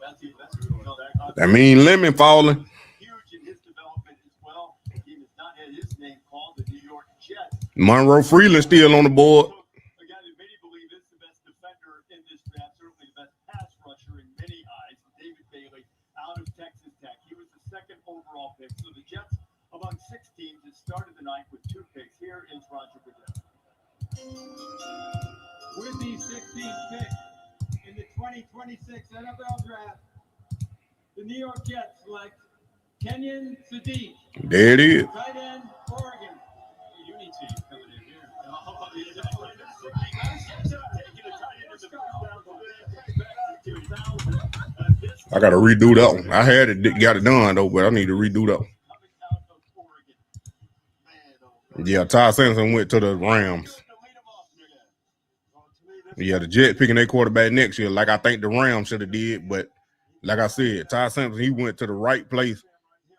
That mean Lemon falling. Huge in his development as well. The team has not had his name called, the New York Jets. Monroe Freeland still on the board. A guy that many believe is the best defender in this draft, certainly the best pass rusher in many eyes. David Bailey out of Texas Tech. He was the second overall pick. So the Jets, among 6 teams, that started the night with 2 picks. Here is Roger Goodell. With the 16th pick in the 2026 NFL Draft, the New York Jets select Kenyon Sadiq. There it is. Tight end, Oregon. Uni team coming in here. I got to redo that one. I had it, got it done though, but I need to redo that one. Yeah, Ty Simpson went to the Rams. Yeah, the Jets picking their quarterback next year, like I think the Rams should have did. But like I said, Ty Simpson, he went to the right place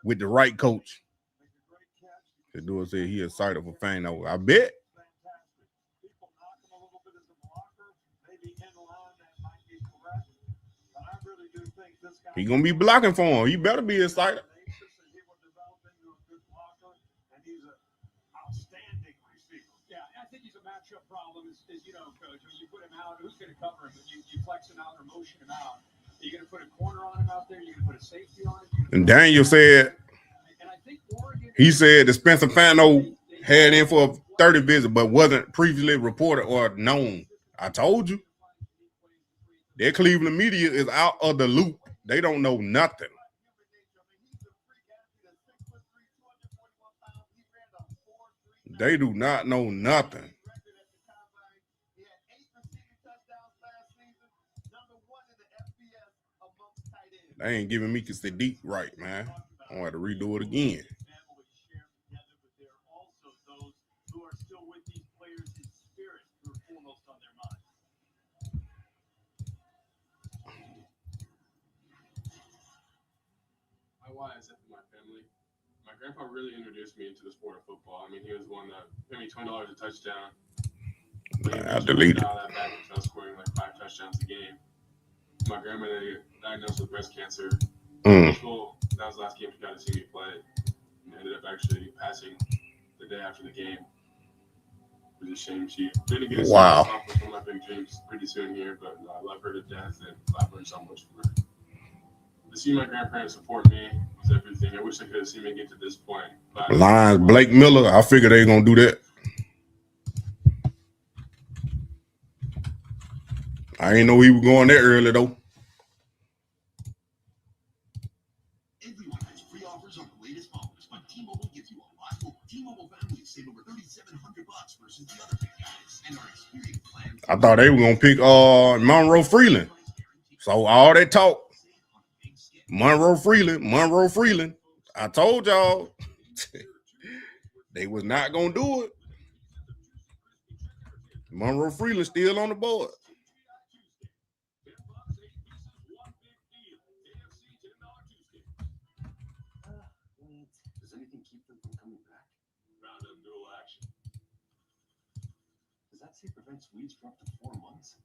with the right coach. Shedeur said he excited for Fano. I bet. He gonna be blocking for him. He better be excited. Problem is, you know, Coach, when you put him out, who's going to cover him? You flex him out or motion him out. Are you going to put a corner on him out there? Are you going to put a safety on him? And Daniel said, he said that Spencer Fano had in for a 30 visit, but wasn't previously reported or known. I told you. Their Cleveland media is out of the loop. They don't know nothing. They do not know nothing. They ain't giving me Sadiq right, man. I'm going to have to redo it again. My why is it for my family. My grandpa really introduced me into the sport of football. I mean, he was one that paid me $20 a touchdown. I deleted it. That back until I was scoring like 5 touchdowns a game. My grandmother diagnosed with breast cancer. School, that was the last game she got to see me play. And ended up actually passing the day after the game. It was a shame. She didn't get to accomplish one of my big dreams pretty soon here, but I love her to death and I've learned so much from her. To see my grandparents support me was everything. I wish I could have seen me get to this point. Lions, Blake Miller. I figured they gonna do that. I ain't know he was going that early though. Everyone has free offers on the latest phones, but T-Mobile gives you a lot more. T-Mobile families save over $3,700 versus the other big guys, and our experience plans. I thought they were gonna pick Monroe Freeland. So all that talk, Monroe Freeland. I told y'all they was not gonna do it. Monroe Freeland still on the board. Does anything keep them from coming back? Roundup dual action. Does that say prevents weeds for up to 4 months?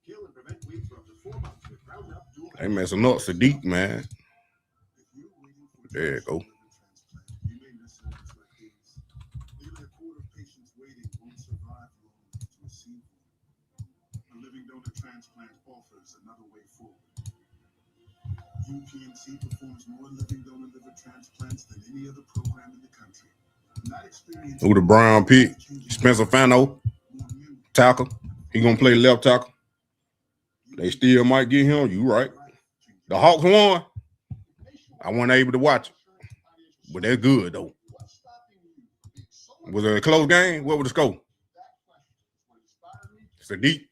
Kill and prevent weeds for up to 4 months with Roundup dual action. They messing up Sadiq, man. There you go. You may miss moments like these. Nearly a quarter of patients waiting won't survive long enough to receive one. A living donor transplant offers another way forward. UPMC performs more living donor liver transplants than any other program in the country. Not experienced. Who the Brown pick? Spencer Fano, tackle. He gonna play left tackle. They still might get him. You right. The Hawks won. I wasn't able to watch it, but they're good though. Was it a close game? What was the score? Sadiq.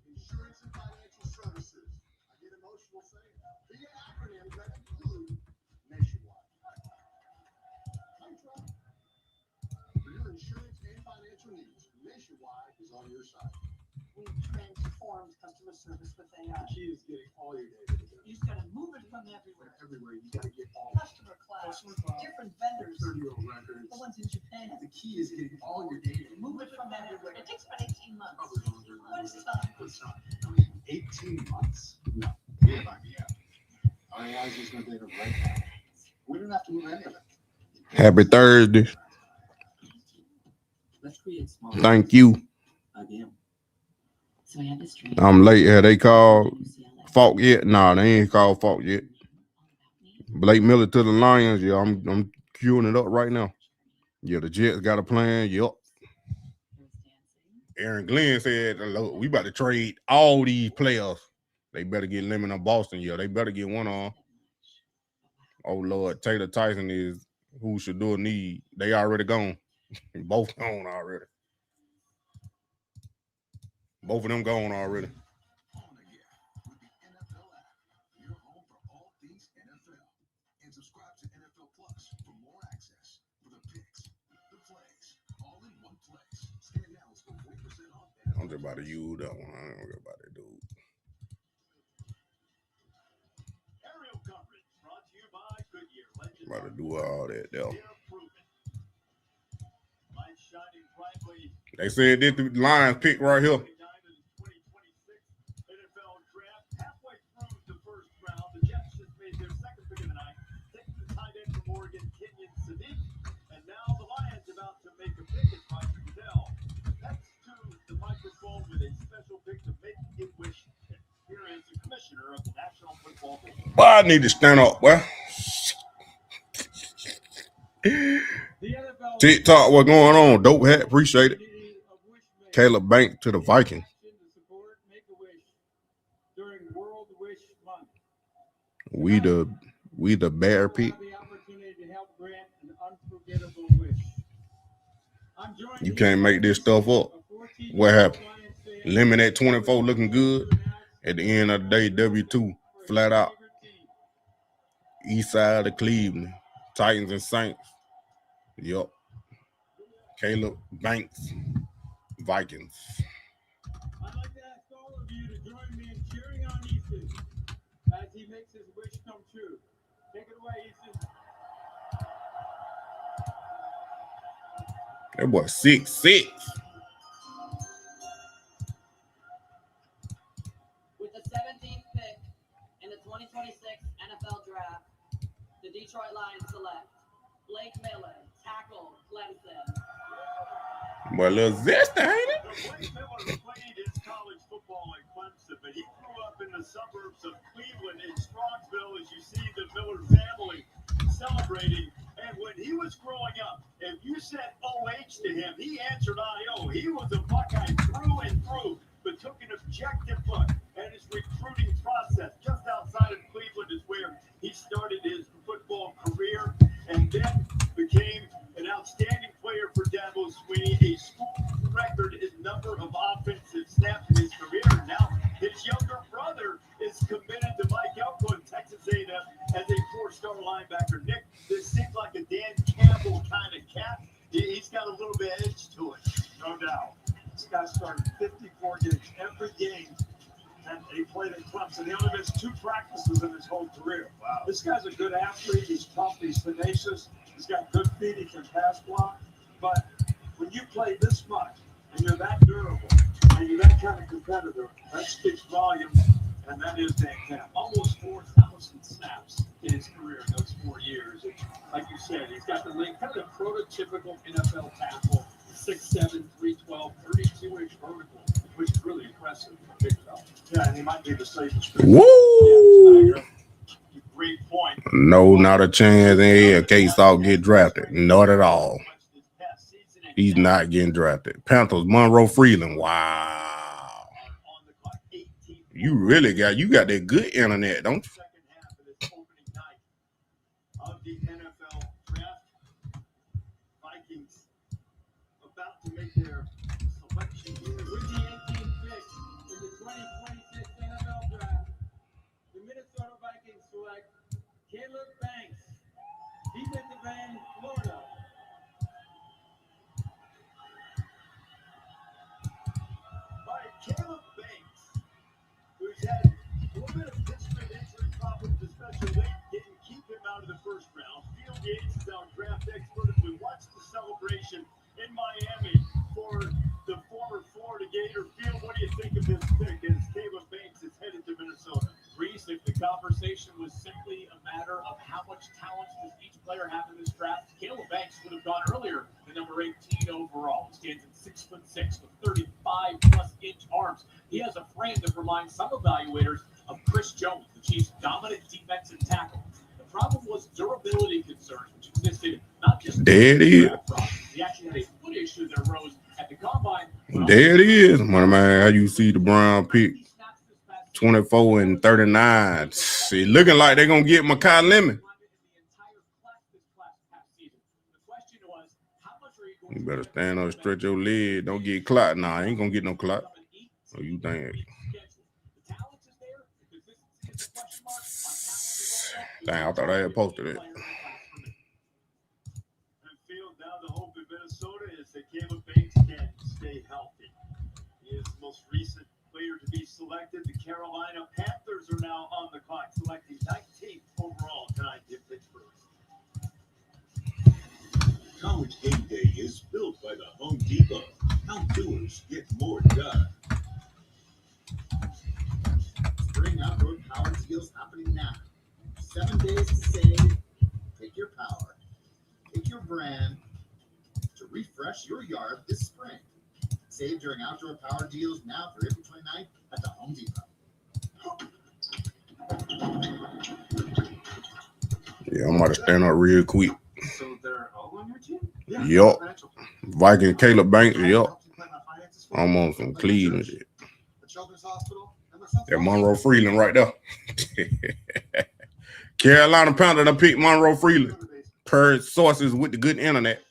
Insurance and financial services. I get emotional saying that. The acronyms that include Nationwide. For your insurance and financial needs, Nationwide is on your side. We've transformed customer service with AI. The key is getting all your data together. You just gotta move it from everywhere. Everywhere, you gotta get all Customer cloud, different vendors, 30-year-old records. the ones in Japan. The key is getting all your data. Move it from everywhere. It takes about 18 months. Probably longer. What is time? What's time? 18 months? No, forget about the app. Our AI is using the data right now. We don't have to move any of it. Happy Thursday. Let's create small. Thank you. Again. So I have this dream. I'm late. Have they called Faulk yet? Nah, they ain't called Faulk yet. Blake Miller to the Lions. Yeah, I'm queuing it up right now. Yeah, the Jets got a plan. Yup. Aaron Glenn said, look, we about to trade all these players. They better get Lemon or Boston. Yeah, they better get one on. Oh, Lord. Taylor Tyson is who Shedeur need. They already gone. Both gone already. Both of them gone already. Your home for all things NFL. And subscribe to NFL Plus for more access for the picks, the plays, all in one place. Scan now, let's go 40% off. I'm just about to use that one. I don't know about that dude. Aerial coverage brought to you by Goodyear. About to do all that though. Light shining brightly. They said this the Lions pick right here. NFL draft halfway through the first round. The Jets just made their second pick of the night. Taking the tight end from Oregon, Kenyon Sadiq. And now the Lions about to make a pick at Mike Goodell. That's to the microphone with a special pick to make a wish. Here is the commissioner of the National Football League. Boy, I need to stand up, boy. TikTok, what going on? Dope hat, appreciate it. Caleb Bank to the Vikings. We the bear pick. You can't make this stuff up. What happened? Lemon at 24 looking good. At the end of the day, W2 flat out. East side of Cleveland. Titans and Saints. Yup. Caleb Banks. Vikings. I'd like to ask all of you to join me in cheering on Easton as he makes his wish come true. Take it away, Easton. That boy 6'6". With the 17th pick in the 2026 NFL Draft, the Detroit Lions select Blake Miller, tackle, Clemson. Boy, a little zest, ain't it? Blake Miller played his college football at Clemson, but he grew up in the suburbs of Cleveland in Strongsville, as you see the Miller family celebrating. And when he was growing up, if you said OH to him, he answered IO. He was a Buckeye through and through, but took an objective look at his recruiting process. Just outside of Cleveland is where he started his football career, and then became an outstanding player for Dabo Swinney, a school record in number of offensive snaps in his career. And now his younger brother is committed to Mike Elko in Texas A&M as a four-star linebacker. Nick, this seems like a Dan Campbell kind of cat. He's got a little bit of edge to it, no doubt. This guy started 54 games every game, and he played at Clemson. He only missed 2 practices in his whole career. Wow. This guy's a good athlete. He's tough. He's tenacious. He's got good feet. He can pass block. But when you play this much and you're that durable and you're that kind of competitor, that speaks volumes. And that is Dan Campbell. Almost 4,000 snaps in his career in those 4 years. And like you said, he's got the length, kind of the prototypical NFL tackle, 6'7", 312, 32-inch vertical, which is really impressive for a big fella. Yeah, and he might be the safest. Woo! Great point. No, not a chance in hell K-Salt get drafted. Not at all. He's not getting drafted. Panthers, Monroe Freeland. Wow. You really got that good internet, don't you? Second half of this opening night of the NFL draft. Vikings about to make their selection here. With the 18th pick in the 2026 NFL Draft, the Minnesota Vikings select Caleb Banks, defensive end, Florida. By Caleb Banks, who's had a little bit of history of injury problems, especially late, didn't keep him out of the first round. Field Yates is our draft expert. As we watch the celebration in Miami for the former Florida Gator. Field, what do you think of this pick as Caleb Banks is headed to Minnesota? Reese, if the conversation was simply a matter of how much talent does each player have in this draft, Caleb Banks would have gone earlier than number 18 overall. He stands at 6'6" with 35-plus-inch arms. He has a frame that reminds some evaluators of Chris Jones, the Chiefs' dominant defensive tackle. The problem was durability concerns, which existed not just there it is. He actually had a foot issue that arose at the combine. There it is. Man, how you see the Brown pick 24 and 39. See, looking like they're gonna get Makai Lemon. You better stand up, stretch your leg. Don't get clot. Nah, I ain't gonna get no clot. Oh, you think? Dang, I thought I had posted it. And Field, now the hope in Minnesota is that Caleb Banks can stay healthy. He is the most recent player to be selected. The Carolina Panthers are now on the clock, selecting 19th overall tonight in Pittsburgh. College Game Day is built by the Home Depot. How doers get more done. Spring outdoor power deals happening now. 7 days to save. Pick your power. Pick your brand to refresh your yard this spring. Save during outdoor power deals now through April 29th at the Home Depot. Yeah, I'm about to stand up real quick. So they're all on your team? Yup. Viking Caleb Banks, yup. I'm on some Cleveland shit. That Monroe Freeland right there. Carolina Panther done picked Monroe Freeland. Per sources with the good internet.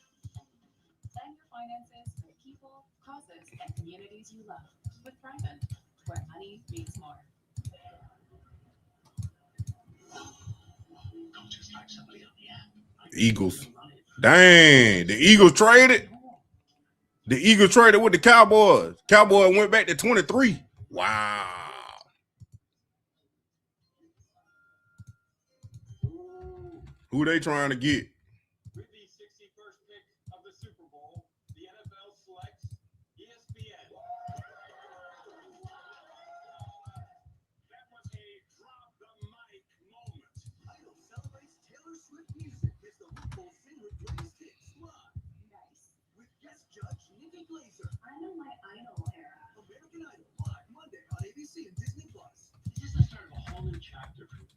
Spend your finances for the people, causes, and communities you love with Thriven, where money means more. Eagles. Dang, the Eagles traded. The Eagles traded with the Cowboys. Cowboys went back to 23. Wow. Who they trying to get? With the 61st pick of the Super Bowl, the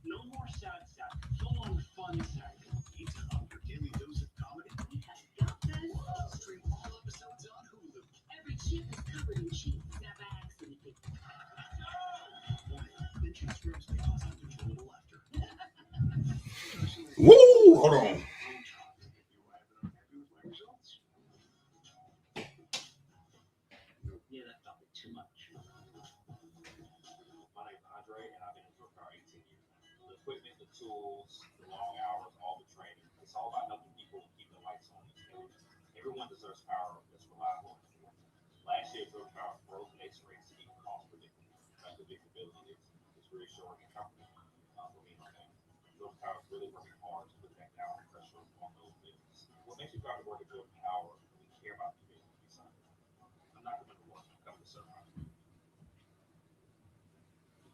No more sad sack. Full on fun sack. Pizza Hut, your daily dose of comedy. You have got this. Stream all episodes on Hulu. Every chip is covered in cheese. Now by accident. Then she screams because uncontrollable laughter. Woo! Hold on. Yeah, that felt like too much. My name's Andre, and I've been in car 18 years. The equipment, the tools, the long hours, all the training. It's all about helping people keep the lights on. Everyone deserves power that's reliable and affordable. Last year, drove power broke X-rays to keep cost predictable. That predictability is reassuring and comforting for me and my family. Drove power is really working hard to put that downward pressure on those bills. What makes me proud to work at Drove Power is we care about the community we serve. I'm not coming to work, I'm coming to serve my community.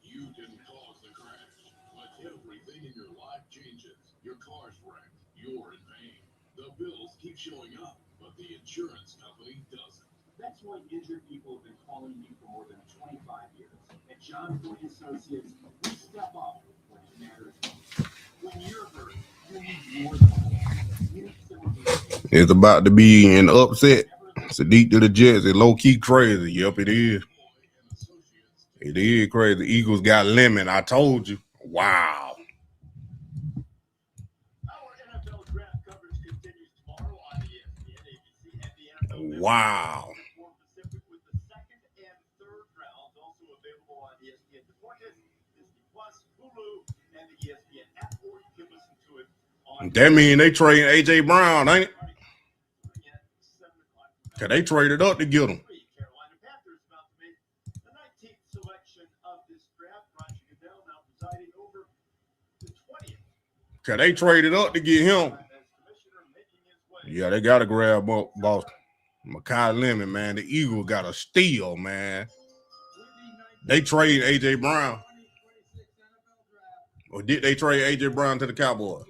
You didn't cause the crash, but everything in your life changes. Your car's wrecked. You're in pain. The bills keep showing up, but the insurance company doesn't. That's why injured people have been calling you for more than 25 years. At John Boyd Associates, we step up when it matters most. When you're hurt, you need more than you need someone who It's about to be an upset. Sadiq to the Jets. It's low-key crazy. Yep, it is. It is crazy. The Eagles got lemon. I told you. Wow. Our NFL draft coverage continues tomorrow on ESPN, ABC, and the NFL Wow. Pacific with the second and third rounds also available on ESPN Deportes, Disney Plus, Hulu, and the ESPN app, or you can listen to it on. That mean they trading A.J. Brown, ain't it? Cause they traded up to get him. Carolina Panthers about to make the 19th selection of this draft. Roger Goodell now presiding over the 20th. Cause they traded up to get him. Yeah, they gotta grab Boston. Makai Lemon, man. The Eagles got a steal, man. They trade A.J. Brown. Or did they trade A.J. Brown to the Cowboys?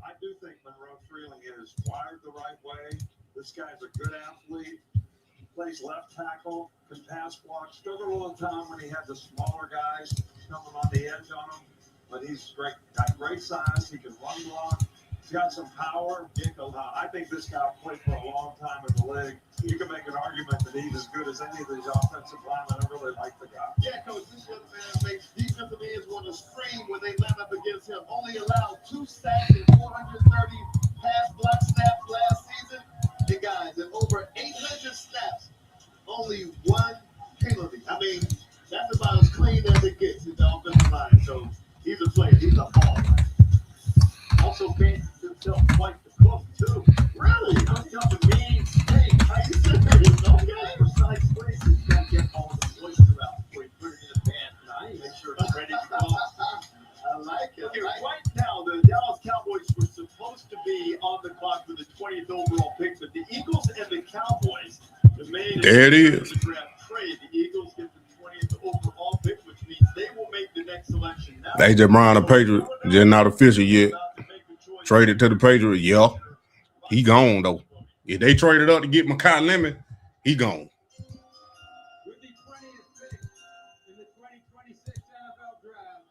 I do think Monroe Freeling is wired the right way. This guy's a good athlete. Plays left tackle, can pass block. Struggled a little time when he had the smaller guys coming on the edge on him, but he's great. Got great size. He can run block. He's got some power. I think this guy will play for a long time in the league. You can make an argument that he's as good as any of these offensive linemen. I really like the guy. Yeah, Coach, this young man makes defensive ends want to scream when they line up against him. Only allowed 2 sacks and 430 pass block snaps last season. And guys, in over 800 snaps, only 1 penalty. I mean, that's about as clean as it gets in the offensive line. So he's a player. He's a baller. Also fancies himself quite the cook, too. Really? I'm telling you, hey, Are you serious? Okay. precise places. You got to get all the moisture out before you put it in the pan. Now, make sure it's ready to go. I like it. Okay, I like right now, the Dallas Cowboys were supposed to be on the clock for the 20th overall pick, but the Eagles and the Cowboys, the main There it is. the draft trade, the Eagles get the 20th overall pick, which means they will make the next selection. Now, A.J. Brown, a Patriot, just not official yet. Traded to the Patriots, yeah. He gone, though. If they traded up to get Makai Lemon, he gone. With the 20th pick in the 2026 NFL Draft,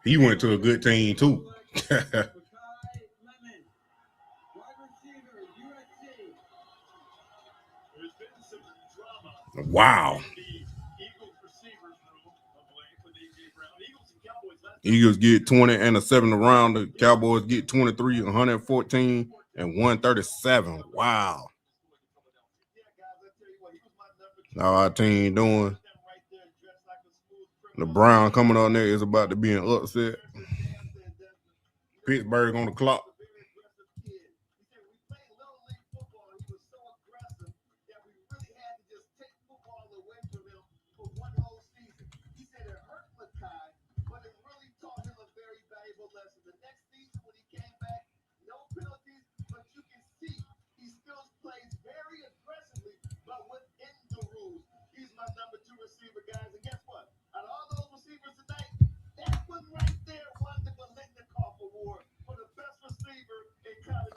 He went to a good team, too. Makai Lemon, wide receiver, USC. There's been some drama Wow. in the Eagles receivers room of late with A.J. Brown. Eagles and Cowboys last Eagles get 20 and a 7th round. The Cowboys get 23, 114, and 137. Wow. How our team doing? The Brown coming on there is about to be an upset. Pittsburgh on the clock.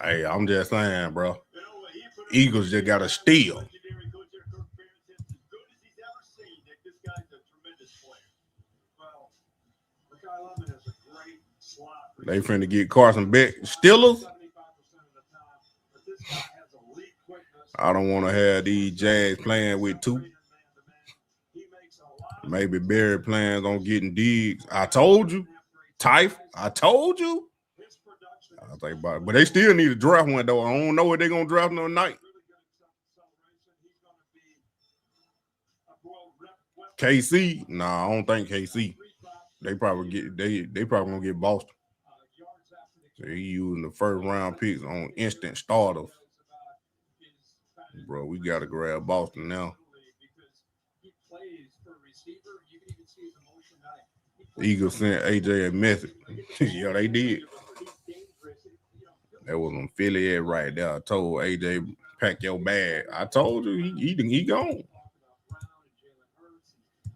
Hey, I'm just saying, bro. Eagles just got to steal. They finna get Carson back. Steelers? I don't want to have these Jags playing with two. Maybe Barry plans on getting Diggs. I told you. Type. I told you. I think about it. But they still need a draft one, though. I don't know what they're going to draft no night. KC? Nah, I don't think KC. They probably gonna get Boston. So he using the first round picks on instant starters. Bro, we gotta grab Boston now. Eagles sent AJ a message. Yeah, they did. That was on Philly Ed right there. I told AJ, pack your bag. I told you he gone.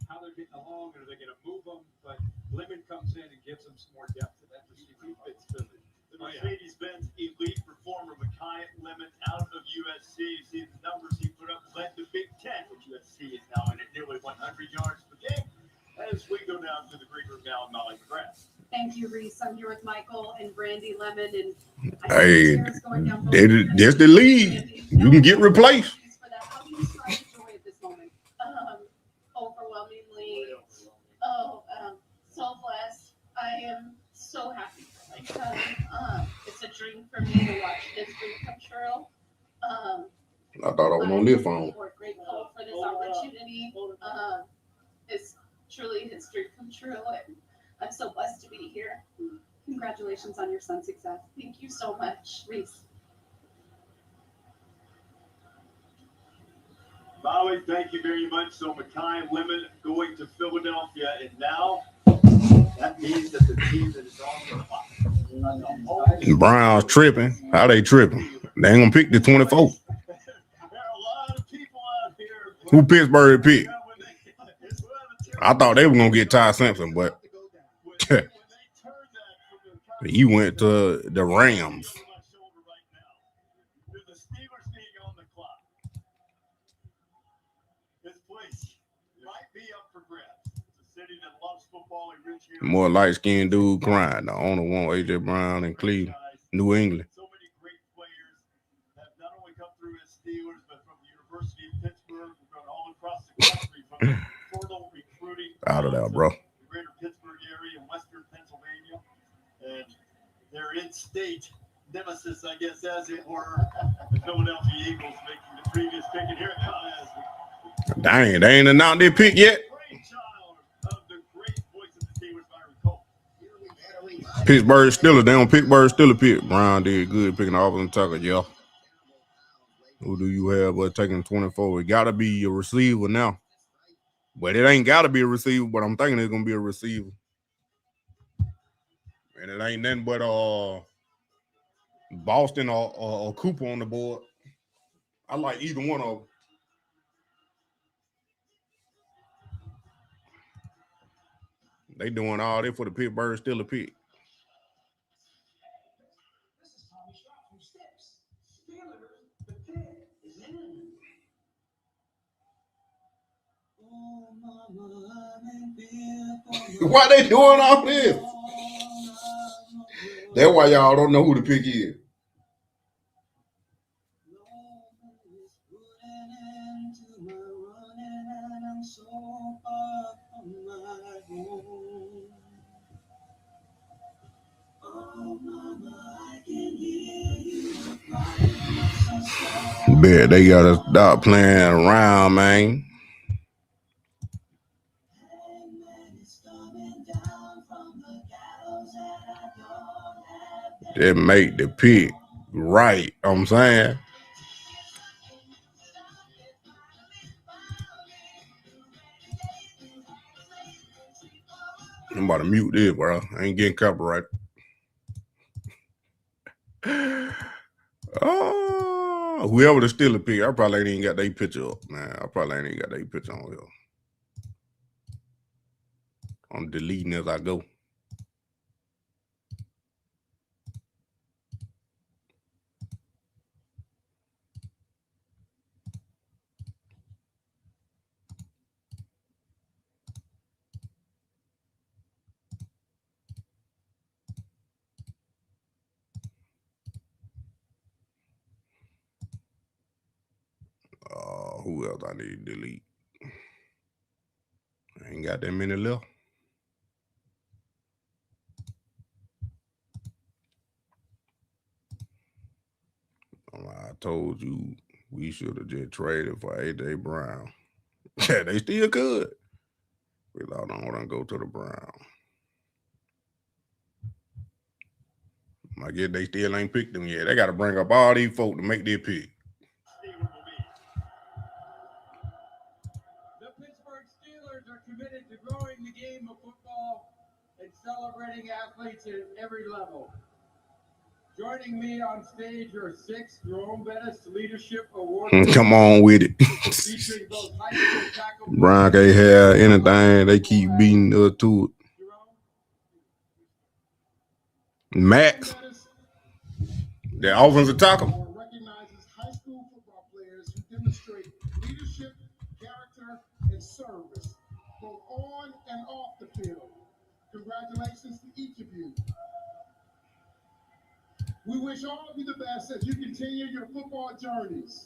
How they're getting along, are they going to move them? But Lemon comes in and gives them some more depth to that receiver. The Mercedes-Benz elite performer, Mekhi Lemon, out of USC. See the numbers he put up, led the Big Ten, which USC is now in at nearly 100 yards per game. As we go down to the green room now in Molly McGrath. Thank you, Reese. I'm here with Michael and Brandy Lemon. And hey, that's the lead. You can get replaced. How do you describe the joy at this moment? Overwhelmingly, so blessed. I am so happy for my son. It's a dream for me to watch his dream come true. I thought I was on this phone. We're grateful for this opportunity. It's truly his dream come true, and I'm so blessed to be here. Congratulations on your son's success. Thank you so much, Reese. Molly, thank you very much. So Mekhi Lemon going to Philadelphia, and now that means that the team that is on the clock. The Browns tripping. How they tripping? They ain't gonna pick the 24. There are a lot of people out here. Who Pittsburgh picked? I thought they were gonna get Ty Simpson, but he went to the Rams. More light-skinned dude crying. The owner want A.J. Brown in Cleveland, New England. So many great players have not only come through as Steelers, but from the University of Pittsburgh, we've gone all across the country from the portal recruiting Out of that, bro. the greater Pittsburgh area and western Pennsylvania. And their in-state nemesis, I guess, as it were, the Philadelphia Eagles making the previous pick. And here it comes. Dang, they ain't announced their pick yet. Pittsburgh Steelers, they don't Pittsburgh Steelers pick. Brown did good picking Auburn Tucker, y'all. Who do you have taking 24? It got to be a receiver now. But it ain't got to be a receiver, but I'm thinking it's going to be a receiver. And it ain't nothing but Boston or Cooper on the board. I like either one of them. They doing all this for the Pittsburgh Steelers pick. Why they doing all this? That's why y'all don't know who the pick is. Bet they gotta stop playing around, man. That make the pick right. I'm saying. I'm about to mute this, bro. I ain't getting copyrighted. Oh, whoever the Steelers pick, I probably ain't even got their picture up, man. I probably ain't even got their picture on here. I'm deleting as I go. Who else I need to delete? I ain't got that many left. I told you we should have just traded for A.J. Brown. Yeah, they still could. We thought I want to go to the Brown. I guess they still ain't picked them yet. They got to bring up all these folk to make their pick. The Pittsburgh Steelers are committed to growing the game of football and celebrating athletes at every level. Joining me on stage are 6 Jerome Bettis Leadership Award. Come on with it. Featuring both high school tackle Brown can't have anything. They keep beating us to it. Max, the offensive tackle. Recognizes high school football players who demonstrate leadership, character, and service, both on and off the field. Congratulations to each of you. We wish all of you the best as you continue your football journeys.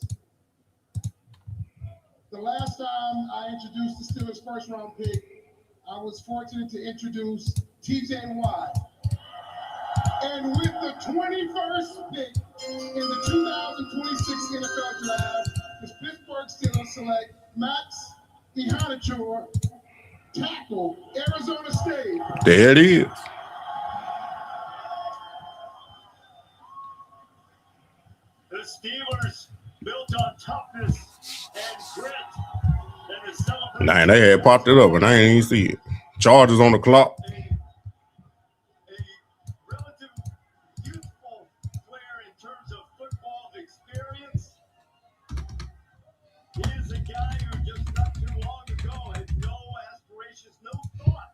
The last time I introduced the Steelers' first-round pick, I was fortunate to introduce T.J. Watt. And with the 21st pick in the 2026 NFL Draft, the Pittsburgh Steelers select Max Ihanature, tackle, Arizona State. There it is. The Steelers built on toughness and grit. And the celebration. Nah, they had popped it up and I ain't even see it. Chargers on the clock. Relative youthful player in terms of football experience. He is a guy who just not too long ago had no aspirations, no thought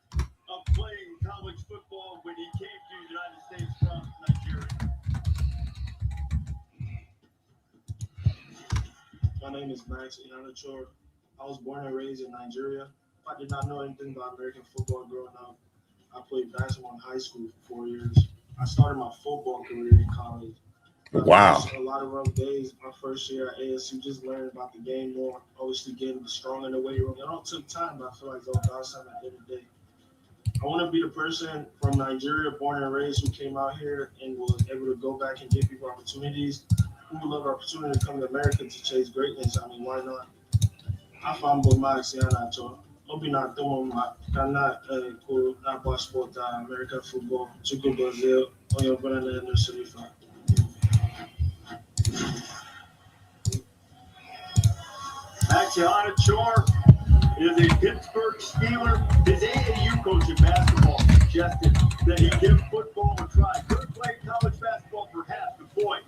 of playing college football when he came to the United States from Nigeria. My name is Max Ihanature. I was born and raised in Nigeria. I did not know anything about American football growing up. I played basketball in high school for 4 years. I started my football career in college. Wow. A lot of rough days. My first year at ASU, just learning about the game more, obviously getting strong in the weight room. It all took time, but I feel like those guys at the end of the day. I want to be the person from Nigeria, born and raised, who came out here and was able to go back and give people opportunities. Who would love the opportunity to come to America to chase greatness? I mean, why not? Afambo Max Ihanature. Obi na tomo kana ko na passport American football. Chuko Brazil. Oyo Brana no Serifa. Max Ihanature is a Pittsburgh Steeler. His AAU coach in basketball suggested that he give football a try. Could play college basketball perhaps, but boy,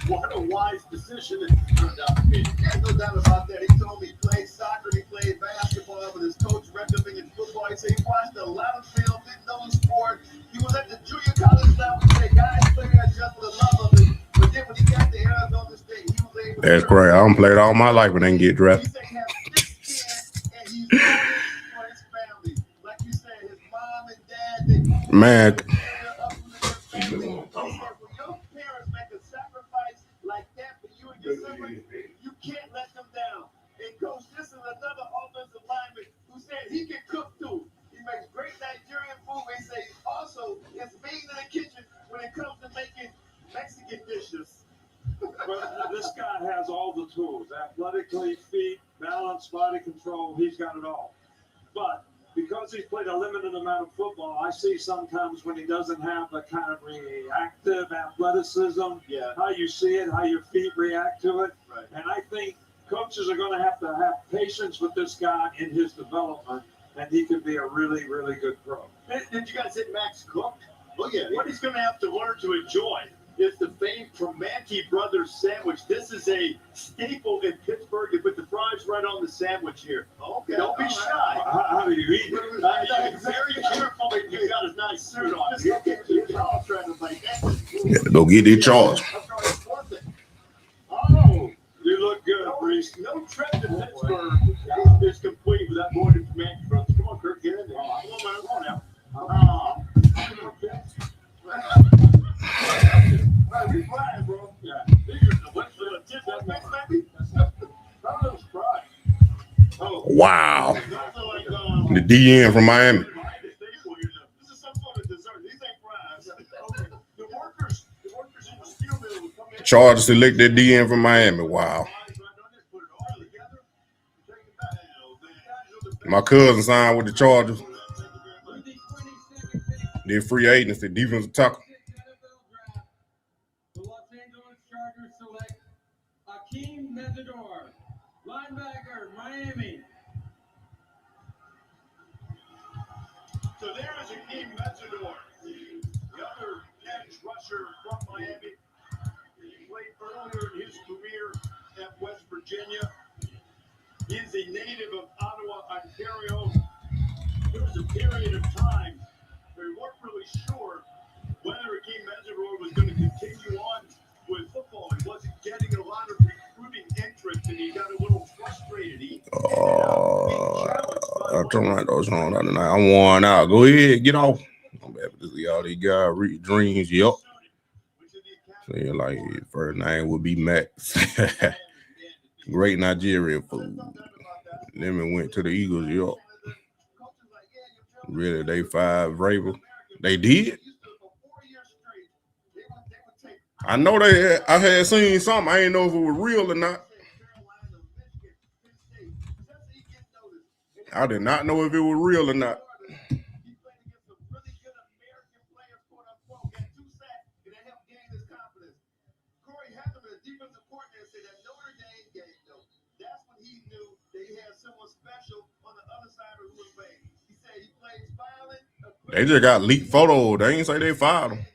what a wise decision it turned out to be. Yeah, no doubt about that. He told me he played soccer, he played basketball, but his coach recommended in football. He said he watched a lot of film, didn't know the sport. He was at the junior college level. He said guys playing just for the love of it. But then when he got to Arizona State, he was able to. That's great. I done played all my life and didn't get drafted. Man. You can't let them down. And coach, this is another offensive lineman who said he can cook too. He makes great Nigerian food. He says also is mean in the kitchen when it comes to making Mexican dishes. But this guy has all the tools. Athletically, feet, balance, body control. He's got it all. But because he's played a limited amount of football, I see sometimes when he doesn't have the kind of reactive athleticism, how you see it, how your feet react to it. Right. And I think coaches are going to have patience with this guy in his development, and he could be a really, really good pro. Did you guys hit Max cooked? Oh, yeah. What he's going to have to learn to enjoy is the famed Primanti Brothers sandwich. This is a staple in Pittsburgh. You put the fries right on the sandwich here. Okay. Don't be shy. How do you eat it? You're very careful that you've got a nice suit on. You can't keep trying to make that. You got to go get their charge. Oh, you look good, Brees. No trip to Pittsburgh is complete without going to Primanti Brothers. Come on, Kirk, get in there. Come on now. He's flying, bro. Yeah. What's the tip that maybe? I'm a little surprised. Wow. The DN from Miami. Chargers select that DN from Miami. Wow. My cousin signed with the Chargers. They're free agency, defensive tackle. The Los Angeles Chargers select Shedeur, linebacker, Miami. So there is Shedeur, the other edge rusher from Miami. He played earlier in his career at West Virginia. He is a native of Ottawa, Ontario. There was a period of time where we weren't really sure whether Shedeur was going to continue on with football. He wasn't getting a lot of recruiting interest, and he got a little frustrated. I told my those on the other night. I'm worn out. Go ahead, get off. I'm happy to see all these guys read dreams. Yup. So yeah, like his first name would be Max. Great Nigerian food. Then we went to the Eagles. Yup. Really, they 5 Vrabel. They did. I know they had, I had seen something. I didn't know if it was real or not. I did not know if it was real or not. They just got leaked photos. They ain't say they fired him.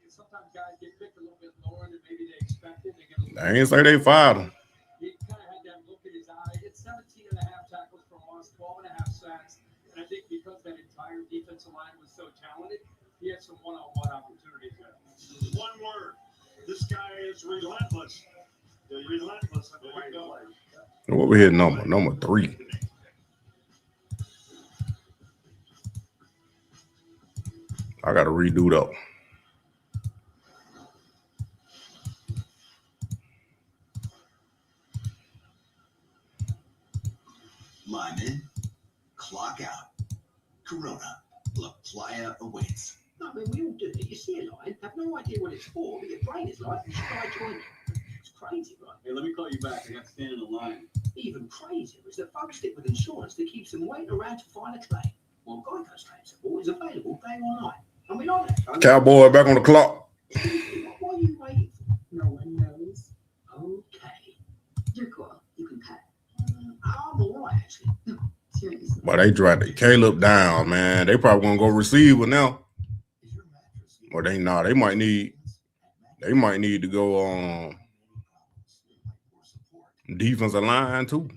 Sometimes guys get picked a little bit lower than maybe they expected. They ain't say they fired him. He kind of had that look in his eye. It's 17 and a half tackles for loss, 12 and a half sacks. And I think because that entire defensive line was so talented, he had some one-on-one opportunities there. One word. This guy is relentless. Relentless at the right place. What we hit number 3. I got to redo that. Line in, clock out. Corona, La Playa awaits. No, I mean, we all do it. You see a line, have no idea what it's for, but your brain is like, try joining. It's crazy, right? Hey, let me call you back. I got to stand in the line. Even crazier is that folks stick with insurance that keeps them waiting around to find a claim. Well, Geico's claim support is available day or night. I mean, on that. Cowboy back on the clock. What are you waiting for? No one knows. Okay. You're cool. You can pay. I'm all right, actually. No, seriously. But they tried to Caleb down, man. They probably gonna go receiver now. Or they not. They might need to go on defensive line too.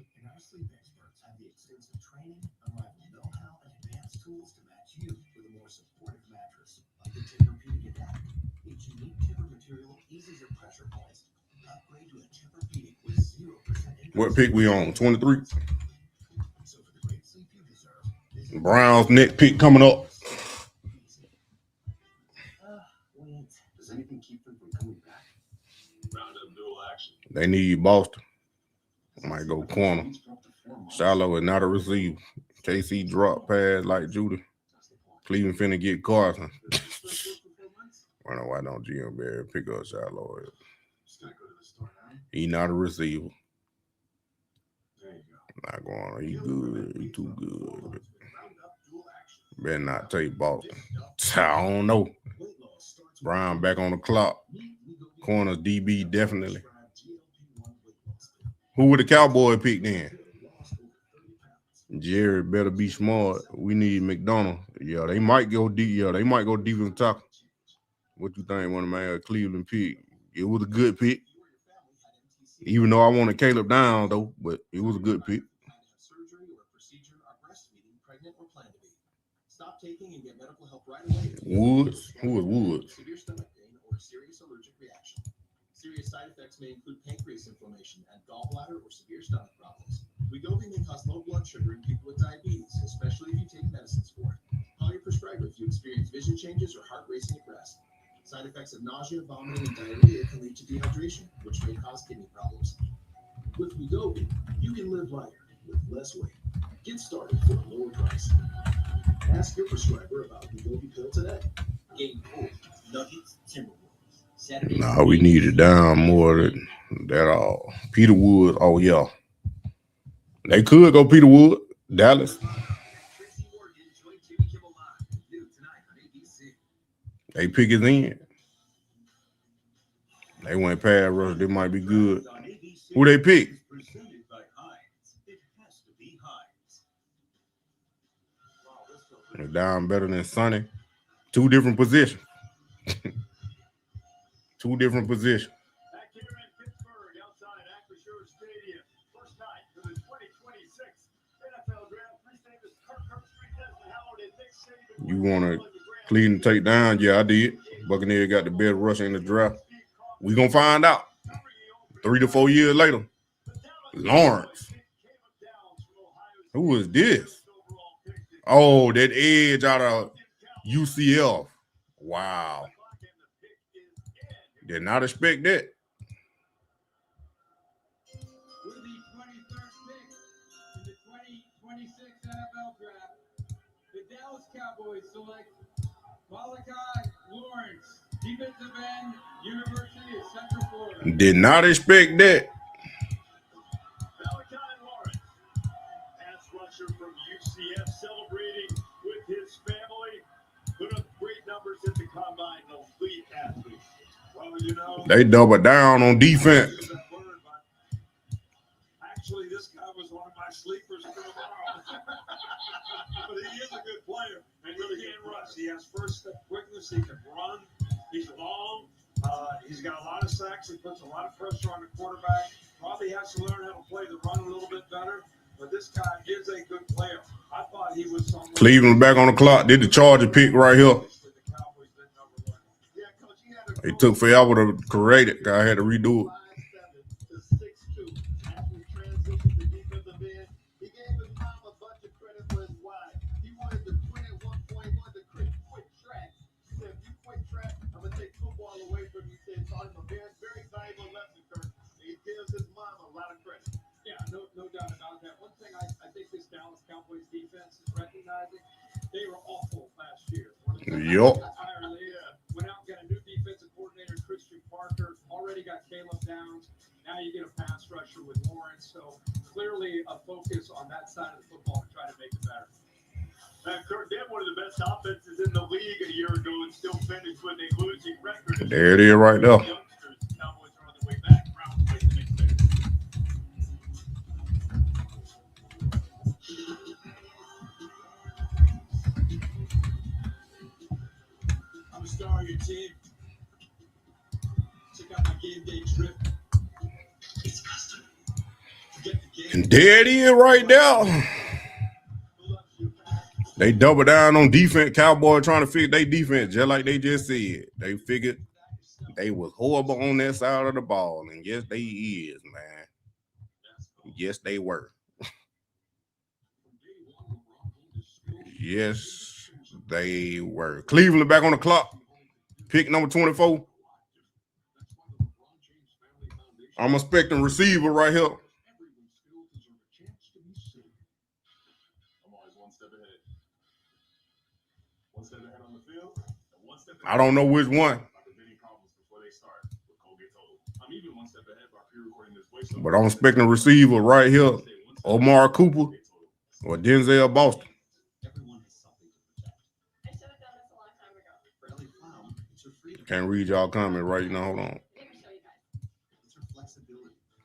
What pick we on? 23. Browns next pick coming up. Does anything keep them from coming back? Round up dual action. They need Boston. Might go corner. Shallow is not a receiver. KC drop pass like Judah. Cleveland finna get Carson. I don't know why don't GM Barry pick up Shallow. He not a receiver. Not going. He good. He too good. Better not take Boston. I don't know. Brown back on the clock. Corners DB definitely. Who would the Cowboy pick then? Jerry better be smart. We need McDonald. Yeah, they might go deep. Yeah, they might go defensive tackle. What you think when the man Cleveland pick? It was a good pick. Even though I wanted Caleb down though, but it was a good pick. Stop taking and get medical help right away. Woods? Who was Woods? Severe stomach pain or serious allergic reaction. Serious side effects may include pancreas inflammation and gallbladder or severe stomach problems. Wegovy may cause low blood sugar in people with diabetes, especially if you take medicines for it. Call your prescriber if you experience vision changes or heart racing at rest. effects of nausea, vomiting, and diarrhea can lead to dehydration, which may cause kidney problems. With Wegovy, you can live lighter with less weight. Get started for a lower price. Ask your prescriber about Wegovy pill today. Game 4, Nuggets, Timberwolves. Saturday. Nah, we need it down more than that all. Peter Woods, oh yeah. They could go Peter Wood, Dallas. They pick his in. They went past rush. They might be good. Who they pick? They're down better than Sonny. Two different positions. Two different positions. Back here in Pittsburgh, outside Shedeur Stadium. First night for the 2026 NFL Draft. Appreciate this Kirk Street, Desmond Howard, and Nick Saban. You want to Cleveland take down? Yeah, I did. Buccaneers got the best rush in the draft. We gonna find out 3 to 4 years later. Lawrence. Who is this? Oh, that edge out of UCF. Wow. Did not expect that. With the 23rd pick in the 2026 NFL Draft, the Dallas Cowboys select Malachi Lawrence, defensive end, University of Central Florida. Did not expect that. Malachi Lawrence, pass rusher from UCF, celebrating with his family. Put up great numbers at the combine, an elite athlete. Well, you know, They double down on defense. Actually, this guy was one of my sleepers for tomorrow. But he is a good player. And he can rush. He has first step quickness. He can run. He's long. He's got a lot of sacks. He puts a lot of pressure on the quarterback. Probably has to learn how to play the run a little bit better. But this guy is a good player. I thought he was someone. Cleveland back on the clock. Did the Charger pick right here. It took forever to correct it. I had to redo it. No doubt about that. One thing I think this Dallas Cowboys defense is recognizing, they were awful last year. Yup. Went out and got a new defensive coordinator, Christian Parker. Already got Caleb Downs. Now you get a pass rusher with Lawrence. So clearly a focus on that side of the football to try to make it better. Kirk, they had one of the best offenses in the league a year ago and still finished with a losing record. There it is right there. Cowboys are on their way back. Browns play the next day. I'm a star of your team. Check out my game day trip. It's custom. And there it is right there. They double down on defense. Cowboy trying to fix their defense, just like they just said. They figured they was horrible on that side of the ball. And yes, they is, man. Yes, they were. Yes, they were. Cleveland back on the clock. Pick number 24. I'm expecting receiver right here. I'm always one step ahead. One step ahead on the field, and one step ahead. I don't know which one. I'm even one step ahead by pre-recording this voiceover. But I'm expecting a receiver right here. Omar Cooper or Denzel Boston. Can't read y'all comment right now. Hold on.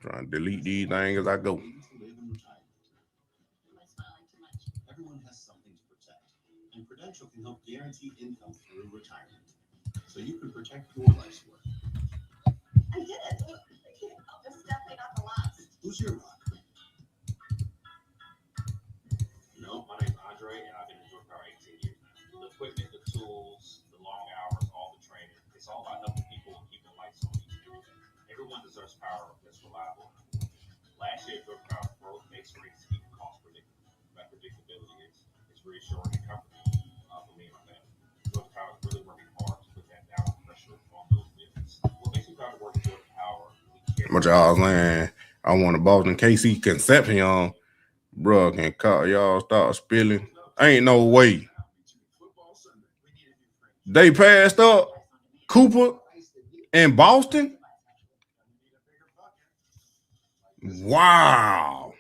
Trying to delete these things as I go. Everyone has something to protect, and Prudential can help guarantee income through retirement, so you can protect your life's work. I did it. This is definitely not the last. Who's your rock? No, my name's Andre, and I've been in North Power 18 years now. The equipment, the tools, the long hours, all the training. It's all about helping people and keeping lights on each day. Everyone deserves power that's reliable. Last year, North Power growth makes rates keep cost predictable. That predictability is reassuring and comforting for me and my family. North Power is really working hard to put that downward pressure on the What makes me proud of work is Jordan Power. What y'all saying? I want a Boston KC Concepcion. Bro, can call y'all start spilling? Ain't no way. They passed up Cooper in Boston? Wow.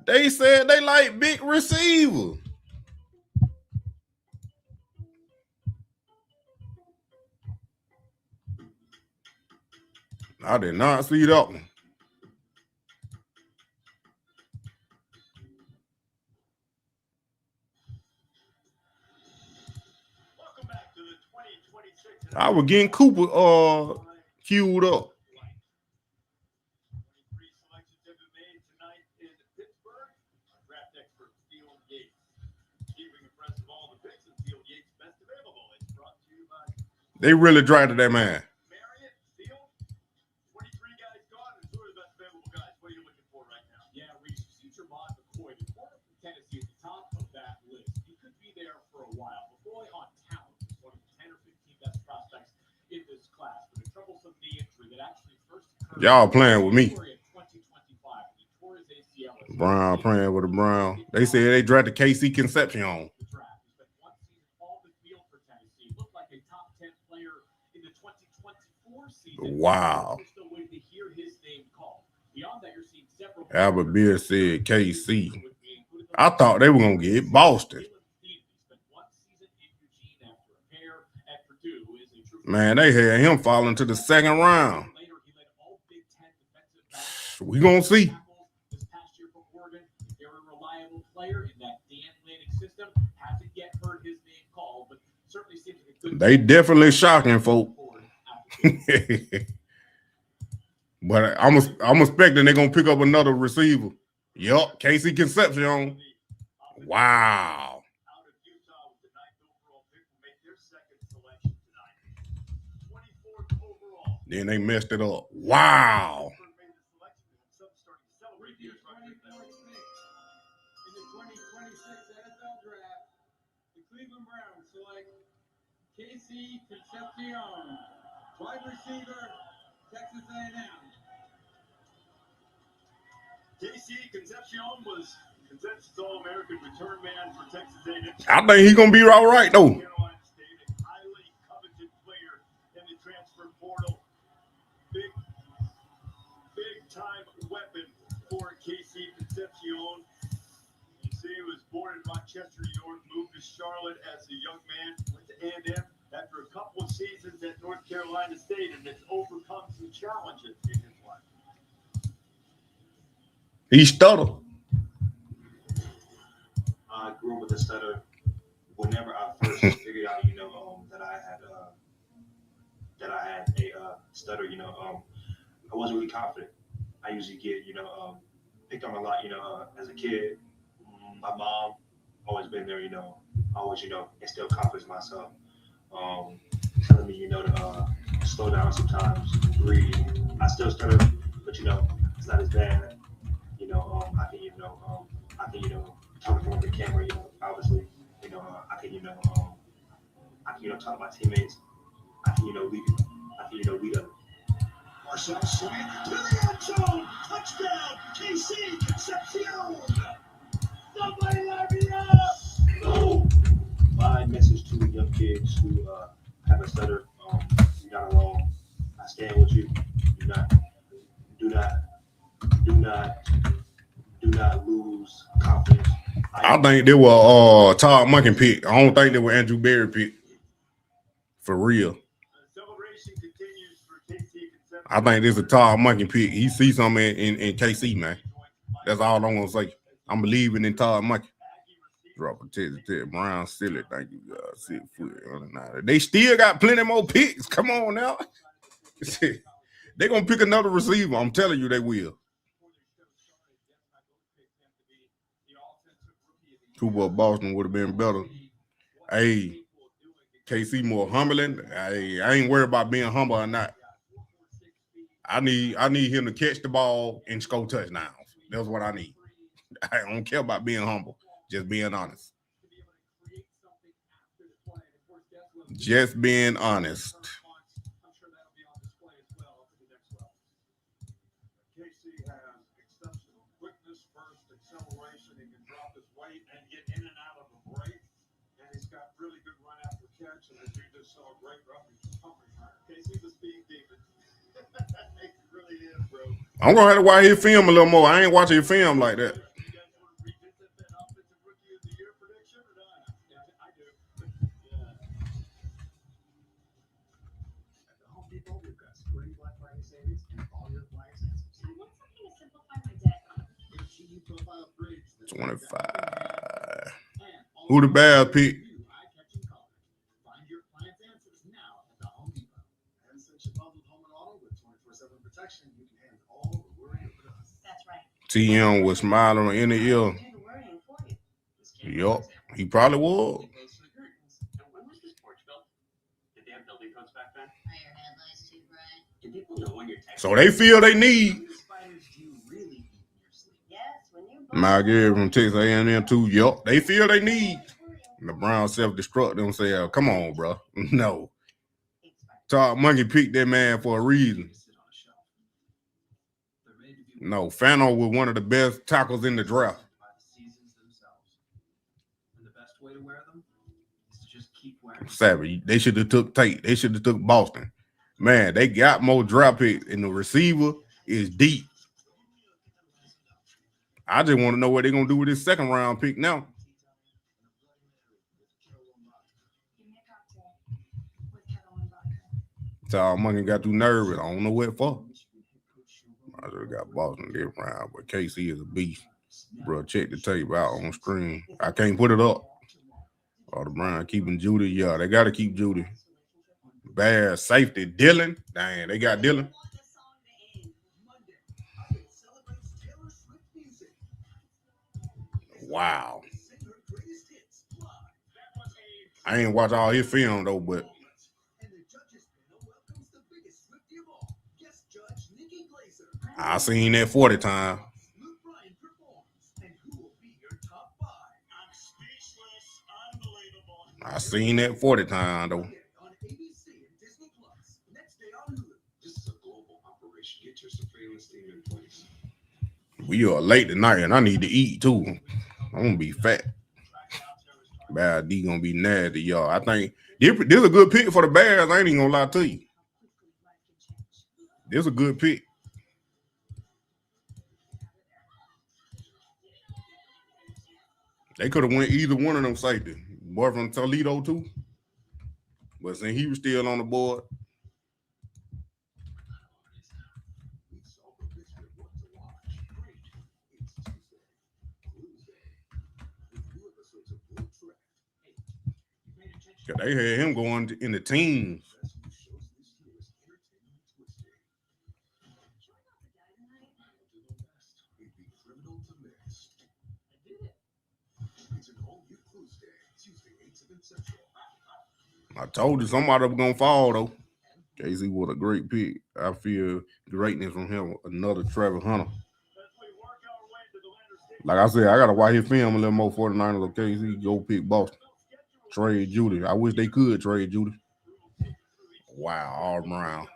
They said they like big receiver. I did not see that one. I was getting Cooper queued up. They really drafted that man. Yeah, Reese, future Mod McCoy, the corner from Tennessee at the top of that list. He could be there for a while. McCoy on talent is one of the 10 or 15 best prospects in this class, but a troublesome knee injury that actually first occurred. Y'all playing with me. In 2025. He tore his ACL. Brown playing with the Brown. They said they drafted KC Concepcion. Wow. Albert Beer said KC. I thought they were going to get Boston. Man, they had him falling to the second round. We going to see. They definitely shocking, folk. But I'm expecting they're gonna pick up another receiver. Yup, KC Concepcion. Wow. Then they messed it up. Wow. KC Concepcion, wide receiver, Texas A&M. KC Concepcion was Consensus All-American return man for Texas A&M. I think he's gonna be all right though. Carolina State, a highly coveted player in the transfer portal. Big time weapon for KC Concepcion. You see, he was born in Rochester, New York, moved to Charlotte as a young man, went to A&M after a couple of seasons at North Carolina State, and has overcome some challenges in his life. He stuttered. I grew up with a stutter. Whenever I first figured out, that I had a stutter, I wasn't really confident. I usually get, picked on a lot, as a kid. My mom always been there, always, instill confidence in myself. Telling me, to slow down sometimes, breathe. I still stutter, but it's not as bad. I can, talk in front of the camera, obviously, I can, talk to my teammates. I can, lead them. Marcel swing to the end zone. Touchdown, KC Concepcion. Somebody let me up. So, my message to young kids who have a stutter, you're not alone. I stand with you. Do not lose confidence. I think they were Todd Monken pick. I don't think they were Andrew Berry pick. For real. I think this is a Todd Monken pick. He sees something in KC, man. That's all I'm gonna say. I'm believing in Todd Monken. Drop a Tate Brown silly. Thank you, God. 6 foot. They still got plenty more picks. Come on now. They're gonna pick another receiver. I'm telling you, they will. Cooper Boston would have been better. Hey, KC more humbling. Hey, I ain't worried about being humble or not. I need him to catch the ball and score touchdowns. That's what I need. I don't care about being humble. Just being honest. Just being honest. Casey's a speed demon. He really is, bro. I'm gonna have to watch his film a little more. I ain't watching his film like that. I want something to simplify my day. 25. Who the Bears pick? Find your client's answers now at the Home Depot. And since you bundled home and auto with 24/7 protection, you can handle all the worry with us. That's right. TM was smiling in the ear. Yup, he probably was. When was this porch built? Did they have building codes back then? Are your headlights too bright? Do people know when you're texting? So they feel they need. Yes, when you My girl from Texas A&M too. Yup, they feel they need. And the Browns self-destruct themselves. Come on, bro. No. Todd Monkey picked that man for a reason. No, Fano was one of the best tackles in the draft. Way to wear them is to just keep wearing them. Savage. They should have took Tate. They should have took Boston. Man, they got more draft picks, and the receiver is deep. I just want to know what they're gonna do with this second round pick now. So Monkey got too nervous. I don't know what for. I just got Boston this round, but KC is a beast. Bro, check the tape out on screen. I can't put it up. Oh, the Browns keeping Judy. Yeah, they got to keep Judy. Bears safety, Dylan. Dang, they got Dylan. Wow. I ain't watch all his film, though, but. I seen that 40 times. I seen that 40 times, though. This is a global operation. Get your surveillance team in place. We are late tonight, and I need to eat, too. I'm going to be fat. Bad D going to be nasty, y'all. I think this is a good pick for the Bears. I ain't even going to lie to you. This is a good pick. They could have went either one of them safety. Boy from Toledo too. But since he was still on the board. Cause they had him going in the teams. I told you somebody was gonna fall though. KC was a great pick. I feel greatness from him. Another Travis Hunter. Like I said, I gotta watch his film a little more. 49ers of KC go pick Boston. Trade Judy. I wish they could trade Judy. Wow, all around.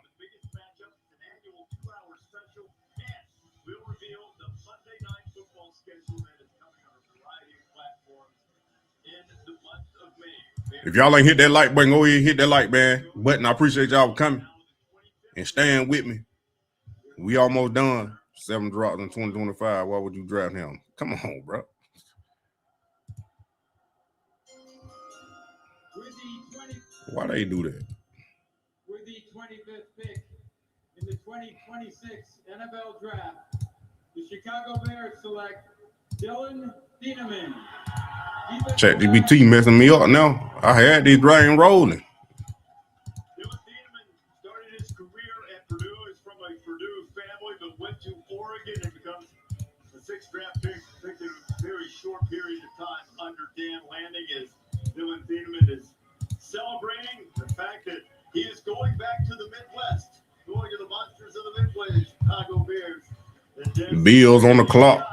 If y'all ain't hit that like button, go ahead and hit that like button. I appreciate y'all for coming and staying with me. We almost done. 7 drops in 2025. Why would you draft him? Come on, bro. Why they do that? With the 25th pick in the 2026 NFL Draft, the Chicago Bears select Dylan Thieneman. ChatGPT messing me up now. I had this drain rolling. Dylan Thieneman started his career at Purdue. He's from a Purdue family, but went to Oregon and becomes the 6th draft pick in a very short period of time under Dan Lanning. As Dylan Thieneman is celebrating the fact that he is going back to the Midwest, going to the monsters of the Midwest, Chicago Bears. Bills on the clock.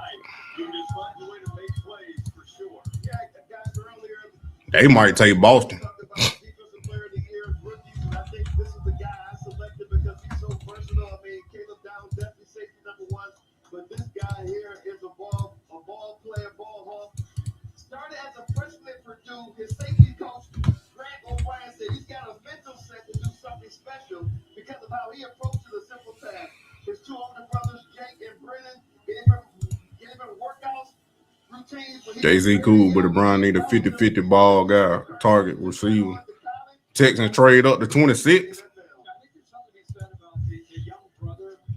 You can just find a way to make plays for sure. Yeah, guys, earlier. They might take Boston. Defensive player of the year, rookies, and I think this is the guy I selected because he's so versatile. I mean, Caleb Downs definitely safety number 1, but this guy here is a ball player, ball hawk. Started as a freshman at Purdue. His safety coach, Grant O'Brien, said he's Jay-Z cool, but the Brown need a 50-50 ball guy, target receiver. Texans trade up to 26.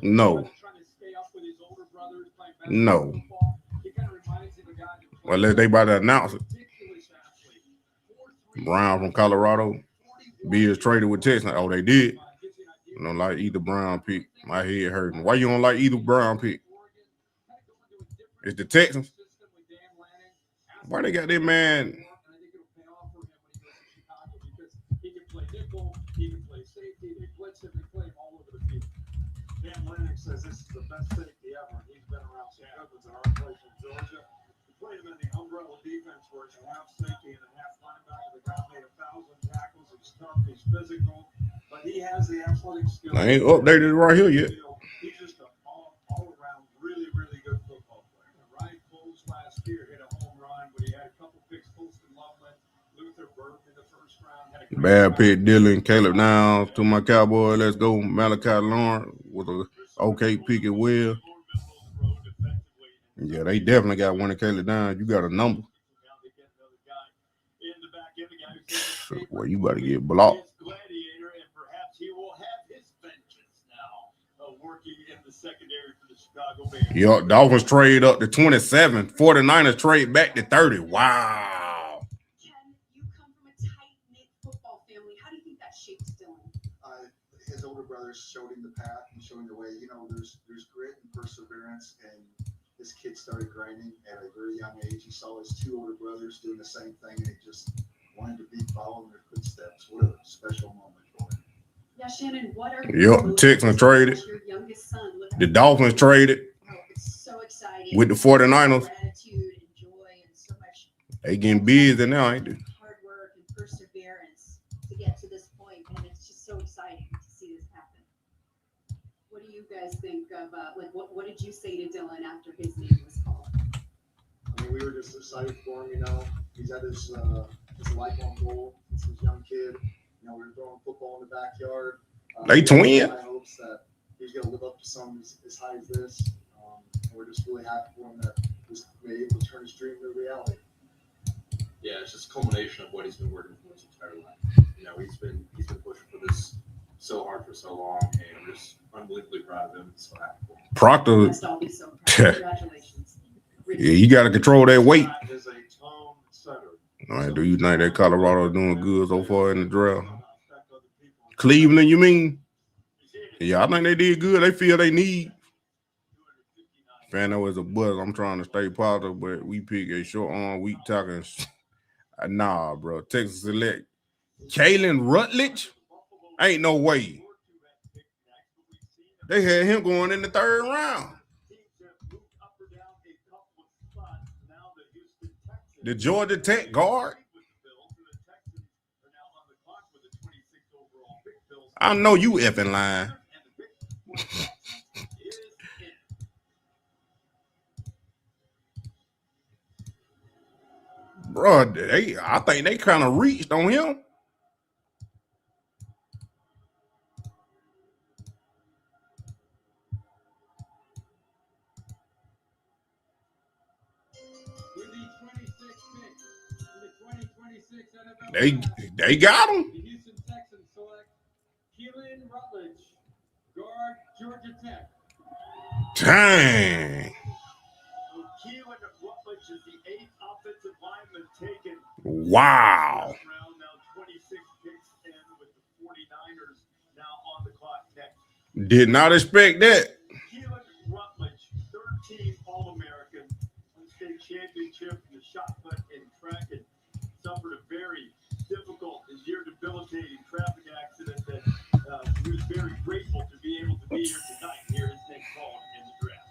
No. No. Unless they about to announce it. Brown from Colorado. Bills traded with Texans. Oh, they did. I don't like either Brown pick. My head hurting. Why you don't like either Brown pick? It's the Texans. Why they got that man? He can play nickel, he can play safety, they blitz him, they play him all over the field. Dan Lennox says this is the best safety ever. He's been around some good ones in our place in Georgia. He played him in the umbrella defense where it's a half safety and a half linebacker. The guy made 1,000 tackles. He's tough, he's physical, but he has the athletic skill. I ain't updated it right here yet. He's just an all-around really, really good football player. Ryan Close last year hit a home run, but he had a couple picks close to Loveland. Luther Burke in the first round. Bad pick, Dylan, Caleb Downs to my Cowboy. Let's go. Malachi Lawrence with a okay pick as well. Yeah, they definitely got one of Caleb Downs. You got a number. Well, you better get blocked. Gladiator, and perhaps he will have his vengeance now, working in the secondary for the Chicago Bears. Yo, Dolphins trade up to 27. 49ers trade back to 30. Wow. Ken, you come from a tight-knit football family. How do you think that shaped Dylan? His older brothers showed him the path and showing the way. You know, there's grit and perseverance, and this kid started grinding at a very young age. He saw his two older brothers doing the same thing, and he just wanted to be following their footsteps. What a special moment for him. Yeah, Shannon, what are the Texans traded. Your youngest son The Dolphins traded. Oh, it's so exciting. With the 49ers. Gratitude and joy and so much. They getting busy now, ain't they? Hard work and perseverance to get to this point, and it's just so exciting to see this happen. What do you guys think of? What did you say to Dylan after his name was called? I mean, we were just excited for him. You know, he's had his lifelong goal. He's a young kid. You know, we were throwing football in the backyard. They twin. High hopes that he's going to live up to something as high as this. And we're just really happy for him that he's able to turn his dream into reality. Yeah, it's just a culmination of what he's been working for his entire life. You know, he's been pushing for this so hard for so long, and I'm just unbelievably proud of him. So happy for him. Proctor. Must all be so proud. Congratulations. Yeah, you got to control that weight. Is a tone setter. All right, do you think that Colorado doing good so far in the draft? Cleveland, you mean? Yeah, I think they did good. They feel they need. Fano is a buzz. I'm trying to stay positive, but we pick a short arm, weak tackle. Nah, bro. Texas select Kalen Rutledge? Ain't no way. They had him going in the third round. The Georgia Tech guard. I know you effing lying. Bro, I think they kind of reached on him. They got him. The Houston Texans select Kalen Rutledge, guard, Georgia Tech. Dang. Keelan Rutledge is the 8th offensive lineman taken. Wow. Round, now 26 picks in with the 49ers now on the clock next. Did not expect that. Keelan Rutledge, 13 All-American, state championship in the shot put and track, and suffered a very difficult and debilitating traffic accident that he was very grateful to be able to be here tonight. Here is Nick Faulk in the draft.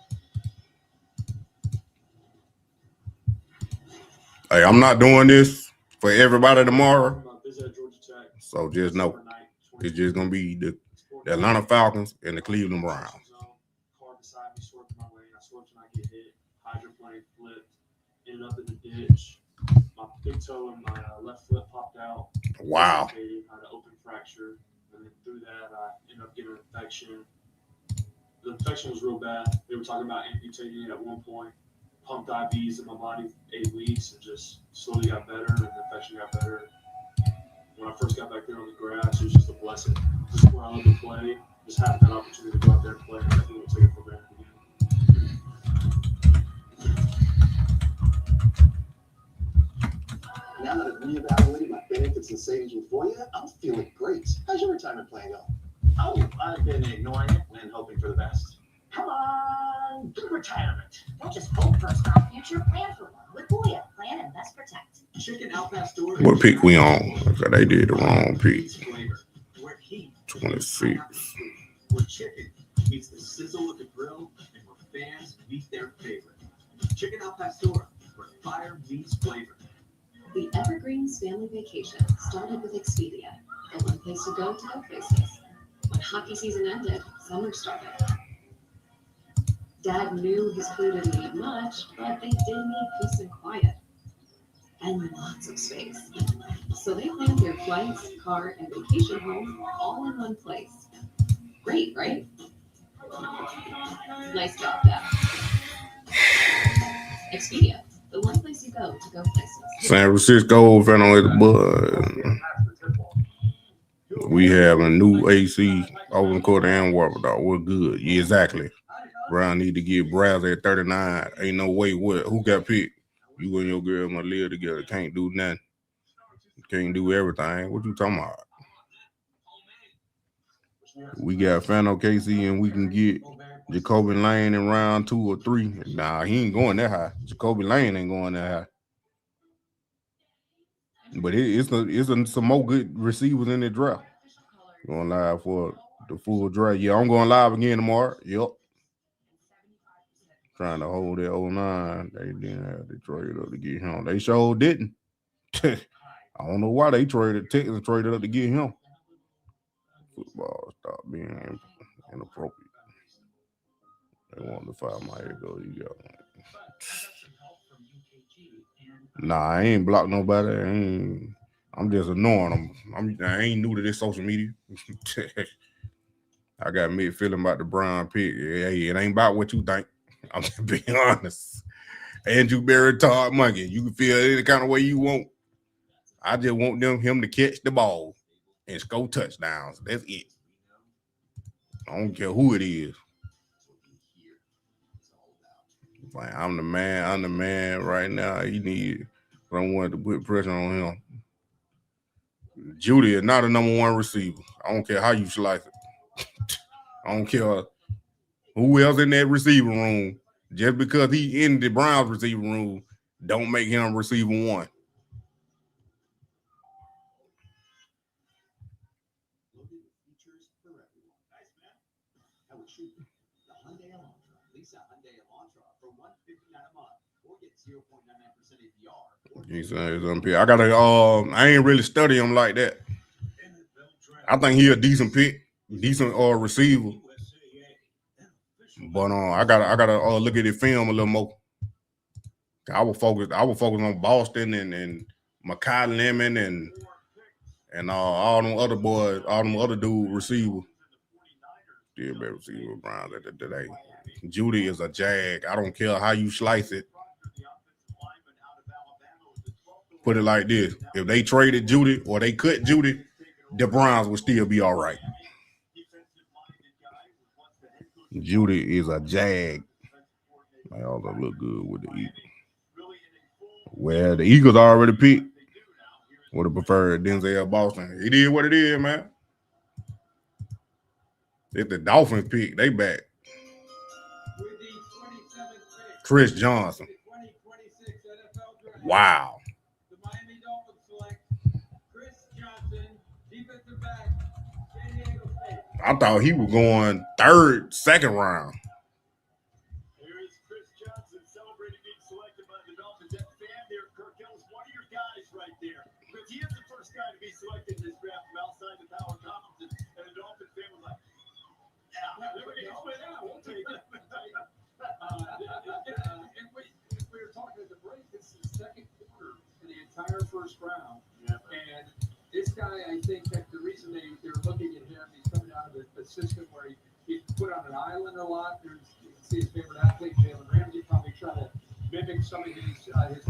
Hey, I'm not doing this for everybody tomorrow. So just know it's just gonna be the Atlanta Falcons and the Cleveland Browns. Car beside me swerved my way. I swerved and I get hit. Hydroplane flipped. Ended up in the ditch. My big toe and my left foot popped out. Wow. I had an open fracture. And then through that, I ended up getting an infection. The infection was real bad. They were talking about amputating it at one point. pumped IVs in my body 8 weeks and just slowly got better, and the infection got better. When I first got back there on the grass, it was just a blessing. Just where I love to play, just having that opportunity to go out there and play, I definitely will take it for granted again. Now that I've reevaluated my benefits and savings with Voya, I'm feeling great. How's your retirement plan going? Oh, I've been ignoring it and hoping for the best. Come on, good retirement. Don't just hope for a strong future, plan for one. With Voya, plan, invest, protect. Chicken Al Pastor. What pick we on? So they did the wrong pick. 26. Where chicken meets the sizzle of the grill and where fans meet their favorite. Chicken Al Pastor, where fire meets flavor. The Evergreens family vacation started with Expedia, the one place to go places. When hockey season ended, summer started. Dad knew his crew didn't need much, but they did need peace and quiet. And lots of space. So they planned their flights, car, and vacation home all in one place. Great, right? Nice job, Dad. Expedia, the one place you go to go places. San Francisco, Fernando with the bud. We have a new AC over the court and water dog. We're good. Yeah, exactly. Brown need to get Browser at 39. Ain't no way. What? Who got picked? You and your girl must live together. Can't do nothing. Can't do everything. What you talking about? We got Fano Casey and we can get Jacoby Lane in round 2 or 3. Nah, he ain't going that high. Jacoby Lane ain't going that high. But it's some more good receivers in the draft. Going live for the full draft. Yeah, I'm going live again tomorrow. Yep. Trying to hold that 09. They didn't have to trade up to get him. They sure didn't. I don't know why they traded. Texans traded up to get him. Football stop being inappropriate. They wanted to fire my ego. You got one. Nah, I ain't blocked nobody. I'm just ignoring them. I ain't new to this social media. I got mixed feeling about the Brown pick. Hey, it ain't about what you think. I'm just being honest. Andrew Berry, Todd Monkey. You can feel any kind of way you want. I just want him to catch the ball and score touchdowns. That's it. I don't care who it is. Like, I'm the man right now. He need, but I wanted to put pressure on him. Judy is not a number 1 receiver. I don't care how you slice it. I don't care who else in that receiver room. Just because he in the Browns receiver room, don't make him receiver 1. I gotta I ain't really study him like that. I think he a decent pick, decent receiver. But I gotta look at his film a little more. I will focus on Boston and Makai Lemon and all them other boys, all them other dude receivers. Still better receiver Browns at today. Judy is a jag. I don't care how you slice it. Put it like this. If they traded Judy or they cut Judy, the Browns would still be all right. Judy is a jag. They all look good with the Eagles. Well, the Eagles already picked. Would have preferred Denzel Boston. It is what it is, man. If the Dolphins pick, they back. Chris Johnson. Wow. The Miami Dolphins select Chris Johnson, defensive back, San Diego State. I thought he was going 3rd, 2nd round. Here is Chris Johnson celebrating being selected by the Dolphins. That fan there, Kirk Ellis, one of your guys right there. Because he is the first guy to be selected in this draft from outside the power conference. And the Dolphins fan was like, yeah, we'll take it. And we were talking at the break, this is the 2nd quarter in the entire 1st round. Yeah. And this guy, I think that the reason they're looking at him, he's coming out of a system where he's put on an island a lot. You can see his favorite athlete, Jalen Ramsey, probably try to mimic some of his personality.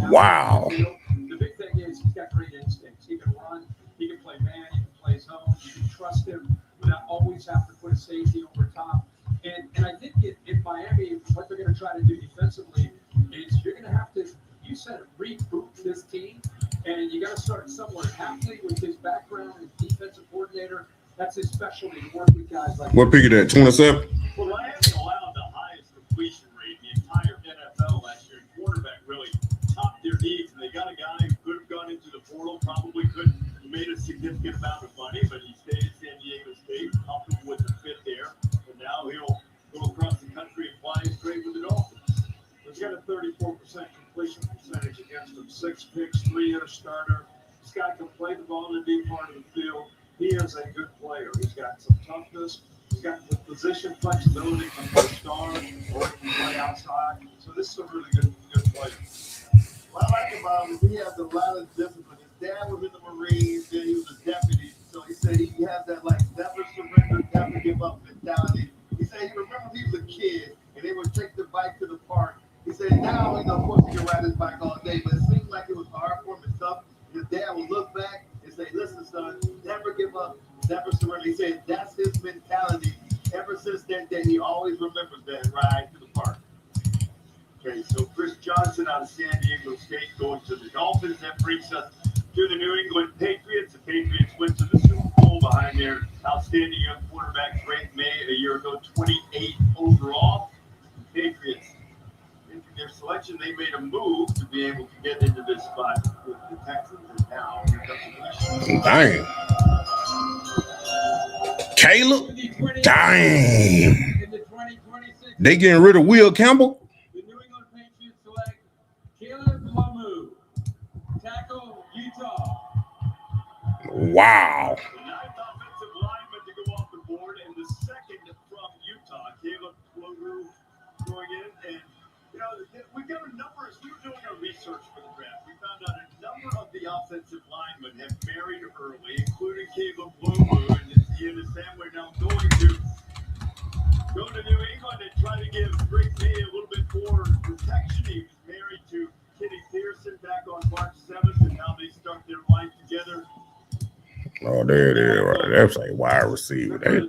Wow. The big thing is he's got great instincts. He can run, he can play man, he can play zone, you can trust him without always have to put a safety over top. And I think in Miami, what they're going to try to do defensively is you're going to have to, you said it, reboot this team, and you got to start somewhere. Hapsley, with his background as defensive coordinator, that's his specialty, to work with guys like What pick is that? 27? Well, Miami allowed the highest completion rate in the entire NFL last year. Quarterback really topped their needs, and they got a guy who could have gone into the portal, probably could have made a significant amount of money, but he stayed at San Diego State, comfortable with the fit there, and now he'll go across the country and fly his grade with the Dolphins. He's got a 34% completion percentage against him, 6 picks, 3-hitter starter. This guy can play the ball in the deep part of the field. He is a good player. He's got some toughness. He's got the position flexibility from the start, or he can play outside. So this is a really good player. What I like about him is he has a lot of discipline. His dad was in the Marines, then he was a deputy. So he said he has that like never surrender, never give up mentality. He said he remembers he was a kid and they would take the bike to the park. He said now he's of course he can ride his bike all day, but it seemed like it was hard for him and tough. His dad would look back and say, "Listen, son, never give up, never surrender." He said that's his mentality. Ever since that day, he always remembers that ride to the park. Okay, so Chris Johnson out of San Diego State going to the Dolphins. That brings us to the New England Patriots. The Patriots went to the Super Bowl behind their outstanding young quarterback, Drake May, a year ago, 28 overall. The Patriots, in their selection, they made a move to be able to get into this spot with the Texans. And now, here comes the Dang. Caleb? Dang. They getting rid of Will Campbell? The New England Patriots select Caleb Lamu, tackle, Utah. Wow. The ninth offensive lineman to go off the board, and the second from Utah, Caleb Lamu, going in. And, you know, we got a number, as we were doing our research for the draft, we found out a number of the offensive linemen have married early, including Caleb Lamu, and he understand we're now going to go to New England and try to give Drake May a little bit more protection. He was married to Kitty Pearson back on March 7th, and now they start their life together. Oh, there it is. Right. That's like wide receiver. This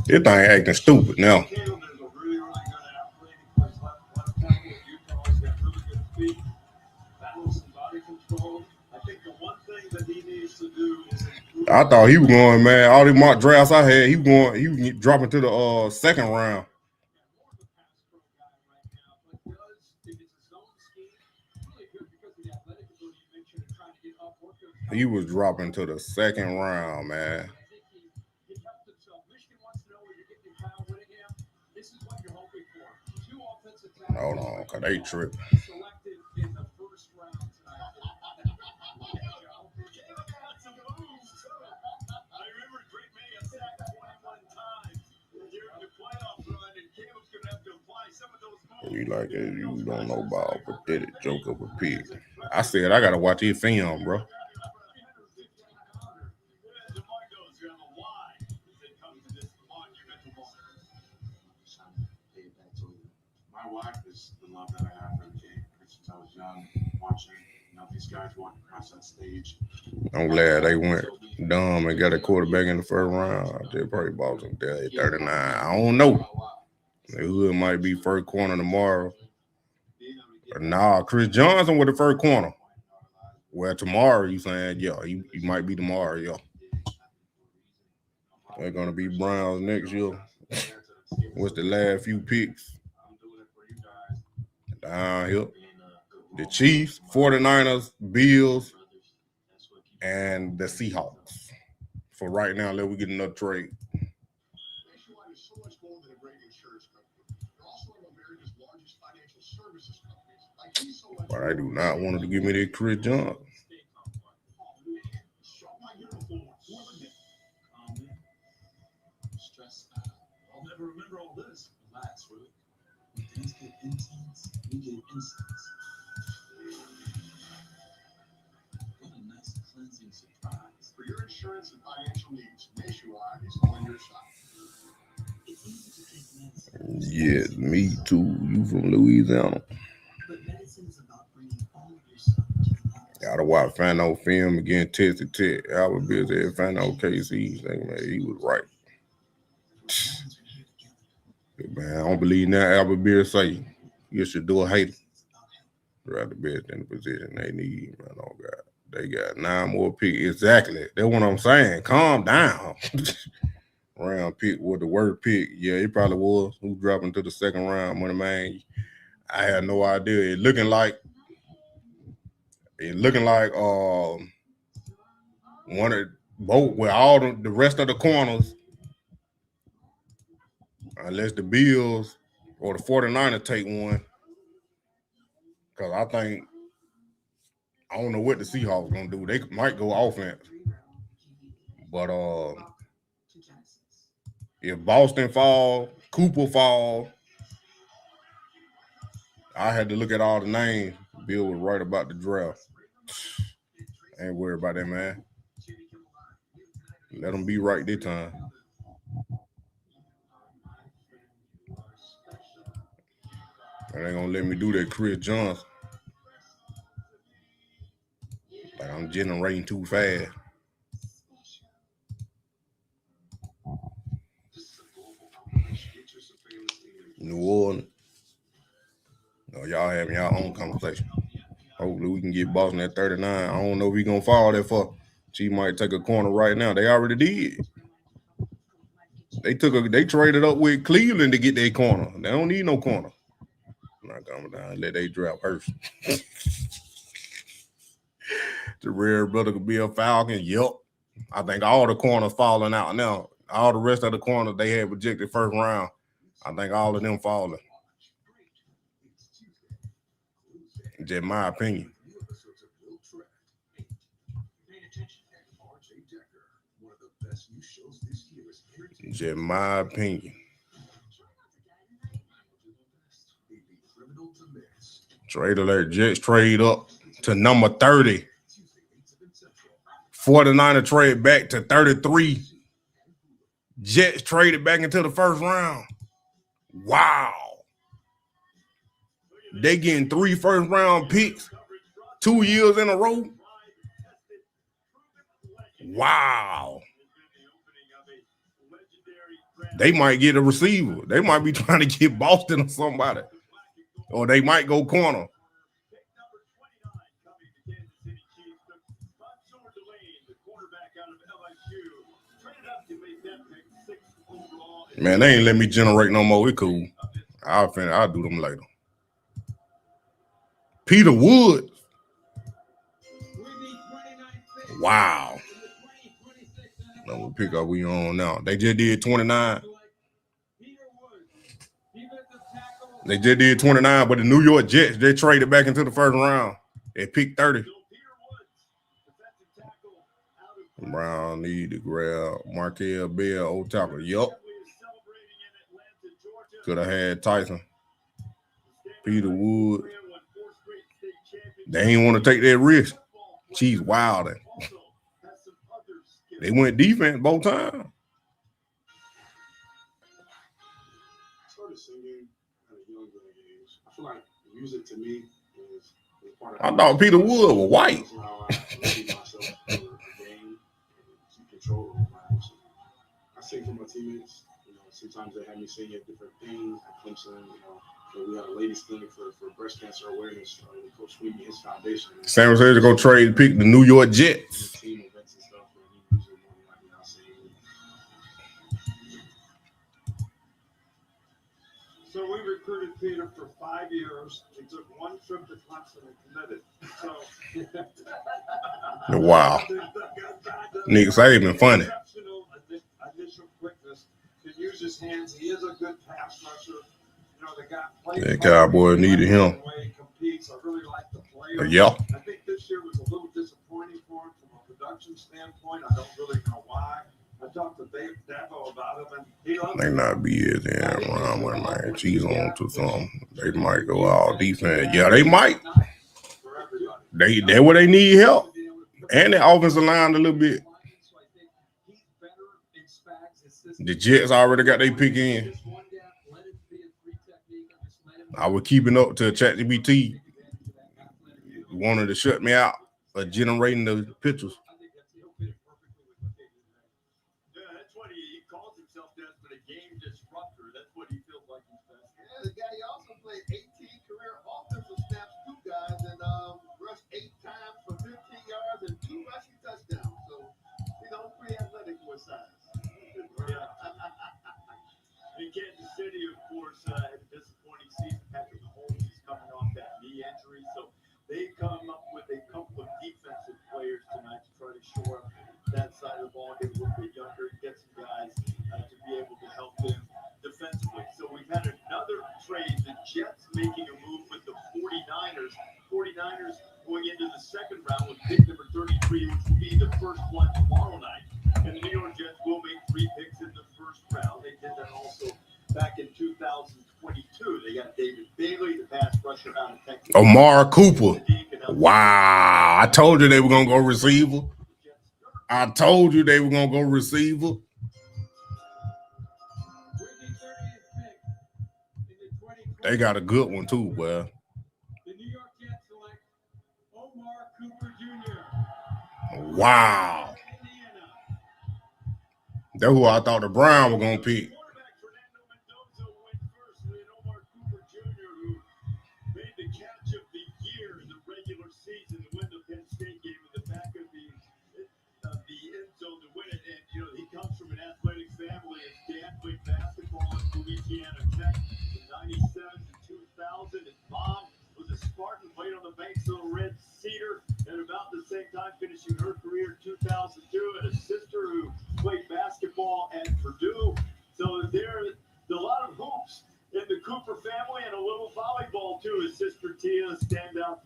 thing acting stupid now. Caleb is a really, really good athlete. He plays left tackle at Utah. He's got really good feet, battles some body control. I think the one thing that he needs to do is improve. I thought he was going, man. All the mock drafts I had, he was dropping to the second round. He was dropping to the second round, man. Hold on, cause they tripping. You like it, you don't know about pathetic joke of a pig. I said I gotta watch his film, bro. My wife is the love that I have for the game. Since I was young, watching, these guys walk across that stage. I'm glad they went dumb and got a quarterback in the first round. They probably bought them there at 39. I don't know. The hood might be first corner tomorrow. But nah, Chris Johnson with the first corner. Well, tomorrow you saying, yeah, he might be tomorrow, yeah. They're gonna be Browns next year. What's the last few picks? Downhill. The Chiefs, 49ers, Bills, and the Seahawks. For right now, let we get another trade. Nationwide is so much more than a great insurance company. They're also one of America's largest financial services companies. Like he's so much. But I do not want to give me that Chris Johnson. Stress out. I'll never remember all this. Relax, Ruth. When things get intense, we get insights. What a nice cleansing surprise. For your insurance and financial needs, Nationwide is on your side. It's easy to take medicine. Yes, me too. You from Louisiana? Gotta watch Fano film again. Tested Tate. Albert Bill said Fano KC. Man, he was right. Man, I don't believe that Albert Bill say you should do a hater. Rather best in the position they need. Man, oh God. They got 9 more picks. Exactly. That's what I'm saying. Calm down. Round pick was the worst pick. Yeah, it probably was. Who dropping to the second round, money man? I had no idea. It looking like one of both with all the rest of the corners, unless the Bills or the 49ers take one. Because I don't know what the Seahawks gonna do. They might go offense. But if Boston fall, Cooper fall, I had to look at all the names. Bill was right about the draft. I ain't worried about that, man. Let them be right this time. They ain't gonna let me do that Chris Johnson. Like I'm generating too fast. New Orleans. No, y'all having y'all own conversation. Hopefully we can get Boston at 39. I don't know if we gonna fall that far. She might take a corner right now. They already did. They traded up with Cleveland to get their corner. They don't need no corner. I'm not coming down. Let they draft first. The rare brother could be a Falcon. Yep. I think all the corners falling out now. All the rest of the corners they had projected first round. I think all of them falling. Just my opinion. Just my opinion. Trade alert. Jets trade up to number 30. 49er trade back to 33. Jets traded back into the first round. Wow. They getting 3 first-round picks 2 years in a row. Wow. They might get a receiver. They might be trying to get Boston or somebody. Or they might go corner. Man, they ain't let me generate no more. It cool. I'll do them later. Peter Woods. Wow. Now what pick are we on now? They just did 29. They just did 29, but the New York Jets, they traded back into the first round. They picked 30. Brown need to grab Markel Bell, old tackle. Yup. Could have had Tyson. Peter Wood. They ain't want to take that risk. She's wilding. They went defense both times. Started singing at a young age. I feel like music to me is part of. I thought Peter Wood was white. I sing for my teammates. Sometimes they have me sing at different things at Simpson. We had a ladies clinic for breast cancer awareness. Coach Sweetie, his foundation. San Francisco go trade pick the New York Jets. Team events and stuff. And he usually I sing. So we recruited Peter for 5 years. He took 1 trip to Clemson and committed. So wow. Nick Saban funny. Initial quickness. Can use his hands. He is a good pass rusher. The guy that Cowboy needed him. Competes. I really like the player. Yeah. I think this year was a little disappointing for him from a production standpoint. I don't really know why. I talked to Dave Dabo about him, and he loves they not be as in around with man. She's on to something. They might go all defense. Yeah, they might. They where they need help. And the offensive line a little bit. The Jets already got their pick in. I was keeping up to ChatGPT wanted to shut me out generating the pictures. Yeah, that's what he calls himself. That's but a game disruptor. That's what he feels like he's best. Yeah, the guy he also played 18 career offensive snaps, 2 guys, and rushed 8 times for 15 yards and 2 rushing touchdowns. So, pretty athletic for his size. Yeah. In Kansas City, of course, had a disappointing season. Patrick Mahomes is coming off that knee injury, so they come up with a couple of defensive players tonight to try to shore up that side of the ball, get a little bit younger, get some guys to be able to help them defensively. So we've had another trade. The Jets making a move with the 49ers. 49ers going into the second round with pick number 33, which will be the first one tomorrow night. And the New York Jets will make 3 picks in the first round. They did that also back in 2022. They got David Bailey, the pass rusher out of Texas. Amari Cooper. Wow. I told you they were going to go receiver. I told you they were going to go receiver. They got a good one too, boy. The New York Jets select Omar Cooper Jr. Wow. That's who I thought the Browns were going to pick. Made the catch of the year in the regular season to win the Penn State game in the back of the end zone to win it. And, he comes from an athletic family. His dad played basketball at Louisiana Tech from 97 to 2000. His mom was a Spartan, played on the banks of the Red Cedar, and about the same time finishing her career in 2002. And a sister who played basketball at Purdue. So there's a lot of hoops in the Cooper family and a little volleyball too. His sister Tia stand up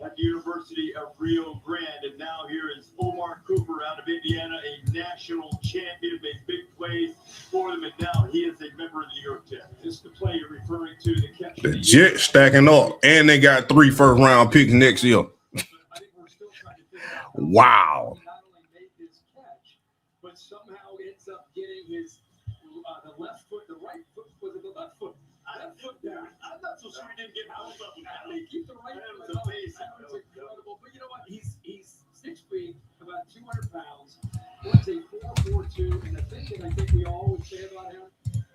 at the University of Rio Grande. And now here is Omar Cooper out of Indiana, a national champion, made big plays for them. And now he is a member of the New York Jets. This is the play you're referring to, the catch. The Jets stacking up, and they got 3 first-round picks next year. Wow. But somehow ends up getting his the left foot, the right foot, was it the left foot? Left foot down. I'm not so sure he didn't get both of them. How did he keep the right foot? That was amazing. That was incredible. But you know what? He's 6 feet, about 200 pounds. Runs a 4.42, and the thing that I think we all would say about him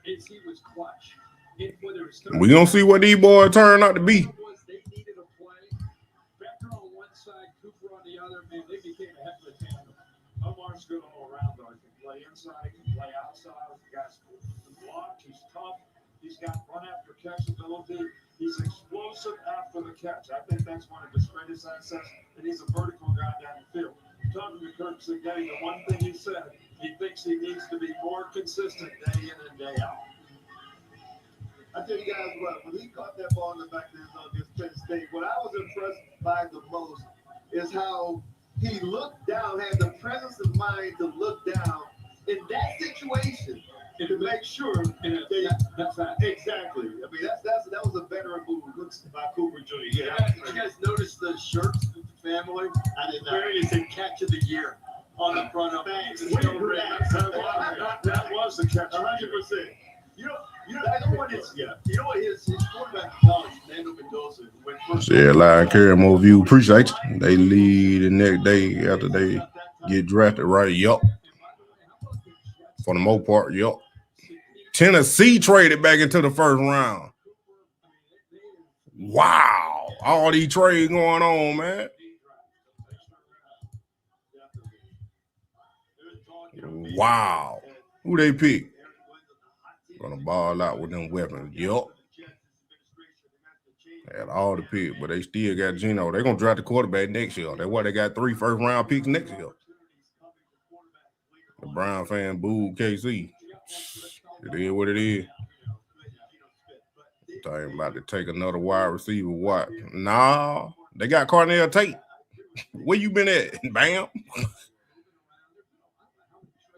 is he was clutch. We're going to see what these boys turn out to be. They needed a play. Becker on one side, Cooper on the other. Man, they became a heck of a tandem. Omar's good all around, though. He can play inside, he can play outside. The guy's blocked, he's tough. He's got run after catch ability. He's explosive after the catch. I think that's one of his greatest assets, and he's a vertical guy down the field. Talking to Kirk today, the one thing he said, he thinks he needs to be more consistent day in and day out. I tell you guys what, when he caught that ball in the back of the end zone against Penn State, what I was impressed by the most is how he looked down, had the presence of mind to look down in that situation to make sure that's that. Exactly. I mean, that was a veteran move by Cooper Jr. Yeah. Did you guys notice the shirts with the family? I did not. Wearing it said catch of the year on the front of it. That was the catch. 100%. You know what his quarterback in college, Fernando Mendoza, went first. Yeah, live carry more view. Appreciate you. They lead the next day after they get drafted, right? Yup. For the most part, yup. Tennessee traded back into the first round. Wow. All these trades going on, man. Wow. Who they pick? Gonna ball out with them weapons. Yup. Had all the picks, but they still got Geno. They're gonna draft the quarterback next year. That's why they got 3 first-round picks next year. The Brown fan booed KC. It is what it is. Talking about to take another wide receiver. What? Nah, they got Cornell Tate. Where you been at? Bam.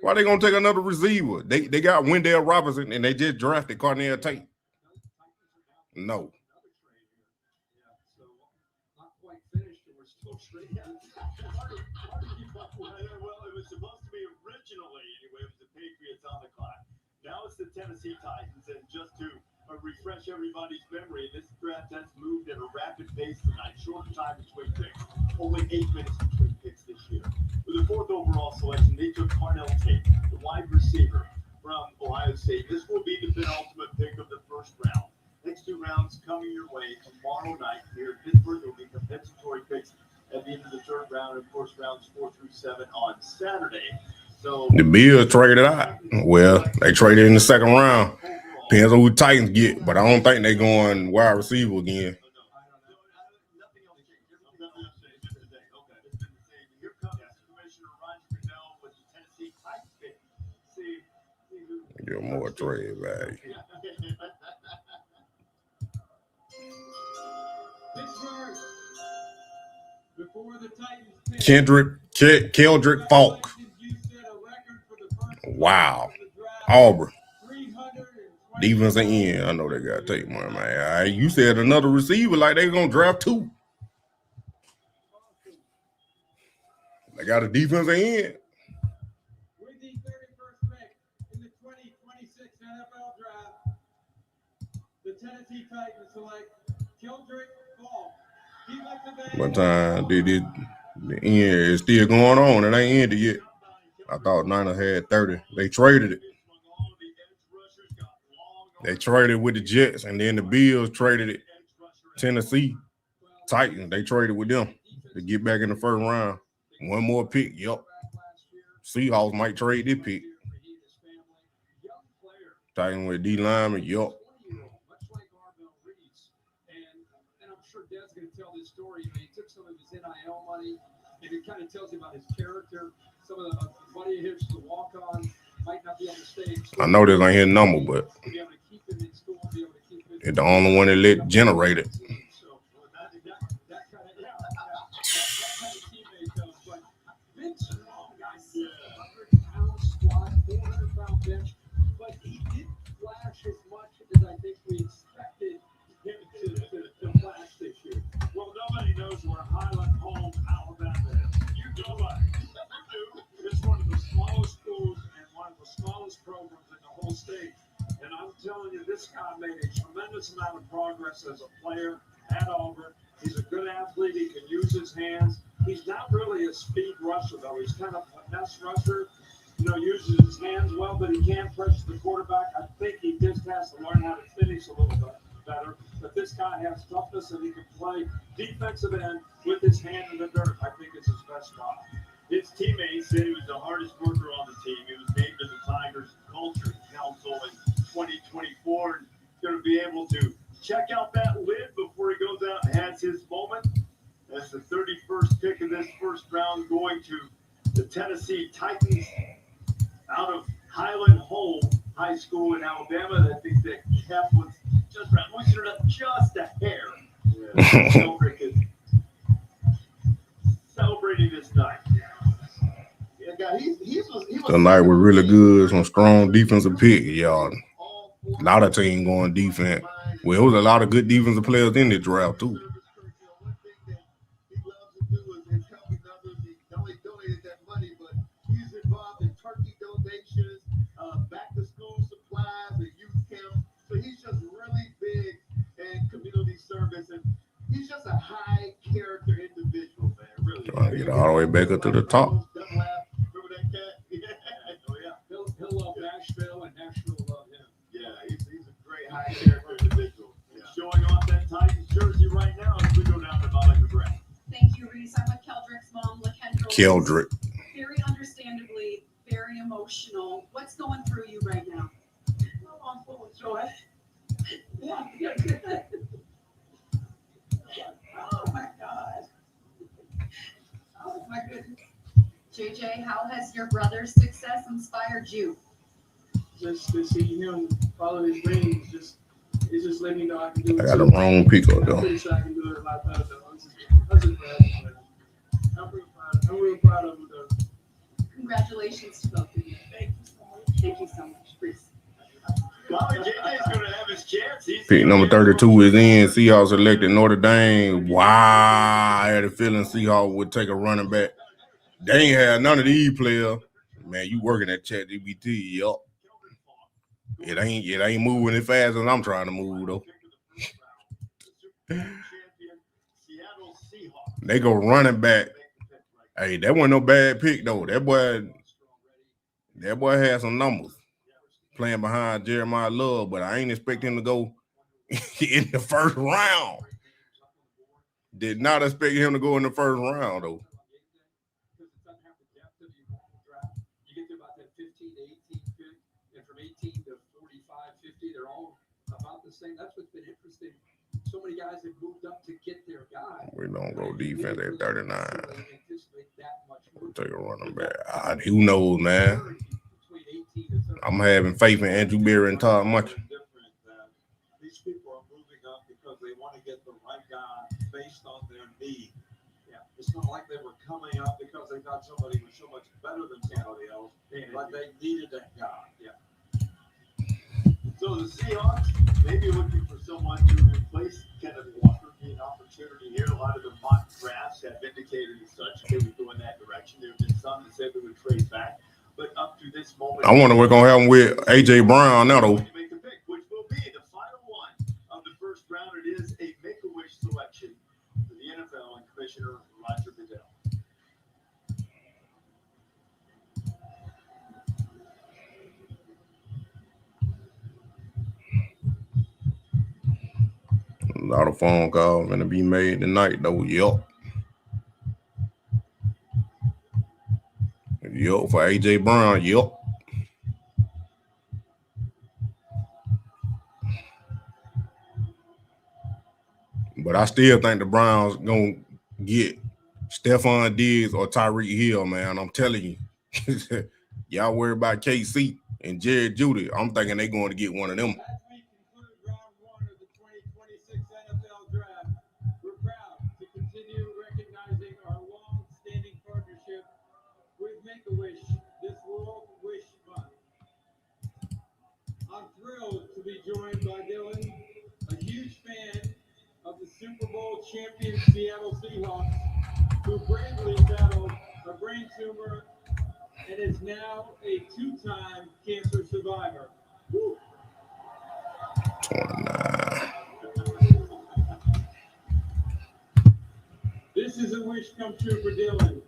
Why they gonna take another receiver? They got Wendell Robinson and they just drafted Cornell Tate. No. Well, it was supposed to be originally, anyway, it was the Patriots on the clock. Now it's the Tennessee Titans, and just to refresh everybody's memory, this draft has moved at a rapid pace tonight. Short time between picks. only 8 minutes between picks this year. With the 4th overall selection, they took Tate, the wide receiver from Ohio State. This will be the penultimate pick of the first round. Next 2 rounds coming your way tomorrow night here in Pittsburgh. There will be compensatory picks at the end of the 3rd round, and of course rounds 4 through 7 on Saturday. So the Bills traded out. Well, they traded in the 2nd round. Depends on who the Titans get, but I don't think they're going wide receiver again. Get more trade value. Keldrick Faulk. Wow. Auburn. Defensive end. I know they got to take one, man. You said another receiver like they going to draft 2. They got a defensive end. With the 31st pick in the 2026 NFL Draft, the Tennessee Titans select Keldrick Faulk. One time, the end is still going on. It ain't ended yet. I thought Niners had 30. They traded it. They traded with the Jets, and then the Bills traded it. Tennessee Titans, they traded with them to get back in the 1st round. 1 more pick, yup. Seahawks might trade this pick. Titans with D lineman, yup. And I'm sure Dad's going to tell this story. He took some of his NIL money, and it kind of tells you about his character. Some of the money he hits to walk on might not be able to stay in school. I know this ain't his number, but it's the only one that let generate it. But he didn't flash as much as I think we expected him to flash this year. Well, nobody knows where Highland Home, Alabama is. You know what? You do. It's one of the smallest schools and one of the smallest programs in the whole state. And I'm telling you, this guy made a tremendous amount of progress as a player at Auburn. He's a good athlete. He can use his hands. He's not really a speed rusher, though. He's kind of a finesse rusher. Uses his hands well, but he can't pressure the quarterback. I think he just has to learn how to finish a little bit better. But this guy has toughness, and he can play defensive end with his hand in the dirt. I think it's his best spot. His teammates said he was the hardest worker on the team. He was named to the Tigers Culture Council in 2024, and going to be able to check out that lid before he goes out and has his moment. That's the 31st pick of this 1st round, going to the Tennessee Titans out of Highland Home High School in Alabama. I think that cap was just right. Loosened it up just a hair. Keldrick is celebrating this night. Yeah, guy, he was Tonight was really good. Some strong defensive pick, y'all. A lot of teams going defense. Well, it was a lot of good defensive players in the draft, too. Back to school supplies and youth camp. So he's just really big in community service, and he's just a high character individual, man. Really. Trying to get all the way back up to the top. Remember that cat? Yeah. Oh yeah. He'll love Nashville, and Nashville will love him. Yeah, he's a great high character individual. Yeah. Showing off that Titans jersey right now as we go down to Molly McGrath. Thank you, Reese. I'm with Keldrick's mom, LaKendra. Keldrick. Very understandably, very emotional. What's going through you right now? Oh, I'm full of joy. Yeah, good. Oh my God. Oh my goodness. JJ, how has your brother's success inspired you? Just to see him follow his dreams, it's just letting me know I can do it. I got the wrong pick up, I'm though. pretty sure I can do it a lot better, though. I'm just glad. I'm real proud of him, though. Congratulations to both of you. Thank you so much, Reese. Golly, JJ's going to have his chance. Pick number 32 is in. Seahawks selected Notre Dame. Wow. I had a feeling Seahawks would take a running back. They ain't had none of these players. Man, you working at ChatGPT, yup. It ain't moving as fast as I'm trying to move, though. Seattle Seahawks. They go running back. Hey, that wasn't no bad pick though. That boy had some numbers playing behind Jeremiah Love, but I ain't expect him to go in the first round. Did not expect him to go in the first round though. Because it doesn't have the depth of your normal draft. You get to about that 15 to 18 pick, and from 18 to 45, 50, they're all about the same. That's what's been interesting. So many guys have moved up to get their guy. We don't go defense at 39. We'll take a running back. Who knows, man? I'm having faith in Andrew Berry and Todd Munch. These people are moving up because they want to get the right guy based on their need. Yeah, it's not like they were coming up because they got somebody who was so much better than somebody else, but they needed that guy. Yeah. So the Seahawks maybe looking for someone to replace Kenneth Walker. Be an opportunity here. A lot of the mock drafts have indicated as such they would go in that direction. There have been some that said they would trade back, but up to this moment, I wonder what's gonna happen with AJ Brown now though. Make a pick, which will be the final one of the first round. It is a Make-A-Wish selection for the NFL and Commissioner Roger Goodell. A lot of phone calls gonna be made tonight though. Yup. For AJ Brown. Yup. But I still think the Browns gonna get Stephon Diggs or Tyreek Hill, man. I'm telling you. Y'all worry about KC and Jerry Jeudy. I'm thinking they're going to get one of them. As we conclude round one of the 2026 NFL Draft, we're proud to continue recognizing our long-standing partnership with Make-A-Wish this World Wish Month. I'm thrilled to be joined by Dylan, a huge fan of the Super Bowl champion Seattle Seahawks, who bravely battled a brain tumor and is now a two-time cancer survivor. Woo. 29. This is a wish come true for Dylan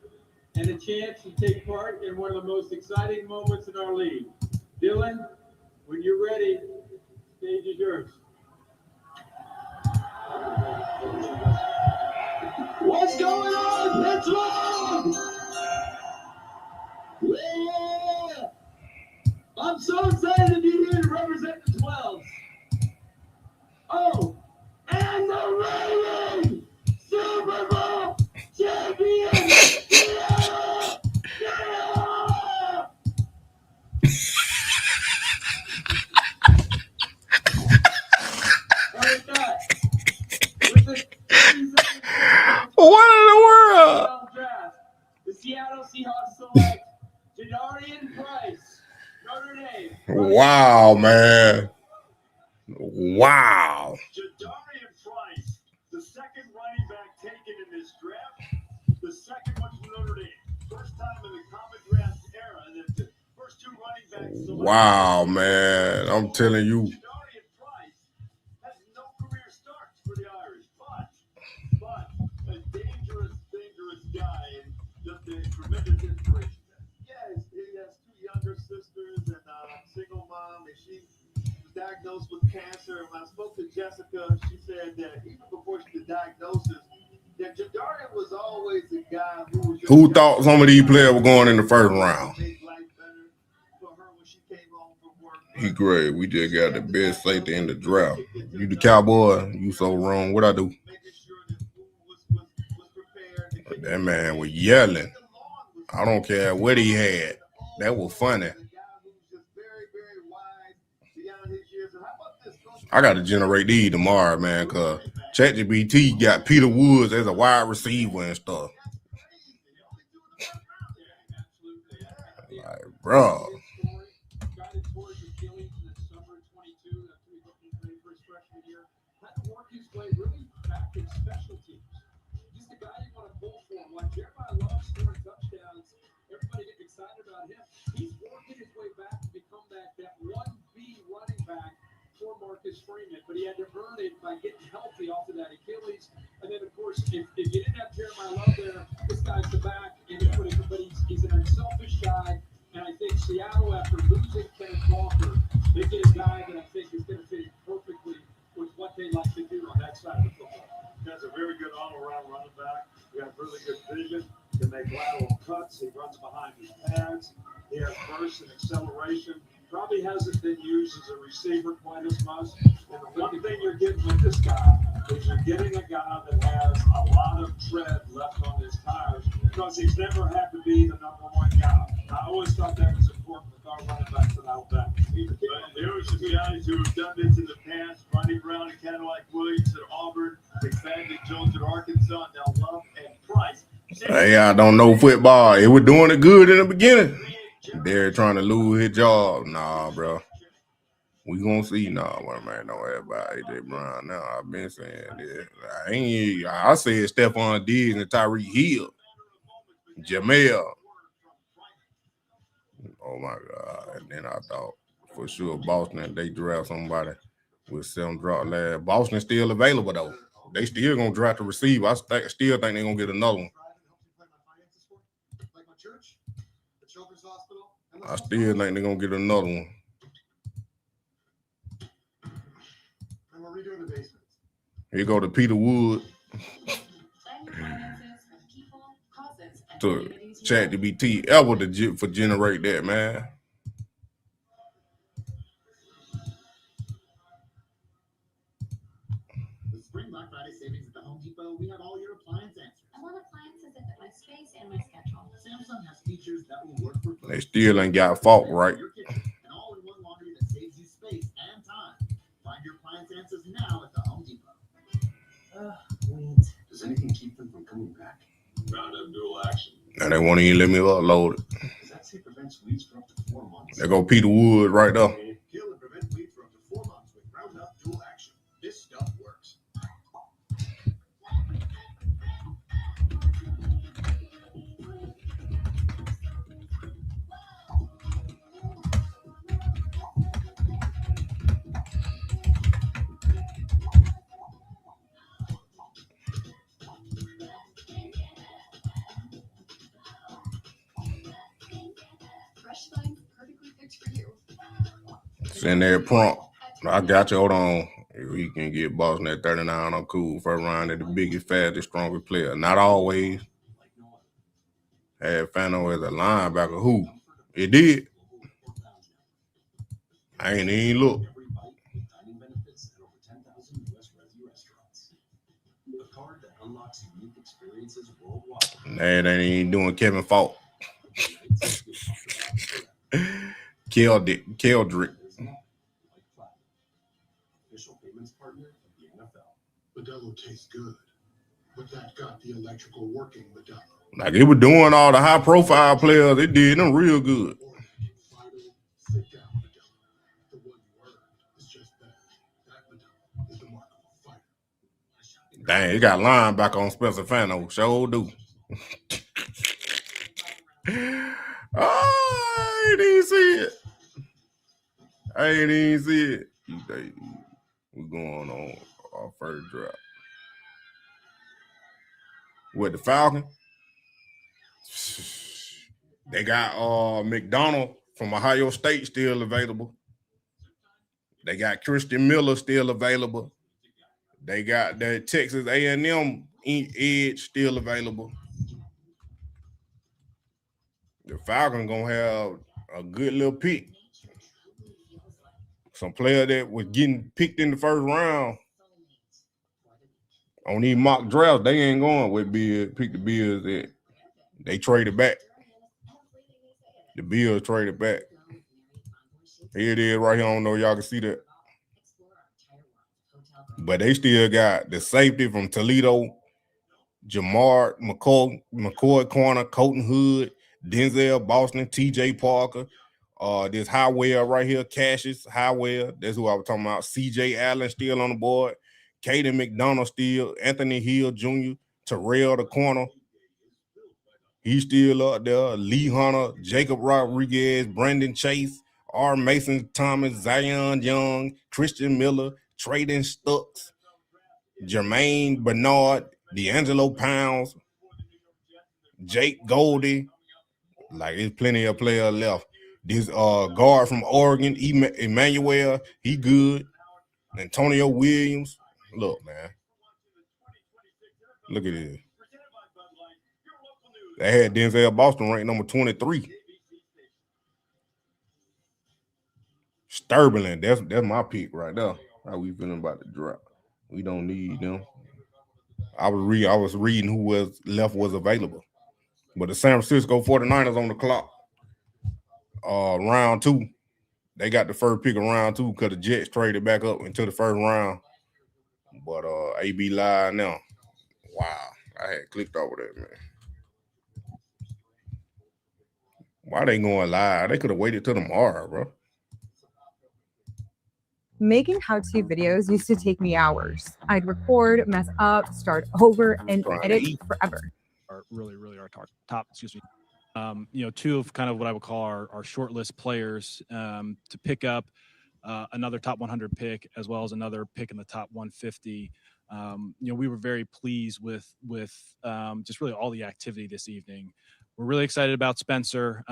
and a chance to take part in one of the most exciting moments in our league. Dylan, when you're ready, stage is yours. What's going on, Pittsburgh? Yeah! I'm so excited to be here to represent the 12s. Oh, and the reigning Super Bowl champion! Yeah! Yeah! What in the world? The Seattle Seahawks select Shedeur Price, Notre Dame. Wow, man. Wow. Shedeur Price, the second running back taken in this draft, the second one from Notre Dame. First time in the common draft era that the first two running backs selected. Wow, man. I'm telling you. Shedeur Price has no career starts for the Irish, but a dangerous guy and just a tremendous inspiration. Yes, he has two younger sisters and a single mom, and she was diagnosed with cancer. And when I spoke to Jessica, she said that even before she was diagnosed, that Shedeur was always the guy who was. Who thought some of these players were going in the first round? He great. We just got the best safety in the draft. You the Cowboy, you so wrong. What I do? But that man was yelling. I don't care what he had. That was funny. I got to generate these tomorrow, man, because ChatGPT got Peter Woods as a wide receiver and stuff. Like, bro. Jeremiah loves scoring touchdowns. Everybody getting excited about him. He's working his way back to become that 1B running back for Marcus his frame it, but he had to earn it by getting healthy off of that Achilles. And then, of course, if you didn't have Jeremiah Love there, this guy's the back, and but he's an unselfish guy. And I think Seattle, after losing Kenneth Walker, they get a guy that I think is going to fit perfectly with what they like to do on that side of the football. That's a very good all-around running back. He got really good vision. He can make lateral cuts. He runs behind his pads. He has burst and acceleration. Probably hasn't been used as a receiver quite as much. And the one thing you're getting with this guy is you're getting a guy that has a lot of tread left on his tires because he's never had to be the number one guy. I always thought that was important with our running backs in Alabama. There were some guys who have done this in the past. Ronnie Brown and Cadillac Williams at Auburn, McFadden Jones at Arkansas, now Love and Price. Hey, I don't know football. It was doing it good in the beginning. They're trying to lose his job. Nah, bro. We gonna see. Nah, man, don't worry about AJ Brown. Now I've been saying that. I said Stephon Diggs and Tyreek Hill. Jamel. Oh my God. And then I thought for sure Boston, they draft somebody with 7 drop last. Boston still available though. They still gonna draft a receiver. I still think they're gonna get another one. I still think they're gonna get another one. And we're redoing the basement. Here go to Peter Wood. To ChatGPT ever for generate that, man. With Spring Black Friday savings at the Home Depot, we have all your appliance answers. I want appliances that fit my space and my schedule. Samsung has features that will work for both. They still ain't got Faulk right. An all-in-one laundry that saves you space and time. Find your appliance answers now at the Home Depot. Wait. Does anything keep them from coming back? Roundup dual action. Now they won't even let me upload it. Does that say prevents weeds for up to 4 months? There go Peter Wood right there. Kill and prevent weeds for up to 4 months with Roundup dual action. This stuff works. Send that prompt. I got you. Hold on. If we can get Boston at 39, I'm cool. First round at the biggest, fastest, strongest player. Not always. Had Fano as a linebacker. Who? It did. I ain't even look. That ain't even doing Kevin Faulk. Keldrick. Official payments partner of the NFL. Modelo tastes good, but that got the electrical working Modelo. Like it was doing all the high profile players, it did them real good. Sit down, Modelo. The one you earned is just that. That Modelo is the mark of a fighter. Dang, it got linebacker on Spencer Fano. Sure do. Oh, I ain't even see it. We're going on our first drop. With the Falcon, they got McDonald from Ohio State still available. They got Christian Miller still available. They got the Texas A&M edge still available. The Falcon gonna have a good little pick. Some player that was getting picked in the first round on these mock drafts, they ain't going with Bills. Pick the Bills that they traded back. The Bills traded back. Here it is right here. I don't know if y'all can see that. But they still got the safety from Toledo, Jamar McCoy corner, Colton Hood, Denzel Boston, TJ Parker. This Highwell right here, Cassius Highwell. That's who I was talking about. CJ Allen still on the board. Caden McDonald still. Anthony Hill Jr. Terrell the corner. He's still up there. Lee Hunter, Jacob Rodriguez, Brandon Chase, R. Mason Thomas, Zion Young, Christian Miller, Traden Stooks, Jermaine Bernard, D'Angelo Pounds, Jake Goldie. Like, there's plenty of players left. This guard from Oregon, Emmanuel, he good. Antonio Williams. Look, man. Look at this. They had Denzel Boston ranked number 23. Sterling, that's my pick right there. How we feeling about the drop? We don't need them. I was reading who was left was available. But the San Francisco 49ers on the clock. Round 2. They got the first pick of round 2 because the Jets traded back up into the first round. But AB live now. Wow. I had clicked over that, man. Why they going live? They could have waited till tomorrow, bro. Making how-to videos used to take me hours. I'd record, mess up, start over, and edit forever. Really our top, excuse me. Two of kind of what I would call our shortlist players to pick up another top 100 pick as well as another pick in the top 150. We were very pleased with just really all the activity this evening. We're really excited about Spencer,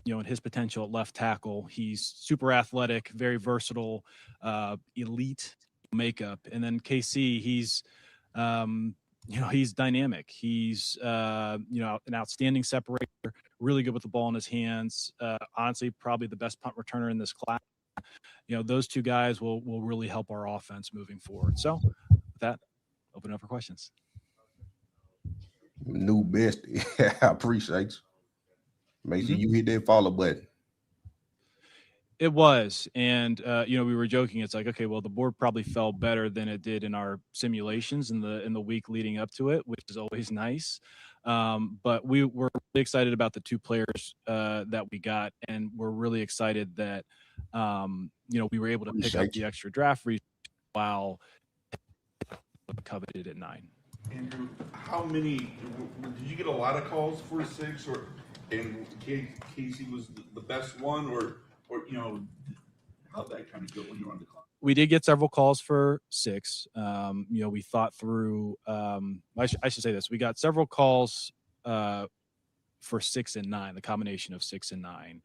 and his potential at left tackle. He's super athletic, very versatile, elite makeup. And then KC, he's dynamic. He's, an outstanding separator, really good with the ball in his hands. Honestly, probably the best punt returner in this class. Those two guys will really help our offense moving forward. So with that, open up for questions. New bestie. I appreciate you. Make sure you hit that follow button. It was. And, we were joking. It's like, okay, well, the board probably fell better than it did in our simulations in the week leading up to it, which is always nice. But we were really excited about the two players that we got. And we're really excited that, we were able to pick up the extra draft while coveted at 9. Andrew, how many did you get? A lot of calls for 6, and Casey was the best one, or how'd that kind of go when you were on the clock? We did get several calls for 6. We thought through. I should say this: we got several calls for 6 and 9, the combination of 6 and 9.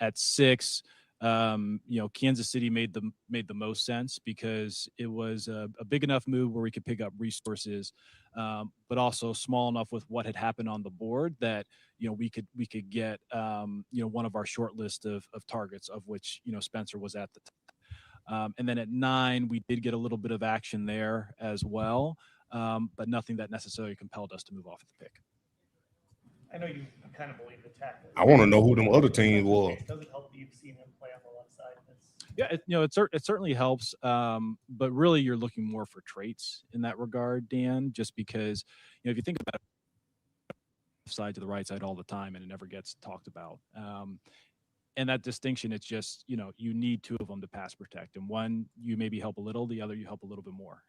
At 6. Kansas City made the most sense because it was a big enough move where we could pick up resources, but also small enough with what had happened on the board that we could get one of our short list of targets, of which Spencer was at the top. And then at 9 we did get a little bit of action there as well, but nothing that necessarily compelled us to move off at the pick. I know you kind of believe the tackle. I want to know who them other teams were. Does it help that you've seen him play on the left side? Yeah, it certainly helps, but really you're looking more for traits in that regard, Dan. Just because if you think about it, side to the right side all the time, and it never gets talked about. And that distinction, it's just you need two of them to pass protect, and one you maybe help a little, the other you help a little bit more.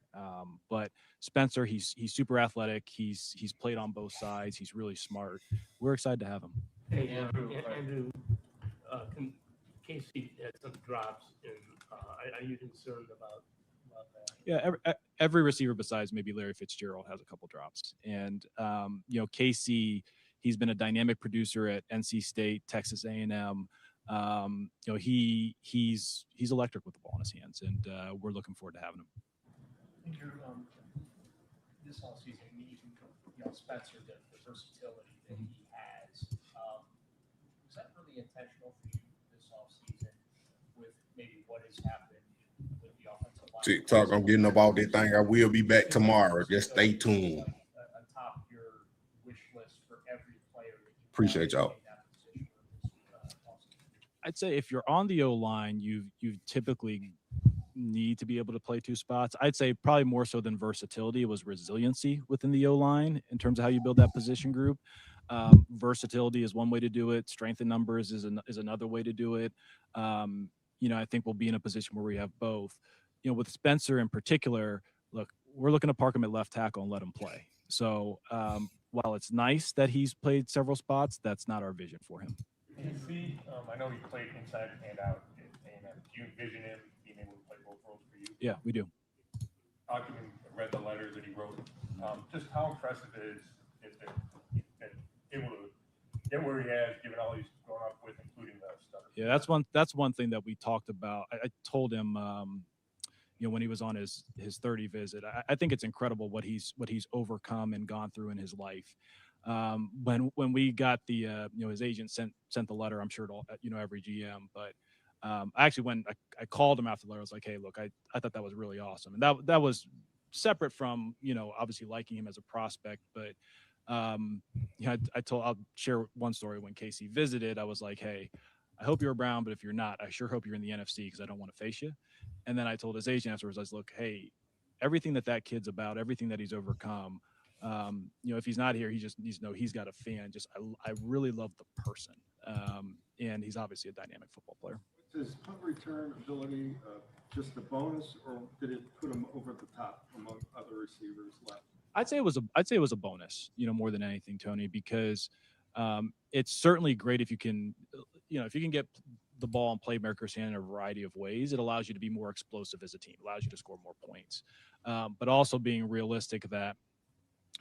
But Spencer, he's super athletic. He's played on both sides. He's really smart. We're excited to have him. Hey, Andrew, Casey had some drops, and are you concerned about that? Yeah, every receiver besides maybe Larry Fitzgerald has a couple drops, and Casey, he's been a dynamic producer at NC State, Texas A&M. He's electric with the ball in his hands, and we're looking forward to having him. Andrew, this offseason, Spencer, the versatility that he has, was that really intentional for you this offseason with maybe what has happened with the offensive line? TikTok, I'm getting up all that thing. I will be back tomorrow. Just stay tuned. Atop your wish list for every player. Appreciate y'all. I'd say if you're on the O-line, you typically need to be able to play two spots. I'd say probably more so than versatility, it was resiliency within the O-line in terms of how you build that position group. Versatility is one way to do it. Strength in numbers is another way to do it. I think we'll be in a position where we have both. With Spencer in particular, look, we're looking to park him at left tackle and let him play. So while it's nice that he's played several spots, that's not our vision for him. I know he played inside and out at A&M. Do you envision him being being able to play both roles for you? Yeah, we do. I read the letter that he wrote. Just how impressive it is that able to get where he has, given all he's grown up with, including the stutter. Yeah, that's one thing that we talked about. I told him, when he was on his 30 visit, I think it's incredible what he's overcome and gone through in his life. When we got the his agent sent the letter, I'm sure to every GM, but actually when I called him after the letter, I was like, hey, look, I thought that was really awesome, and that was separate from obviously liking him as a prospect, but I'll share one story. When Casey visited, I was like, hey, I hope you're a Brown, but if you're not, I sure hope you're in the NFC because I don't want to face you. And then I told his agent afterwards, I was like, hey, everything that kid's about, everything that he's overcome, if he's not here, he just needs to know he's got a fan. I really love the person. And he's obviously a dynamic football player. Was his punt return ability just a bonus, or did it put him over the top among other receivers left? I'd say it was a bonus, more than anything, Tony, because it's certainly great if you can get the ball in playmakers' hand in a variety of ways. It allows you to be more explosive as a team, allows you to score more points, but also being realistic that,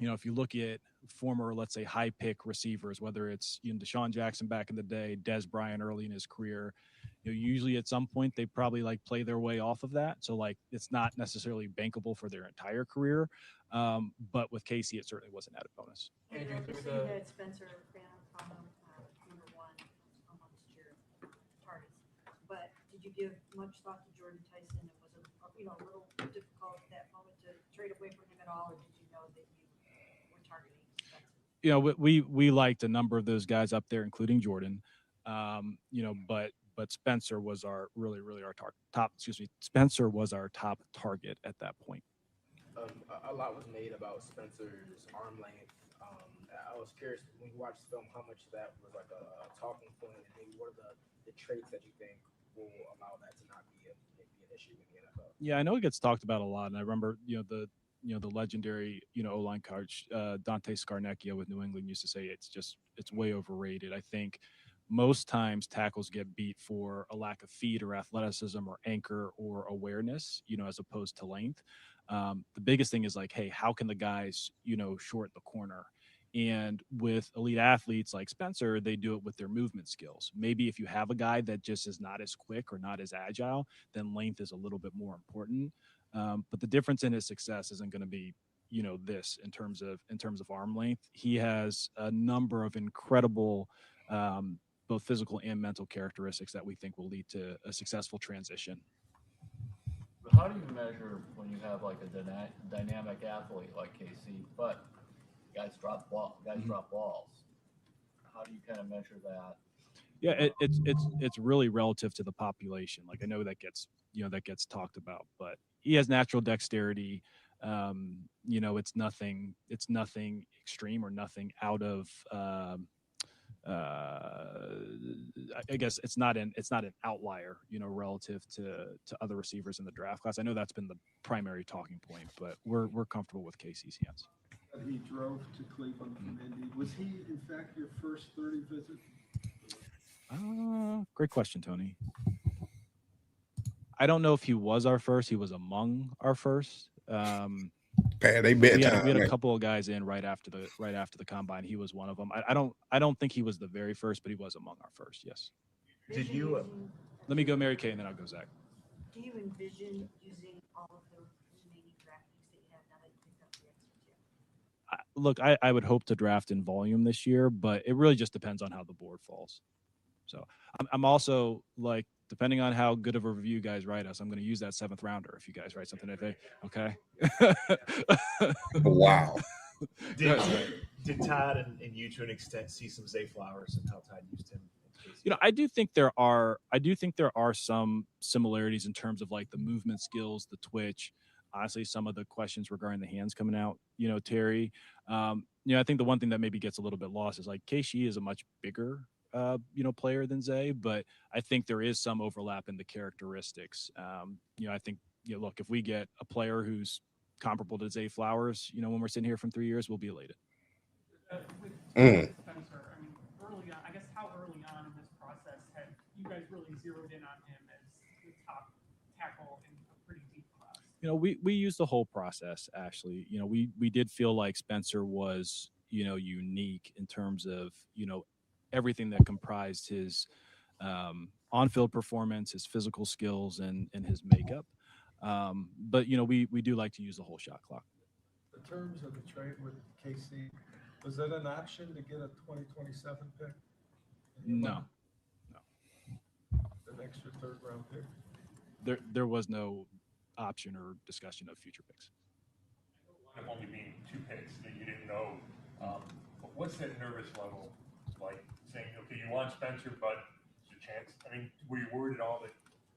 if you look at former, let's say, high pick receivers, whether it's Deshaun Jackson back in the day, Dez Bryant early in his career, usually at some point they probably play their way off of that. So it's not necessarily bankable for their entire career. But with Casey, it certainly was an added bonus. Andrew, you had Spencer Phantom number one amongst your targets, but did you give much thought to Jordan Tyson? And was it a little difficult at that moment to trade away from him at all, or did you know that you were targeting Spencer? We liked a number of those guys up there, including Jordan. But Spencer was our really our top. Spencer was our top target at that point. A lot was made about Spencer's arm length. I was curious when you watched the film, how much of that was like a talking point, and maybe what are the traits that you think will allow that to not be an issue in the NFL? Yeah, I know it gets talked about a lot, and I remember the legendary O-line coach Dante Scarnecchia with New England used to say it's way overrated. I think most times tackles get beat for a lack of feet or athleticism or anchor or awareness, as opposed to length. The biggest thing is hey, how can the guys, short the corner? And with elite athletes like Spencer, they do it with their movement skills. Maybe if you have a guy that just is not as quick or not as agile, then length is a little bit more important. But the difference in his success isn't going to be, this in terms of arm length. He has a number of incredible, both physical and mental characteristics that we think will lead to a successful transition. How do you measure when you have a dynamic athlete like Casey, but guys drop balls? How do you kind of measure that? Yeah, it's really relative to the population. I know that gets talked about, but he has natural dexterity. It's nothing extreme or nothing out of. I guess it's not an outlier, relative to other receivers in the draft class. I know that's been the primary talking point, but we're comfortable with Casey's hands. He drove to Cleveland from Indy. Was he, in fact, your first 30 visit? Great question, Tony. I don't know if he was our first. He was among our first. They we had a couple of guys in right after the combine. He was one of them. I don't think he was the very first, but he was among our first. Yes. Did you? Let me go Mary Kay, and then I'll go Zach. Do you envision using all of the remaining draft picks that you have now that you picked up the extras yet? Look, I would hope to draft in volume this year, but it really just depends on how the board falls. So I'm also depending on how good of a review you guys write us, I'm going to use that 7th rounder if you guys write something okay. Wow. Did Todd and you to an extent see some Zay Flowers and how Todd used him? I do think there are some similarities in terms of the movement skills, the twitch. Honestly, some of the questions regarding the hands coming out, Terry. I think the one thing that maybe gets a little bit lost is Casey is a much bigger player than Zay, but I think there is some overlap in the characteristics. I think, look, if we get a player who's comparable to Zay Flowers, when we're sitting here from 3 years, we'll be elated. With Spencer, early on, I guess how early on in this process had you guys really zeroed in on him as the top tackle we used the whole process, Ashley. We did feel like Spencer was, unique in terms of, everything that comprised his on-field performance, his physical skills, and his makeup. But we do like to use the whole shot clock. In terms of the trade with KC, was that an option to get a 2027 pick? No, An extra third round pick? there was no option or discussion of future picks. It only being 2 picks that you didn't know. But what's that nervous level like? Saying, okay, you want Spencer, but there's a chance. I mean, were you worried at all that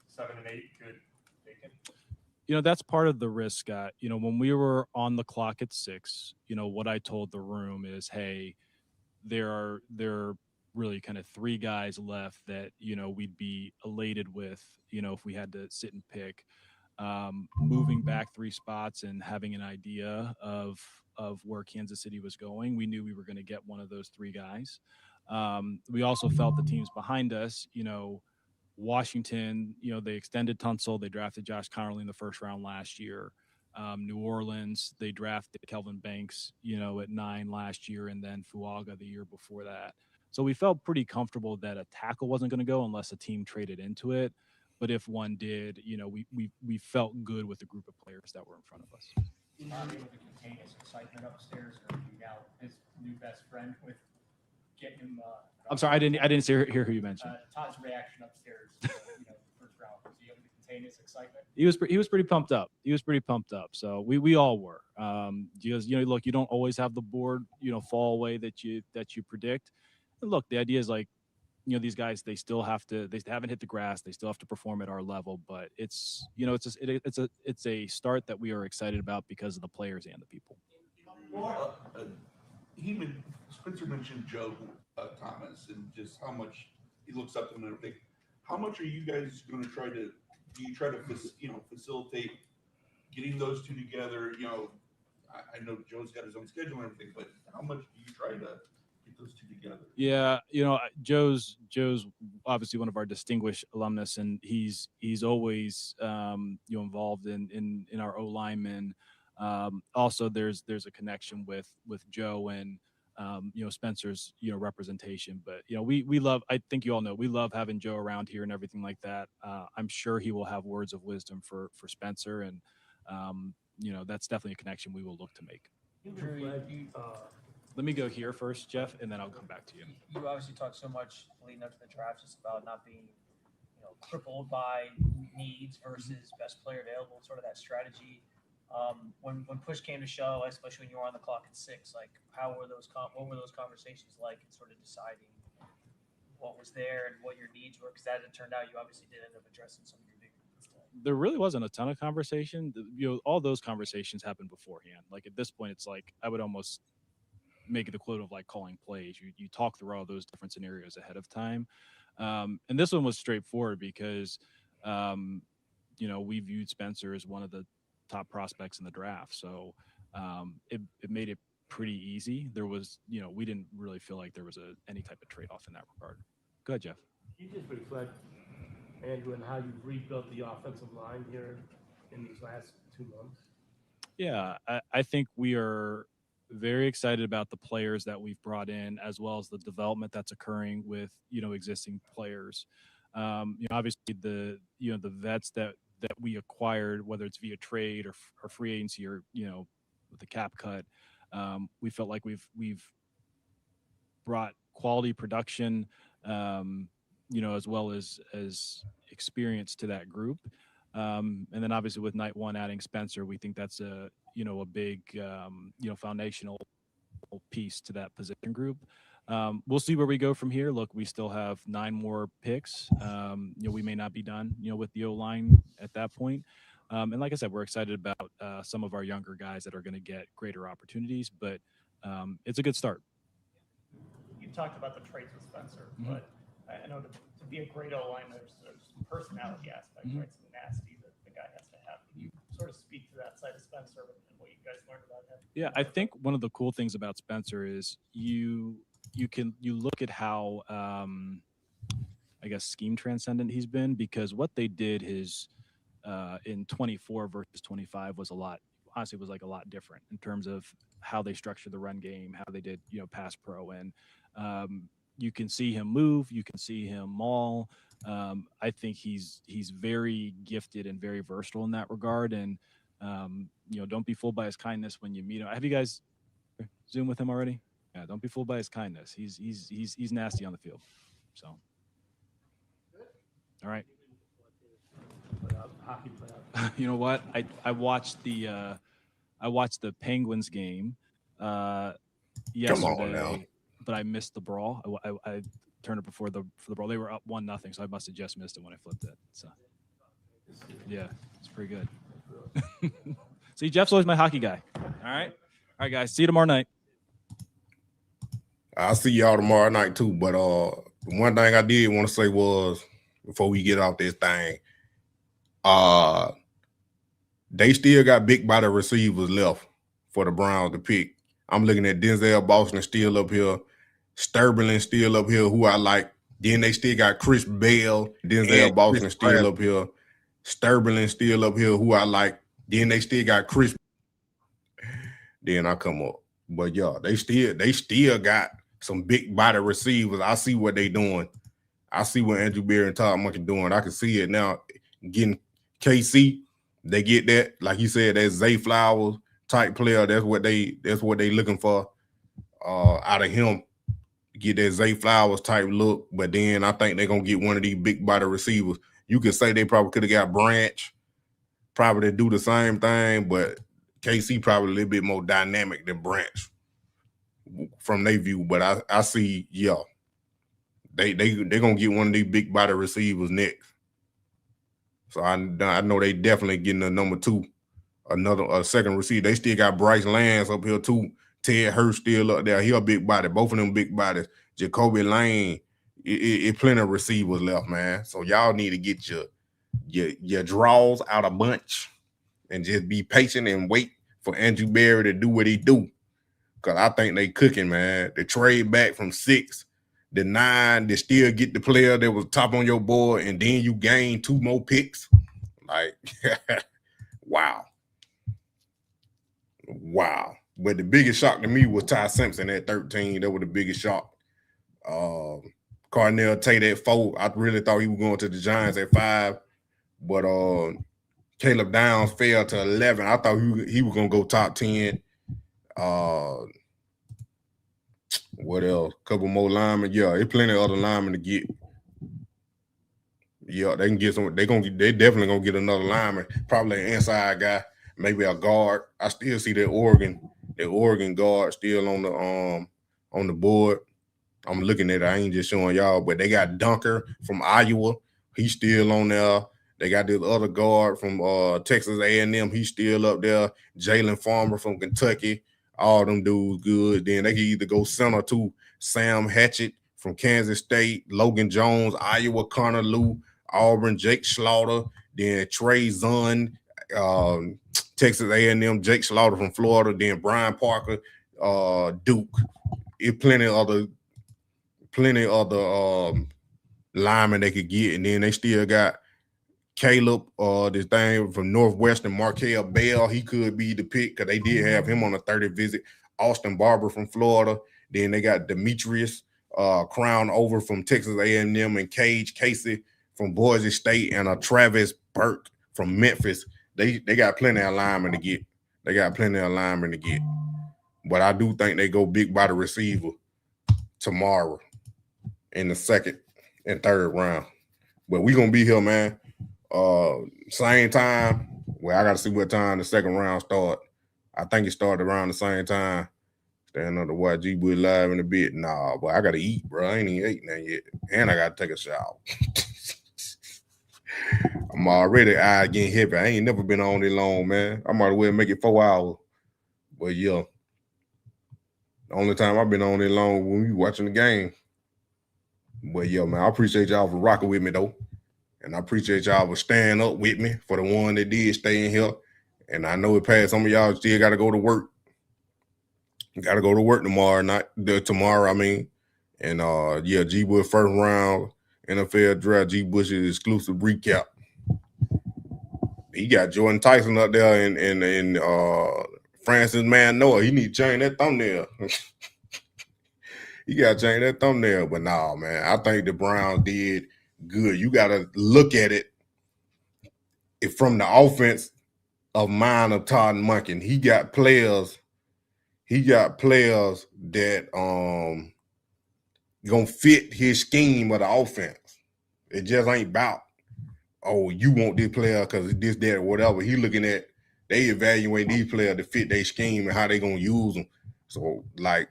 7 and 8 could take him? That's part of the risk, Scott. When we were on the clock at 6, what I told the room is, hey, there are really kind of 3 guys left that, we'd be elated with, if we had to sit and pick. Moving back 3 spots and having an idea of where Kansas City was going, we knew we were going to get one of those 3 guys. We also felt the teams behind us, Washington, they extended Tunsil. They drafted Josh Connerly in the first round last year. New Orleans, they drafted Kelvin Banks, at 9 last year, and then Fuaga the year before that. So we felt pretty comfortable that a tackle wasn't going to go unless a team traded into it. But if one did, we felt good with the group of players that were in front of us. You're not able to contain his excitement upstairs, or you now his new best friend with getting him. I'm sorry, I didn't hear who you mentioned. Todd's reaction upstairs, first round. Was he able to contain his excitement? He was pretty pumped up. So we all were. Because look, you don't always have the board fall away that you predict. And look, the idea is like, these guys, they haven't hit the grass. They still have to perform at our level, but it's a start that we are excited about because of the players and the people. Spencer mentioned Joe Thomas and just how much he looks up to him and everything. How much are you guys going to try to facilitate getting those 2 together? I know Joe's got his own schedule and everything, but how much do you try to get those 2 together? Yeah, Joe's obviously one of our distinguished alumnus, and he's always involved in our O linemen. Also, there's a connection with Joe and Spencer's representation. But we love. I think you all know we love having Joe around here and everything like that. I'm sure he will have words of wisdom for Spencer, and that's definitely a connection we will look to make. Let me go here first, Jeff, and then I'll come back to you. You obviously talked so much leading up to the draft just about not being, crippled by needs versus best player available, sort of that strategy. When push came to shove, especially when you were on the clock at 6, like what were those conversations like in sort of deciding what was there and what your needs were? Because as it turned out, you obviously did end up addressing some of your big needs. There really wasn't a ton of conversation. All those conversations happened beforehand. Like at this point, it's like I would almost make it the quote of like calling plays. You talk through all those different scenarios ahead of time. And this one was straightforward because, we viewed Spencer as one of the top prospects in the draft. So it made it pretty easy. There was, we didn't really feel like there was any type of trade-off in that regard. Go ahead, Jeff. Can you just reflect, Andrew, on how you've rebuilt the offensive line here in these last 2 months? Yeah, I think we are very excited about the players that we've brought in, as well as the development that's occurring with existing players. Obviously the vets that we acquired, whether it's via trade or free agency or with the cap cut, we felt like we've brought quality production, as well as experience to that group. And then obviously with night 1 adding Spencer, we think that's a big, foundational piece to that position group. We'll see where we go from here. Look, we still have 9 more picks. We may not be done, with the O-line at that point. And like I said, we're excited about some of our younger guys that are going to get greater opportunities, but it's a good start. You talked about the traits with Spencer, but I know to be a great O-line, there's some personality aspect, right? Some nasty that the guy has to have. Can you sort of speak to that side of Spencer and what you guys learned about him? Yeah, I think one of the cool things about Spencer is you look at how I guess scheme transcendent he's been, because what they did his in 24 versus 25 was a lot different in terms of how they structured the run game, how they did, pass pro. And you can see him move, you can see him maul. I think he's very gifted and very versatile in that regard. And, don't be fooled by his kindness when you meet him. Have you guys Zoomed with him already? Yeah, don't be fooled by his kindness. He's nasty on the field. So, all right. Hockey playoff. You know what? I watched the Penguins game yesterday, but I missed the brawl. I turned it for the brawl. They were up 1-0, so I must have just missed it when I flipped it. So yeah, it's pretty good. See, Jeff's always my hockey guy. All right, guys. See you tomorrow night. I'll see y'all tomorrow night too. But one thing I did want to say was, before we get off this thing, they still got big body receivers left for the Browns to pick. I'm looking at Denzel Boston still up here, Sterling still up here, who I like. Then they still got Chris Bell, Denzel Boston still up here, Sterling still up here, who I like. Then they still got Chris. Then I come up. But yeah, they still got some big body receivers. I see what they doing. I see what Andrew Berry and Todd Monken doing. I can see it now. Getting KC, they get that, like you said, that Zay Flowers type player. That's what they looking for out of him. Get that Zay Flowers type look. But then I think they're gonna get one of these big body receivers. You could say they probably could have got Branch, probably to do the same thing, but KC probably a little bit more dynamic than Branch from their view. But I see, yeah, they're gonna get one of these big body receivers next. So I know they definitely getting a number 2, a second receiver. They still got Bryce Lance up here too. Ted Hurst still up there. He a big body. Both of them big bodies. Jacoby Lane. It plenty of receivers left, man. So y'all need to get your draws out a bunch and just be patient and wait for Andrew Berry to do what he do. Because I think they cooking, man. The trade back from 6 to 9, they still get the player that was top on your board, and then you gain 2 more picks. Like, wow. But the biggest shock to me was Ty Simpson at 13. That was the biggest shock. Cornell Tate at 4. I really thought he was going to the Giants at 5. But Caleb Downs fell to 11. I thought he was going to go top 10. What else? Couple more linemen. Yeah, there's plenty of other linemen to get. Yeah, they can get some. They definitely gonna get another lineman. Probably an inside guy, maybe a guard. I still see that Oregon guard still on the board. I'm looking at it. I ain't just showing y'all, but they got Dunker from Iowa. He's still on there. They got this other guard from Texas A&M. He's still up there. Jalen Farmer from Kentucky. All them dudes good. Then they can either go center to Sam Hatchett from Kansas State, Logan Jones, Iowa, Connor Lew, Auburn, Jake Slaughter, then Trey Zunn, Texas A&M, Jake Slaughter from Florida, then Brian Parker, Duke. It's plenty other linemen they could get, and then they still got Caleb, this thing from Northwestern, Markel Bell. He could be the pick because they did have him on a 30 visit. Austin Barber from Florida. Then they got Demetrius Crown over from Texas A&M, and Cage Casey from Boise State, and Travis Burke from Memphis. They got plenty of linemen to get. But I do think they go big body receiver tomorrow in the 2nd and 3rd round. But we gonna be here, man. Same time. Well, I gotta see what time the 2nd round start. I think it started around the same time. Stand on the YG Boy live in a bit. Nah, but I gotta eat, bro. I ain't even ate nothing yet. And I gotta take a shower. I'm already getting heavy. I ain't never been on this long, man. I might as well make it 4 hours. But yeah. The only time I've been on this long when we watching the game. But yeah, man, I appreciate y'all for rocking with me though. And I appreciate y'all for staying up with me, for the one that did stay in here. And I know it passed. Some of y'all still got to go to work. Got to go to work tomorrow, I mean. And yeah, G Bush first round NFL draft, G Bush's exclusive recap. He got Jordan Tyson up there in Francis Manoa. He need to change that thumbnail. He got to change that thumbnail. But nah, man, I think the Browns did good. You got to look at it from the offense of mind of Todd Monken. He got players that gonna fit his scheme of the offense. It just ain't about, oh, you want this player because this, that, or whatever. He looking at, they evaluate these players to fit their scheme and how they gonna use them. So like,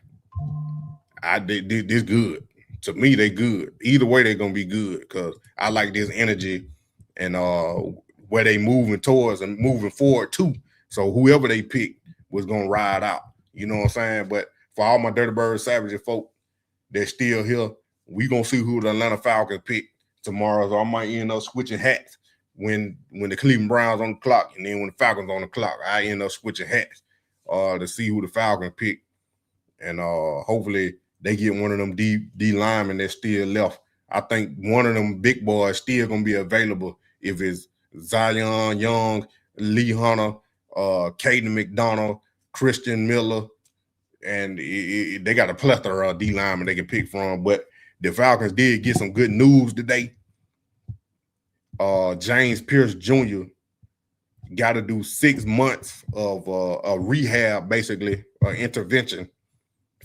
this good. To me, they good. Either way, they're gonna be good because I like this energy and where they moving towards and moving forward too. So whoever they pick was gonna ride out. You know what I'm saying? But for all my Dirty Bird Savages folk that's still here, we gonna see who the Atlanta Falcons pick tomorrow. So I might end up switching hats when the Cleveland Browns on the clock, and then when the Falcons on the clock, I end up switching hats to see who the Falcons pick, and hopefully they get one of them D linemen that's still left. I think one of them big boys still gonna be available if it's Zion Young, Lee Hunter, Caden McDonald, Christian Miller, and they got a plethora of D linemen they can pick from. But the Falcons did get some good news today. James Pierce Jr. got to do 6 months of a rehab, basically, intervention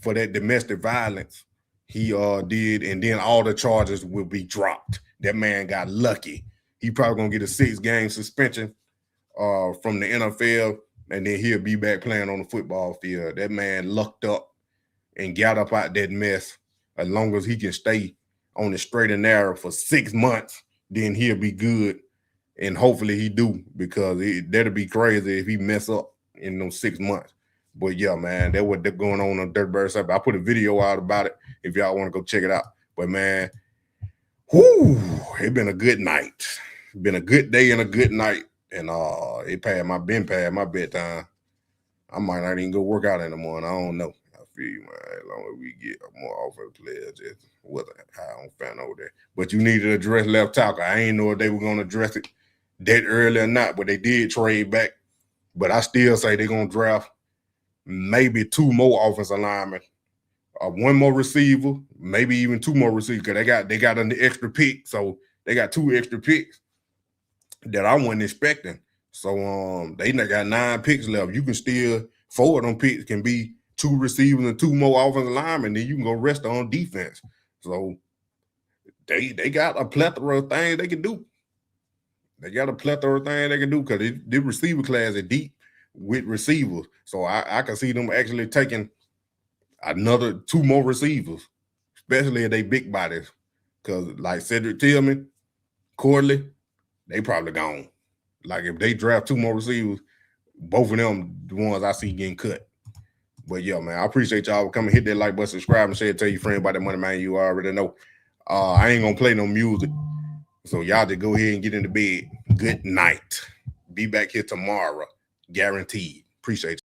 for that domestic violence he did, and then all the charges will be dropped. That man got lucky. He probably gonna get a 6-game suspension from the NFL, and then he'll be back playing on the football field. That man lucked up and got up out that mess. As long as he can stay on the straight and narrow for 6 months, then he'll be good. And hopefully he do, because that'll be crazy if he mess up in those 6 months. But yeah, man, that's what they're going on Dirty Bird Side. I put a video out about it if y'all want to go check it out. But man, it's been a good night. Been a good day and a good night. And it been past my bedtime. I might not even go work out in the morning. I don't know. I feel you, man. As long as we get more offensive players, just wasn't high on fan over there. But you need to address left tackle. I ain't know if they were going to address it that early or not, but they did trade back. But I still say they're going to draft maybe 2 more offensive linemen, 1 more receiver, maybe even 2 more receivers, because they got an extra pick. So they got 2 extra picks that I wasn't expecting. So they got 9 picks left. You can still, 4 of them picks can be 2 receivers and 2 more offensive linemen. Then you can go rest on defense. So they got a plethora of things they can do. They got a plethora of things they can do, because the receiver class is deep with receivers. So I can see them actually taking another 2 more receivers, especially if they big bodies. Because like Cedric Tillman, Corley, they probably gone. Like if they draft 2 more receivers, both of them the ones I see getting cut. But yeah, man, I appreciate y'all for coming. Hit that like button, subscribe, and share. Tell your friend about that money, man. You already know. I ain't gonna play no music. So y'all just go ahead and get into bed. Good night. Be back here tomorrow. Guaranteed. Appreciate you.